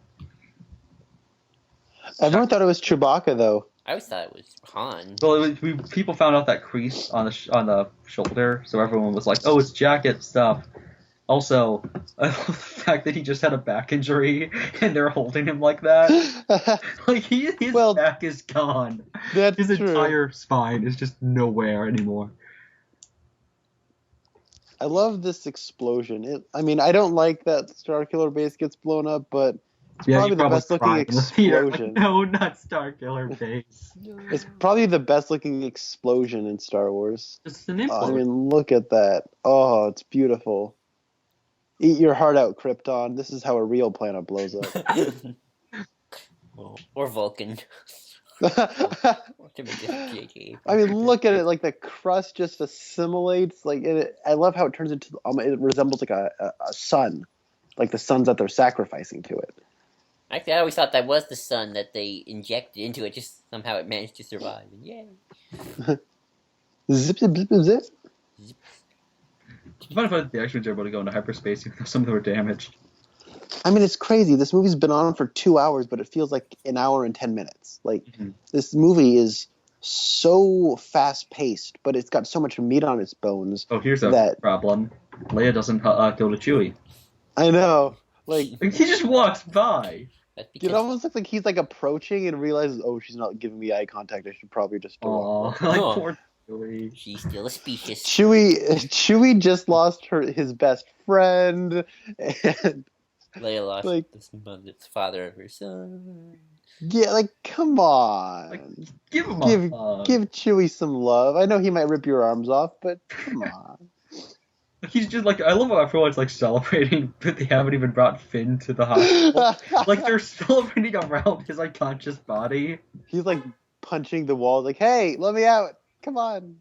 Everyone thought it was Chewbacca, though. I always thought it was Han. Well, people found out that crease on the shoulder, so everyone was like, "Oh, it's jacket stuff." Also, I love the fact that he just had a back injury, and they're holding him like that. Like his back is gone. His entire spine is just nowhere anymore. I love this explosion. I don't like that Starkiller base gets blown up, but it's probably the best looking explosion. No, not Starkiller base. It's probably the best looking explosion in Star Wars. It's an implosion. Look at that. Oh, it's beautiful. Eat your heart out, Krypton. This is how a real planet blows up. Or Vulcan. Look at it. Like the crust just assimilates. I love how it turns into. It resembles like a sun, like the suns that they're sacrificing to it. Actually, I always thought that was the sun that they injected into it. Just somehow it managed to survive. Yay! Zip, zip, zip, zip. It's fun if the X-Wings are able to go into hyperspace, even though some of them were damaged. It's crazy. This movie's been on for 2 hours, but it feels like an hour and 10 minutes. This movie is so fast-paced, but it's got so much meat on its bones. Oh, here's a problem. Leia doesn't go to Chewie. I know. He just walks by. It almost looks like he's approaching and realizes, oh, she's not giving me eye contact. I should probably just walk. Poor Chewie. She's still species. Chewie just lost his best friend, and Leia lost the father of her son. Yeah, come on. Give him a hug. Give Chewie some love. I know he might rip your arms off, but come on. He's just I love how everyone's celebrating that they haven't even brought Finn to the hospital. They're celebrating around his unconscious body. He's punching the walls hey, let me out. Come on.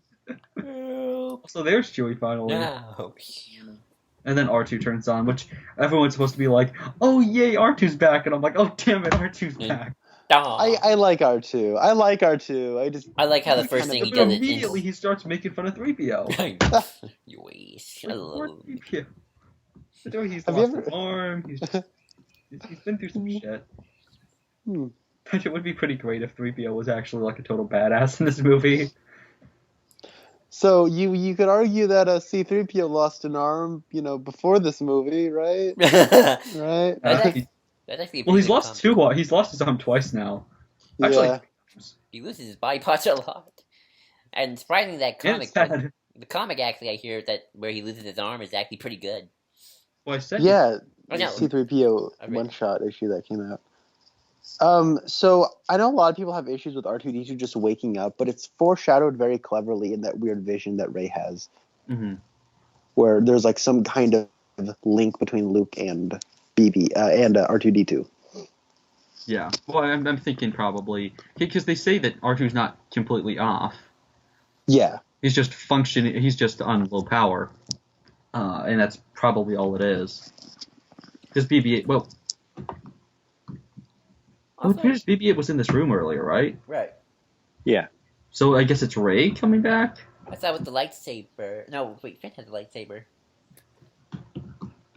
So there's Chewie finally. No. And then R2 turns on, which everyone's supposed to be like, oh yay, R2's back, and I'm like, oh damn it, R2's back. I like R2. I like R2. I like how the first thing he does immediately he starts making fun of 3PO. You waste. I love 3PO. He's lost his arm. He's been through some shit. But it would be pretty great if 3PO was actually a total badass in this movie. So you could argue that C-3PO lost an arm, before this movie, right? Right. That's actually he's lost two. He's lost his arm twice now. Actually, yeah. He loses his body parts a lot. And surprisingly, that comic, the comic actually, I hear that where he loses his arm is actually pretty good. Well, I said C-3PO one-shot issue that came out. So I know a lot of people have issues with R2-D2 just waking up, but it's foreshadowed very cleverly in that weird vision that Rey has, where there's some kind of link between Luke and BB and R2-D2. Yeah. Well, I'm thinking probably because they say that R2's not completely off. Yeah. He's just functioning. He's just on low power, and that's probably all it is. Because BB-8. Well, Also, BB-8 was in this room earlier, right? right. Yeah. So I guess it's Ray coming back. I thought with the lightsaber. No, wait, Finn had the lightsaber.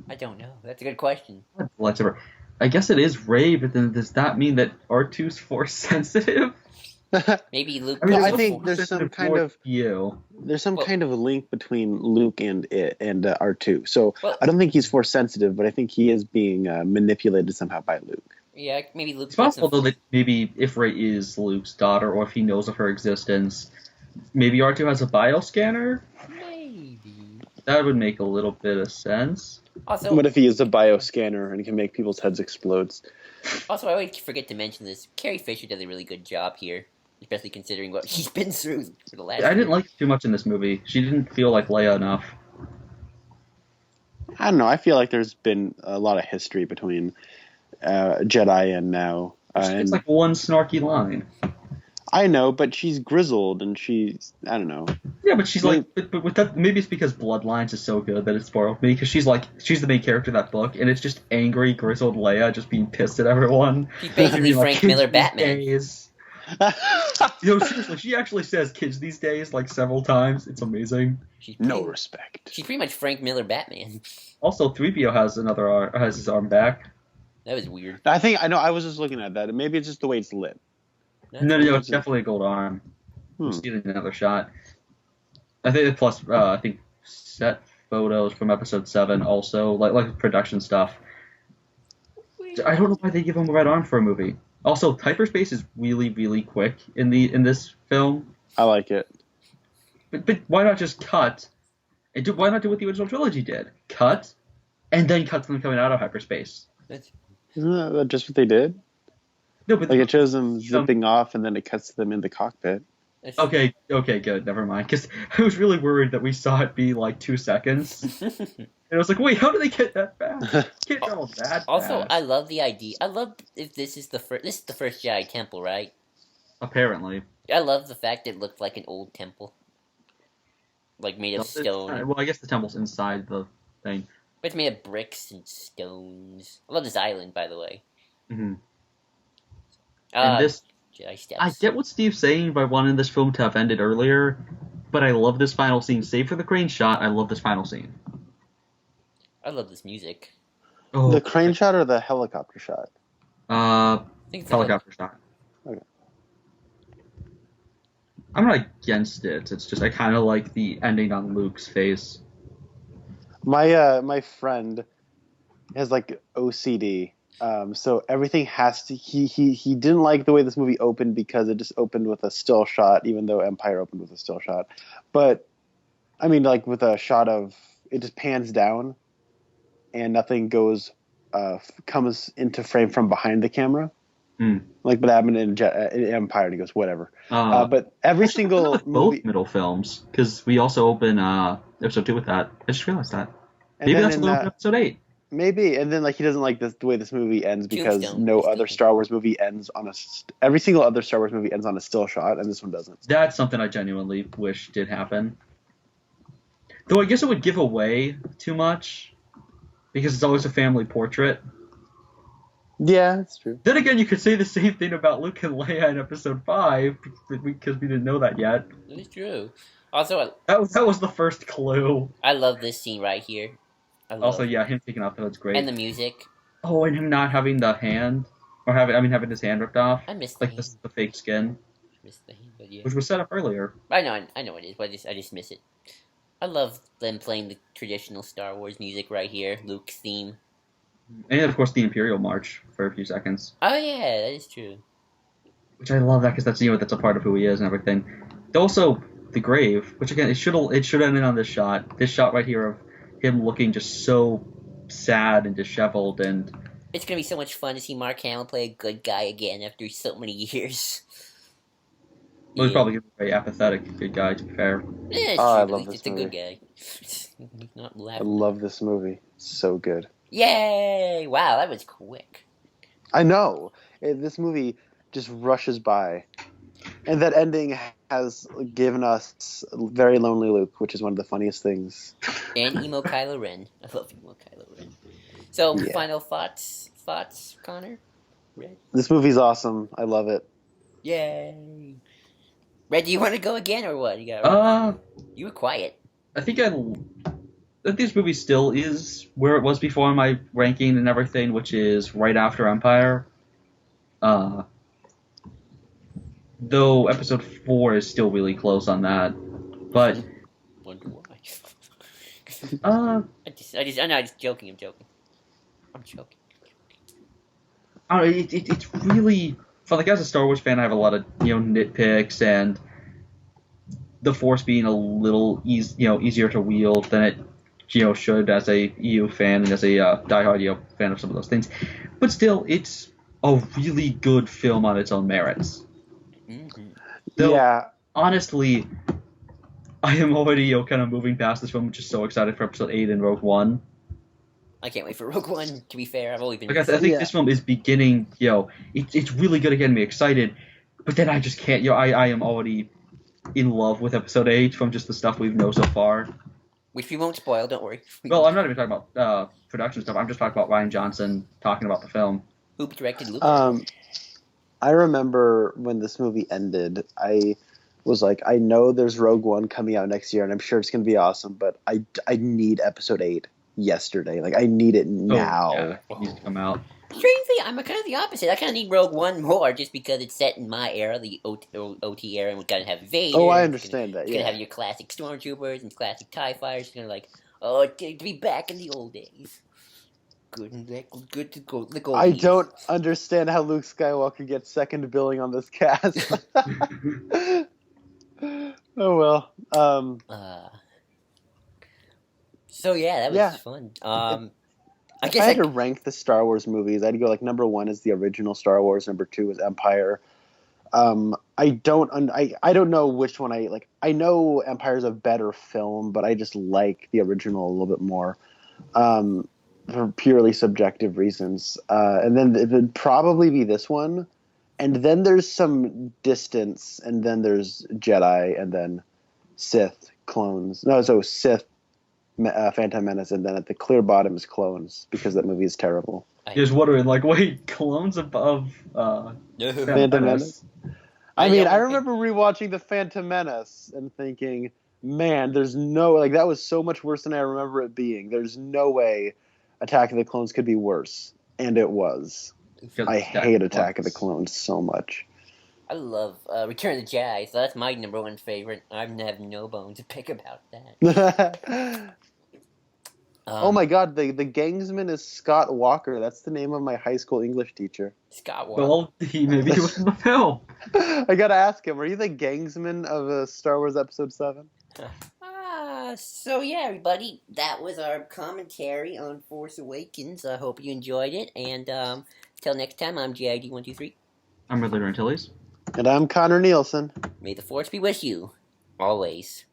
I don't know. That's a good question. Lightsaber. I guess it is Ray, but then does that mean that R2's force sensitive? Maybe Luke. I mean, I it's think force there's some sensitive kind towards of you. there's some Well- kind of a link between Luke and R2. So Well- I don't think he's force sensitive, but I think he is being manipulated somehow by Luke. Yeah, maybe Luke. It's possible though that maybe if Ray is Luke's daughter, or if he knows of her existence, maybe R2 has a bioscanner. Maybe. That would make a little bit of sense. Also, What if he is a bioscanner and he can make people's heads explode? I always forget to mention this. Carrie Fisher does a really good job here, especially considering what she's been through for the last. I didn't year. like it too much in this movie. She didn't feel like Leia enough. I don't know. I feel like there's been a lot of history between Jedi and now. It's like one snarky line. I know, but she's grizzled and she's, I don't know. Yeah, but she's like, but with that, maybe it's because Bloodlines is so good that it spoiled me. Because she's the main character of that book, and it's just angry, grizzled Leia just being pissed at everyone. She's basically Like, Frank "Kids Miller these Batman." days." Seriously, she actually says "kids these days" like several times. It's amazing. She's No pretty- respect. She's pretty much Frank Miller Batman. Also, 3PO has his arm back. That was weird. I know. I was just looking at that. Maybe it's just the way it's lit. No, it's definitely a gold arm. Hmm. Just getting another shot. I think plus set photos from episode 7 also like production stuff. I don't know why they give him a red arm for a movie. Also, hyperspace is really, really quick in this film. I like it. But why not just cut? Why not do what the original trilogy did? Cut, and then cut them coming out of hyperspace. Isn't that just what they did? No, but Like it shows them zipping off and then it cuts them in the cockpit. okay, good, never mind. Because I was really worried that we saw it be like 2 seconds, and I was like, wait, how do they get that fast? Can't travel that Also, fast. I love the idea. I love if this is the first Jedi temple, right? Apparently. I love the fact it looked like an old temple, like made of stone. Well, I guess the temple's inside the thing. But it's made of bricks and stones. I love this island, by the way. Mm-hmm. And this, Jedi steps. I get what Steve's saying by wanting this film to have ended earlier, but I love this final scene. Save for the crane shot, I love this final scene. I love this music. Oh, The crane shot or the helicopter shot? I think it's helicopter shot. Okay. I'm not against it. It's just I kind of like the ending on Luke's face. My friend has like OCD. So everything has to. He didn't like the way this movie opened because it just opened with a still shot, even though Empire opened with a still shot. But I mean, like with a shot of it just pans down, and nothing comes into frame from behind the camera. Mm. Like what happened in Empire, and he goes whatever. Uh, But every actually, single both movie, middle films, because we also open episode 2 with that. I just realized that. and Maybe then that's in, what they open episode 8. maybe, and then like he doesn't like the way this movie ends because Tombstone. no other Star Wars movie ends on every single other Star Wars movie ends on a still shot, and this one doesn't. That's something I genuinely wish did happen. Though I guess it would give away too much, because it's always a family portrait. Yeah, that's true. Then again, you could say the same thing about Luke and Leia in episode 5, because we didn't know that yet. It's true. Also, That was the first clue. I love this scene right here. Also, yeah, him taking off the hood's great. And the music. Oh, and him not having the hand, or having his hand ripped off, I miss like the the fake skin, but yeah. which was set up earlier. I know it is, but I just miss it. I love them playing the traditional Star Wars music right here, Luke's theme. And of course the Imperial March for a few seconds, Oh yeah, that is true. which I love that because that's that's a part of who he is and everything. Also, the grave, which again it should have ended on this shot right here of him looking just so sad and disheveled, and It's gonna be so much fun to see Mark Hamill play a good guy again after so many years. well, he's probably a very apathetic good guy, to be fair. Yeah, Oh, I at love least this it's a good movie. guy. He's not I laughing. love this movie. It's so good. Yay! Wow, that was quick. I know. This movie just rushes by. And that ending has given us very lonely Luke, which is one of the funniest things. And emo Kylo Ren. I love emo Kylo Ren. So, Yeah. final thoughts, Connor? Red? This movie's awesome. I love it. Yay! Red, do you want to go again or what? You were quiet. I think this movie still is where it was before in my ranking and everything, which is right after Empire. Though episode 4 is still really close on that, but Wonder why. I'm just joking. I'm joking. I don't know, it's really for as a Star Wars fan, I have a lot of nitpicks, and the Force being a little easier to wield than it should as a EU fan and as a diehard fan of some of those things, but still, it's a really good film on its own merits. Mm-hmm. Though, yeah. Honestly, I am already kind of moving past this film. I'm just so excited for Episode 8 and Rogue One. I can't wait for Rogue One. To be fair, I've only been. I think this film is beginning. It's really good at getting me excited, but then I just can't. I am already in love with Episode 8 from just the stuff we know so far. Which we won't spoil. Don't worry. Well, I'm not even talking about production stuff. I'm just talking about Rian Johnson talking about the film. Who directed Luke? I remember when this movie ended, I was like, I know there's Rogue One coming out next year, and I'm sure it's going to be awesome, but I need Episode 8 yesterday. Like, I need it now. Yeah, it needs to come out. Strangely, I'm kind of the opposite. I kind of need Rogue One more just because it's set in my era, the OT era, and we're going to have Vader. Oh, I understand that, It's going to have your classic Stormtroopers and classic TIE Fighters. It's going to be back in the old days. Good to go. The I don't understand how Luke Skywalker gets second billing on this cast. Oh well. So yeah, that was fun. I guess I had to rank the Star Wars movies. I'd go like number 1 is the original Star Wars, number 2 is Empire. I don't know which one I like. I know Empire's a better film, but I just like the original a little bit more. For purely subjective reasons. And then it would probably be this one. And then there's some distance, and then there's Jedi, and then Sith, clones. No, so Sith, Phantom Menace, and then at the clear bottom is Clones, because that movie is terrible. You're just wondering, wait, Clones above Phantom Menace? I mean, I remember rewatching The Phantom Menace and thinking, man, there's no... that was so much worse than I remember it being. There's no way Attack of the Clones could be worse, and it was. I hate Attack of the Clones so much. I love Return of the Jedi, so that's my number 1 favorite. I have no bone to pick about that. Oh my god, the gangsman is Scott Walker. That's the name of my high school English teacher. Scott Walker. Well, maybe he was in the film. I gotta ask him, are you the gangsman of Star Wars Episode 7? So yeah, everybody, that was our commentary on Force Awakens. I hope you enjoyed it, and till next time, I'm GID123. I'm Ridley Rantilles. And I'm Connor Nielsen. May the Force be with you, always.